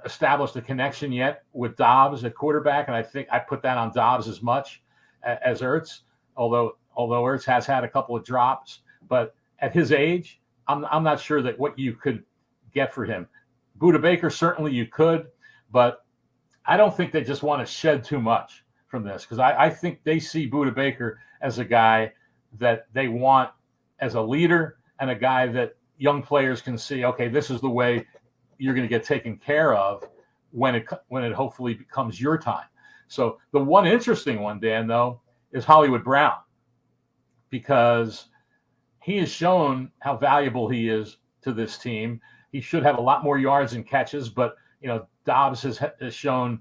established a connection yet with Dobbs at quarterback. And I think I put that on Dobbs as much as Ertz, although Ertz has had a couple of drops. But at his age, I'm not sure that what you could get for him. Budda Baker, certainly you could, but I don't think they just want to shed too much from this, because I think they see Budda Baker as a guy that they want as a leader and a guy that young players can see, okay, this is the way you're going to get taken care of when it hopefully becomes your time. So the one interesting one, Dan, though, is Hollywood Brown, because he has shown how valuable he is to this team. He should have a lot more yards and catches, but Dobbs has shown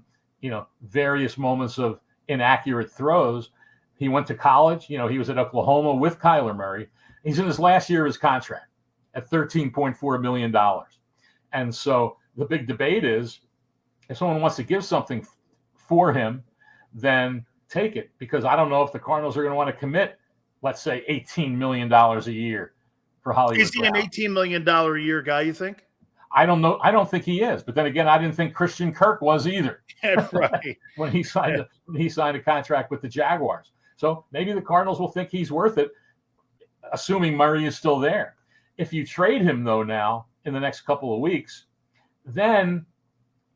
various moments of inaccurate throws. He went to college. He was at Oklahoma with Kyler Murray. He's in his last year of his contract at $13.4 million. And so the big debate is, if someone wants to give something for him, then take it, because I don't know if the Cardinals are going to want to commit, let's say, $18 million a year for Hollywood Is he Brown. an $18 million a year guy, you think? I don't know. I don't think he is. But then again, I didn't think Christian Kirk was either. Right. when he signed a contract with the Jaguars. So maybe the Cardinals will think he's worth it, assuming Murray is still there. If you trade him, though, now in the next couple of weeks, then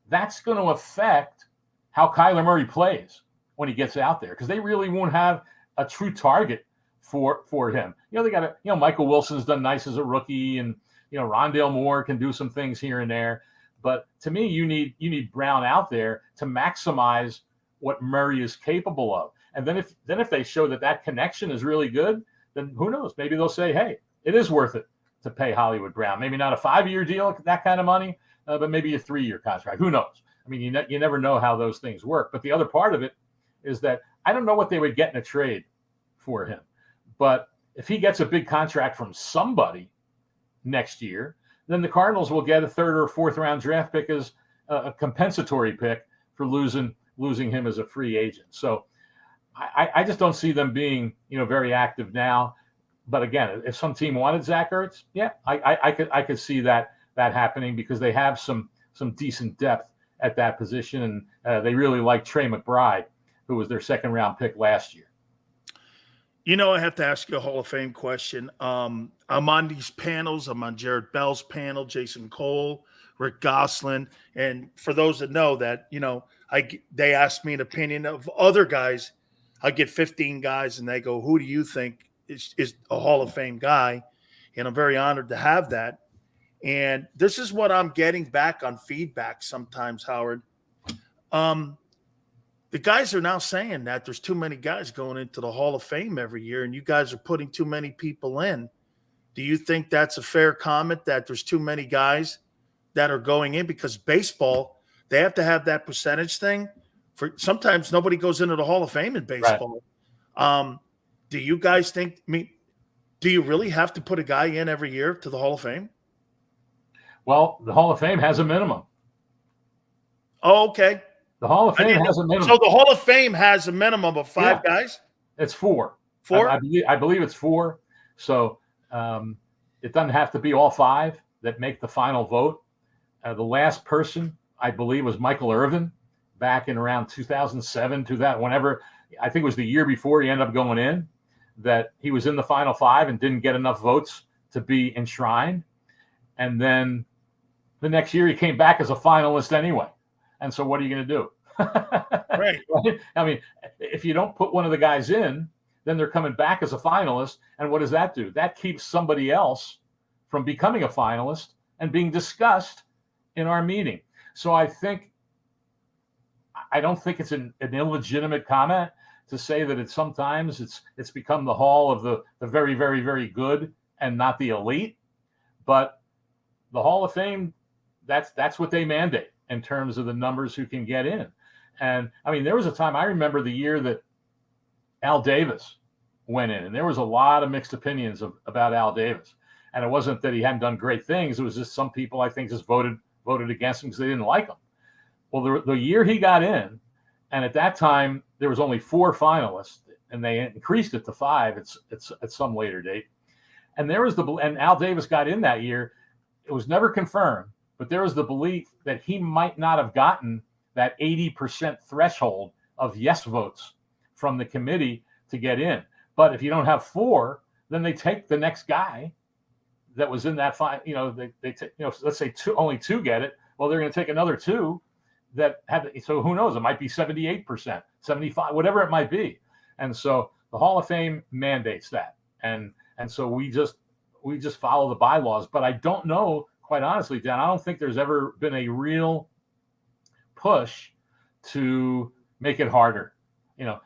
that's going to affect how Kyler Murray plays when he gets out there, because they really won't have a true target for him. They got Michael Wilson's done nice as a rookie, and Rondale Moore can do some things here and there. But to me, you need Brown out there to maximize what Murray is capable of. And then if they show that connection is really good, then who knows? Maybe they'll say, hey, it is worth it to pay Hollywood Brown. Maybe not a 5-year deal, that kind of money, but maybe a 3-year contract. Who knows? I mean, you never know how those things work. But the other part of it is that I don't know what they would get in a trade for him. But if he gets a big contract from somebody next year, then the Cardinals will get a 3rd or 4th round draft pick as a compensatory pick for losing him as a free agent. So I just don't see them being very active now. But again, if some team wanted Zach Ertz, yeah, I could see that happening, because they have some decent depth at that position, and they really like Trey McBride, who was their 2nd round pick last year. I have to ask you a Hall of Fame question. I'm on these panels. I'm on Jared Bell's panel, Jason Cole, Rick Gosselin. And for those that know that, they asked me an opinion of other guys. I get 15 guys, and they go, who do you think is a Hall of Fame guy? And I'm very honored to have that. And this is what I'm getting back on feedback sometimes, Howard. The guys are now saying that there's too many guys going into the Hall of Fame every year, and you guys are putting too many people in. Do you think that's a fair comment, that there's too many guys that are going in? Because baseball, they have to have that percentage thing. For sometimes nobody goes into the Hall of Fame in baseball. Right. Do you guys think? Do you really have to put a guy in every year to the Hall of Fame? Well, the Hall of Fame has a minimum. Oh, okay. The Hall of Fame has a minimum. So the Hall of Fame has a minimum of 5 guys? It's 4. 4? I believe it's 4. So it doesn't have to be all 5 that make the final vote. The last person, I believe, was Michael Irvin back in around 2007, whenever, I think it was the year before he ended up going in, that he was in the final 5 and didn't get enough votes to be enshrined. And then the next year he came back as a finalist anyway. And so what are you going to do? Right. I mean, if you don't put one of the guys in, then they're coming back as a finalist. And what does that do? That keeps somebody else from becoming a finalist and being discussed in our meeting. So I don't think it's an illegitimate comment to say that sometimes it's become the hall of the very, very, very good and not the elite. But the Hall of Fame, that's what they mandate in terms of the numbers who can get in. And I mean, there was a time, I remember the year that Al Davis went in, and there was a lot of mixed opinions about Al Davis. And it wasn't that he hadn't done great things. It was just some people, I think, just voted against him because they didn't like him. Well, the year he got in, and at that time, there was only 4 finalists, and they increased it to 5 at some later date. And and Al Davis got in that year. It was never confirmed, but there was the belief that he might not have gotten that 80% threshold of yes votes from the committee to get in. But if you don't have 4, then they take the next guy that was in that let's say only 2 get it. Well, they're going to take another 2 that have. So who knows? It might be 78%, 75, whatever it might be. And so the Hall of Fame mandates that. And so we just follow the bylaws. But I don't know, quite honestly, Dan, I don't think there's ever been a real push to make it harder.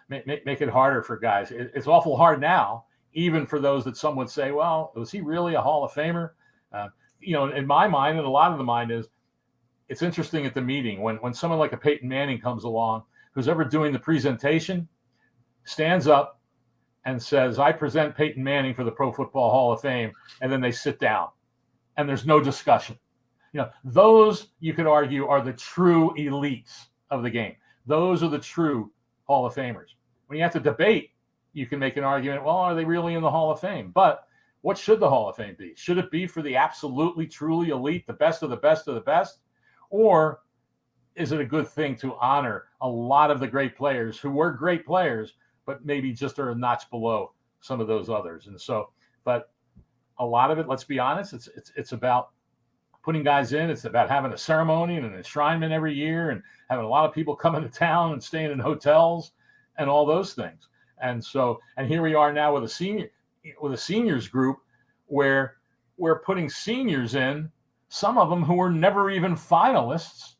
Make it harder for guys. It's awful hard now, even for those that some would say, well, was he really a Hall of Famer? In my mind, and a lot of the mind is, it's interesting at the meeting when someone like a Peyton Manning comes along, who's ever doing the presentation, stands up and says, I present Peyton Manning for the Pro Football Hall of Fame, and then they sit down and there's no discussion. Those, you could argue, are the true elites of the game. Those are the true Hall of Famers. When you have to debate, you can make an argument, well, are they really in the Hall of Fame? But what should the Hall of Fame be? Should it be for the absolutely, truly elite, the best of the best of the best? Or is it a good thing to honor a lot of the great players who were great players, but maybe just are a notch below some of those others? And so, but a lot of it, let's be honest, it's about putting guys in. It's about having a ceremony and an enshrinement every year and having a lot of people coming to town and staying in hotels and all those things. And so, and here we are now with a seniors group where we're putting seniors in, some of them who were never even finalists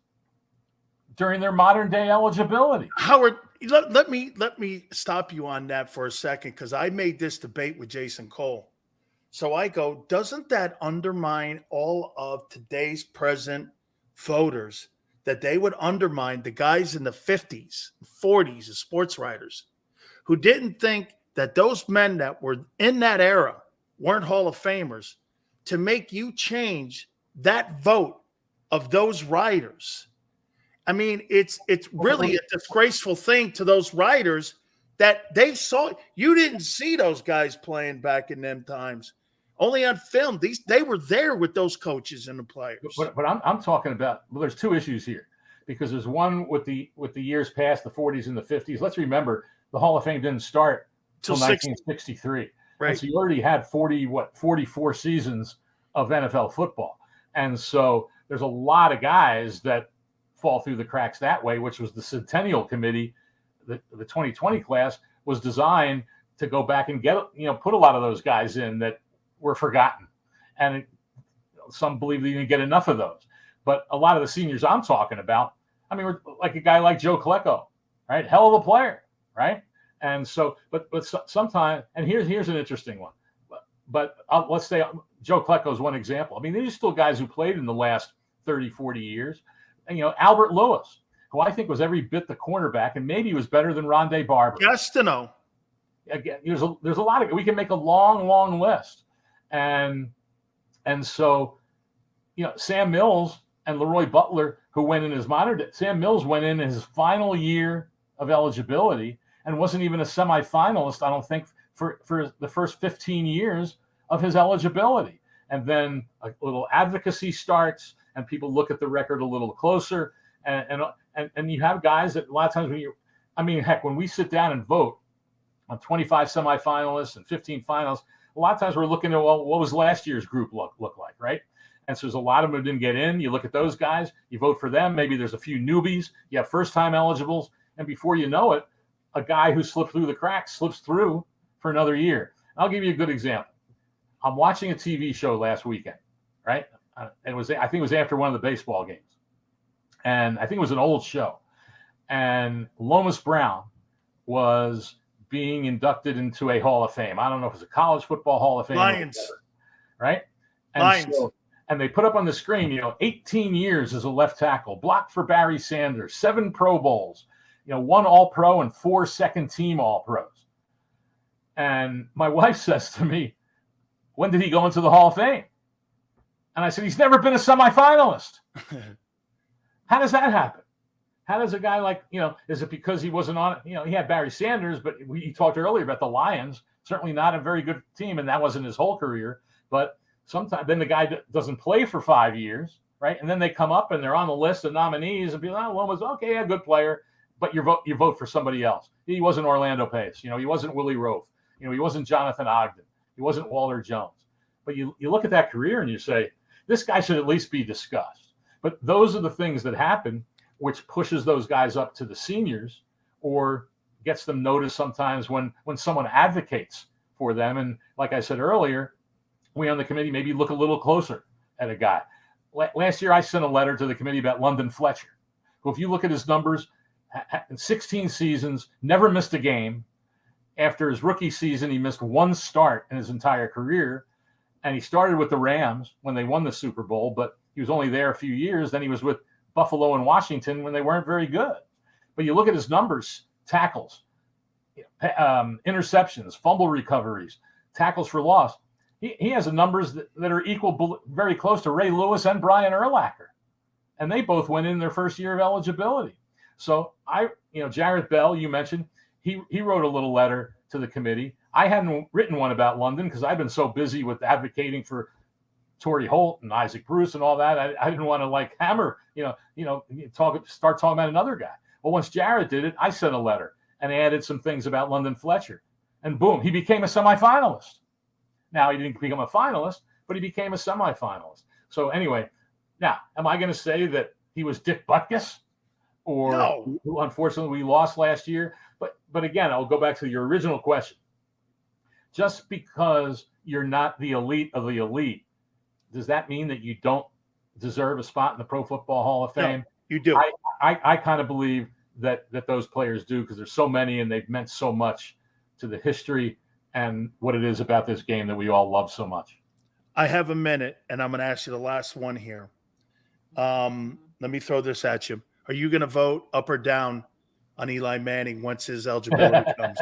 during their modern day eligibility. Howard, let me stop you on that for a second, because I made this debate with Jason Cole. So I go, doesn't that undermine all of today's present voters, that they would undermine the guys in the 50s, 40s as sports writers who didn't think that those men that were in that era weren't Hall of Famers, to make you change that vote of those writers? I mean, it's really a disgraceful thing to those writers that they saw. You didn't see those guys playing back in them times. Only on film. They were there with those coaches and the players. But I'm talking about, well, there's 2 issues here, because there's one with the years past, the 40s and the 50s. Let's remember, the Hall of Fame didn't start until 1963. Right. And so you already had 44 seasons of NFL football. And so there's a lot of guys that fall through the cracks that way, which was the Centennial Committee. The 2020 class was designed to go back and put a lot of those guys in that were forgotten. And some believe they didn't get enough of those. But a lot of the seniors I'm talking about, I mean, we're like a guy like Joe Klecko, right? Hell of a player, right? And so, but sometimes, and here's an interesting one. But let's say Joe Klecko is one example. I mean, these are still guys who played in the last 30, 40 years. And, Albert Lewis, who I think was every bit the cornerback, and maybe was better than Rondé Barber. Gastineau. Again, there's a lot of, we can make a long list. And so, Sam Mills and Leroy Butler, who went in his modern day, Sam Mills went in his final year of eligibility and wasn't even a semifinalist, I don't think, for the first 15 years of his eligibility. And then a little advocacy starts, and people look at the record a little closer. And you have guys that a lot of times when we sit down and vote on 25 semifinalists and 15 finals, a lot of times we're looking at, well, what was last year's group look like, right? And so there's a lot of them who didn't get in. You look at those guys, you vote for them. Maybe there's a few newbies. You have first-time eligibles. And before you know it, a guy who slipped through the cracks slips through for another year. I'll give you a good example. I'm watching a TV show last weekend, right? I think it was after one of the baseball games. And I think it was an old show. And Lomas Brown was being inducted into a Hall of Fame. I don't know if it's a college football Hall of Fame. Lions. Or whatever, right? And Lions. And they put up on the screen, 18 years as a left tackle, blocked for Barry Sanders, 7 Pro Bowls, 1 All-Pro and 4 second-team All-Pros. And my wife says to me, when did he go into the Hall of Fame? And I said, he's never been a semifinalist. How does that happen? How does a guy like, is it because he wasn't on, he had Barry Sanders, but we talked earlier about the Lions, certainly not a very good team, and that wasn't his whole career. But sometimes then the guy doesn't play for 5 years, right? And then they come up and they're on the list of nominees and be like, one was okay, a good player, but you vote for somebody else. He wasn't Orlando Pace, he wasn't Willie Roaf, he wasn't Jonathan Ogden, he wasn't Walter Jones. But you look at that career and you say, this guy should at least be discussed. But those are the things that happen, which pushes those guys up to the seniors or gets them noticed sometimes when someone advocates for them. And like I said earlier, we on the committee maybe look a little closer at a guy. Last year, I sent a letter to the committee about London Fletcher, who, if you look at his numbers, in 16 seasons, never missed a game. After his rookie season, he missed 1 start in his entire career. And he started with the Rams when they won the Super Bowl, but he was only there a few years. Then he was with Buffalo and Washington when they weren't very good. But you look at his numbers, tackles, interceptions, fumble recoveries, tackles for loss. He has the numbers that are equal, very close to Ray Lewis and Brian Urlacher. And they both went in their first year of eligibility. So Jarrett Bell, you mentioned, he wrote a little letter to the committee. I hadn't written one about London because I've been so busy with advocating for Torrey Holt and Isaac Bruce and all that. I didn't want to hammer, start talking about another guy. Well, once Jarrett did it, I sent a letter and added some things about London Fletcher. And boom, he became a semifinalist. Now, he didn't become a finalist, but he became a semifinalist. So anyway, now, am I going to say that he was Dick Butkus? Or No. who unfortunately we lost last year? But again, I'll go back to your original question. Just because you're not the elite of the elite, does that mean that you don't deserve a spot in the Pro Football Hall of Fame? No, you do. I kind of believe that those players do, because there's so many and they've meant so much to the history and what it is about this game that we all love so much. I have a minute, and I'm going to ask you the last one here. Let me throw this at you. Are you going to vote up or down on Eli Manning once his eligibility comes?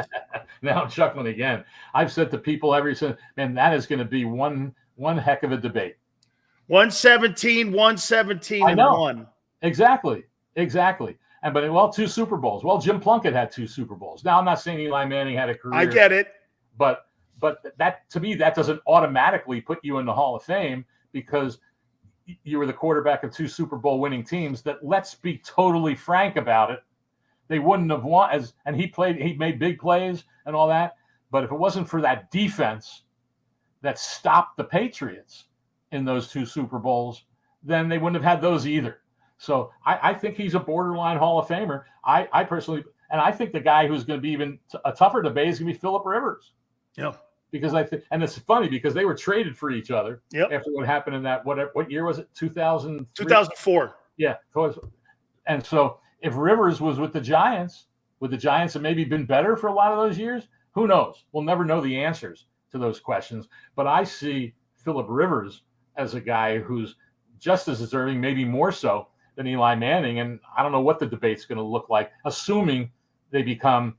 Now I'm chuckling again. I've said to people man, that is going to be one heck of a debate. 117, 117, I know. and 1. Exactly. But 2 Super Bowls. Well, Jim Plunkett had 2 Super Bowls. Now, I'm not saying Eli Manning had a career. I get it. But that, to me, that doesn't automatically put you in the Hall of Fame because you were the quarterback of 2 Super Bowl winning teams that, let's be totally frank about it, they wouldn't have won and he made big plays and all that. But if it wasn't for that defense that stopped the Patriots in those 2 Super Bowls, then they wouldn't have had those either. So I think he's a borderline Hall of Famer. I personally, and I think the guy who's going to be even a tougher debate is going to be Phillip Rivers. Yeah. because and it's funny because they were traded for each other after what happened in that, what year was it? 2004. Yeah. And so if Rivers was with the Giants, would the Giants have maybe been better for a lot of those years? Who knows? We'll never know the answers to those questions. But I see Phillip Rivers as a guy who's just as deserving, maybe more so, than Eli Manning. And I don't know what the debate's going to look like, assuming they become,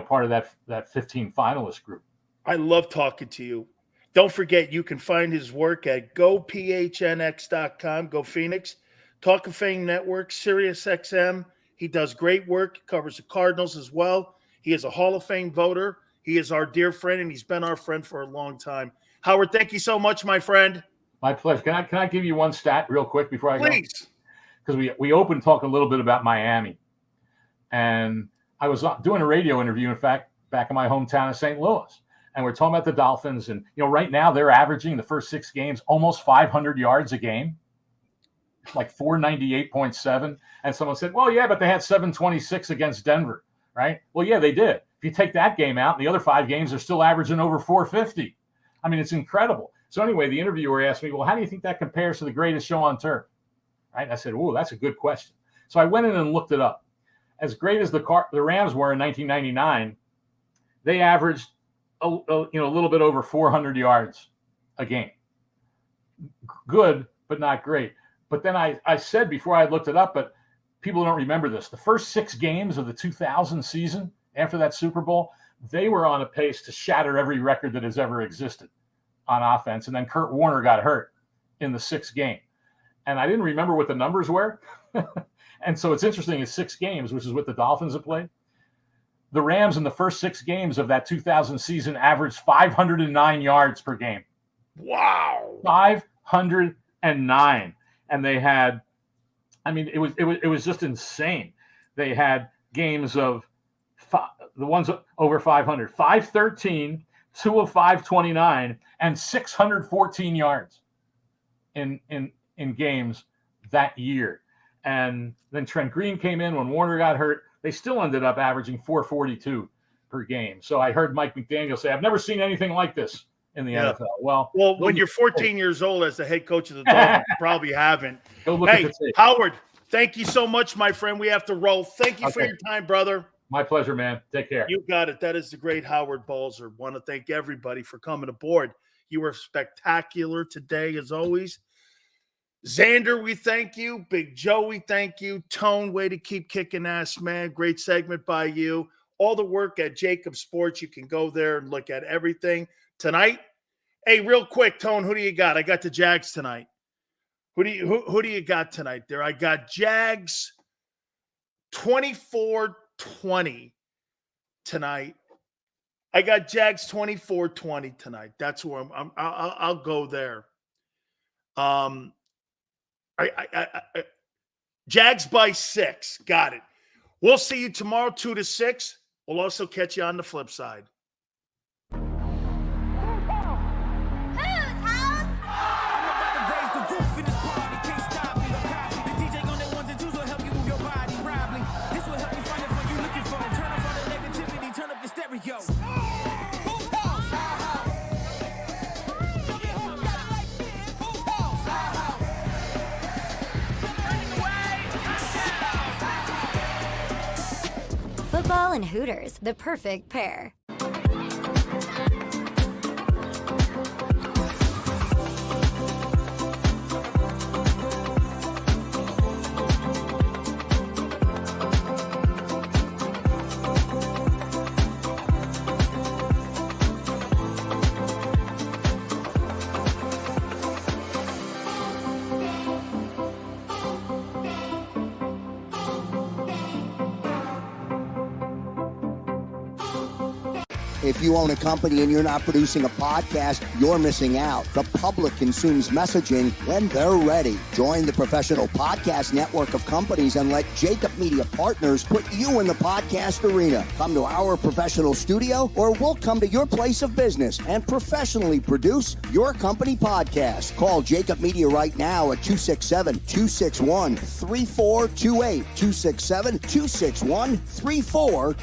part of that 15 finalist group. I love talking to you. Don't forget, you can find his work at gophnx.com, Go Phoenix, Talk of Fame Network, Sirius XM. He does great work, covers the Cardinals as well. He is a Hall of Fame voter. He is our dear friend, and he's been our friend for a long time. Howard, thank you so much, my friend. My pleasure. Can I give you one stat real quick before I go? Please. Because we opened talking a little bit about Miami. And I was doing a radio interview, in fact, back in my hometown of St. Louis. And we're talking about the Dolphins. And, right now they're averaging the first 6 games almost 500 yards a game, like 498.7. And someone said, well, yeah, but they had 726 against Denver, right? Well, yeah, they did. If you take that game out, and the other 5 games are still averaging over 450. I mean, it's incredible. So anyway, the interviewer asked me, well, how do you think that compares to the greatest show on turf? Right? And I said, oh, that's a good question. So I went in and looked it up. As great as the Rams were in 1999, they averaged a little bit over 400 yards a game. Good, but not great. But then I said before I looked it up, but people don't remember this. The first 6 games of the 2000 season after that Super Bowl, they were on a pace to shatter every record that has ever existed on offense. And then Kurt Warner got hurt in the 6th game. And I didn't remember what the numbers were. And so it's interesting, it's 6 games, which is what the Dolphins have played. The Rams in the first 6 games of that 2000 season averaged 509 yards per game. Wow. 509. And they had, it was just insane. They had games of the ones over 500, 513, 2 of 529, and 614 yards in games that year. And then Trent Green came in when Warner got hurt. They still ended up averaging 442 per game. So I heard Mike McDaniel say, I've never seen anything like this in the NFL. Well, when you're 14 years old as the head coach of the Dolphins, you probably haven't. Go look at the tape. Howard, thank you so much, my friend. We have to roll. Thank you for your time, brother. My pleasure, man. Take care. You got it. That is the great Howard Balzer. Want to thank everybody for coming aboard. You were spectacular today, as always. Xander, we thank you. Big Joe, we thank you. Tone, way to keep kicking ass, man. Great segment by you. All the work at JAKIB Sports, you can go there and look at everything. Tonight, hey, real quick, Tone, who do you got? I got the Jags tonight. Who do you got tonight there? I got Jags 24-20 tonight. I got Jags 24-20 tonight. That's where I'll go there. Jags by 6. Got it. We'll see you tomorrow, 2 to 6. We'll also catch you on the flip side. Football and Hooters, the perfect pair. If you own a company and you're not producing a podcast, you're missing out. The public consumes messaging when they're ready. Join the professional podcast network of companies and let JAKIB Media Partners put you in the podcast arena. Come to our professional studio or we'll come to your place of business and professionally produce your company podcast. Call JAKIB Media right now at 267-261-3428. 267-261-3428.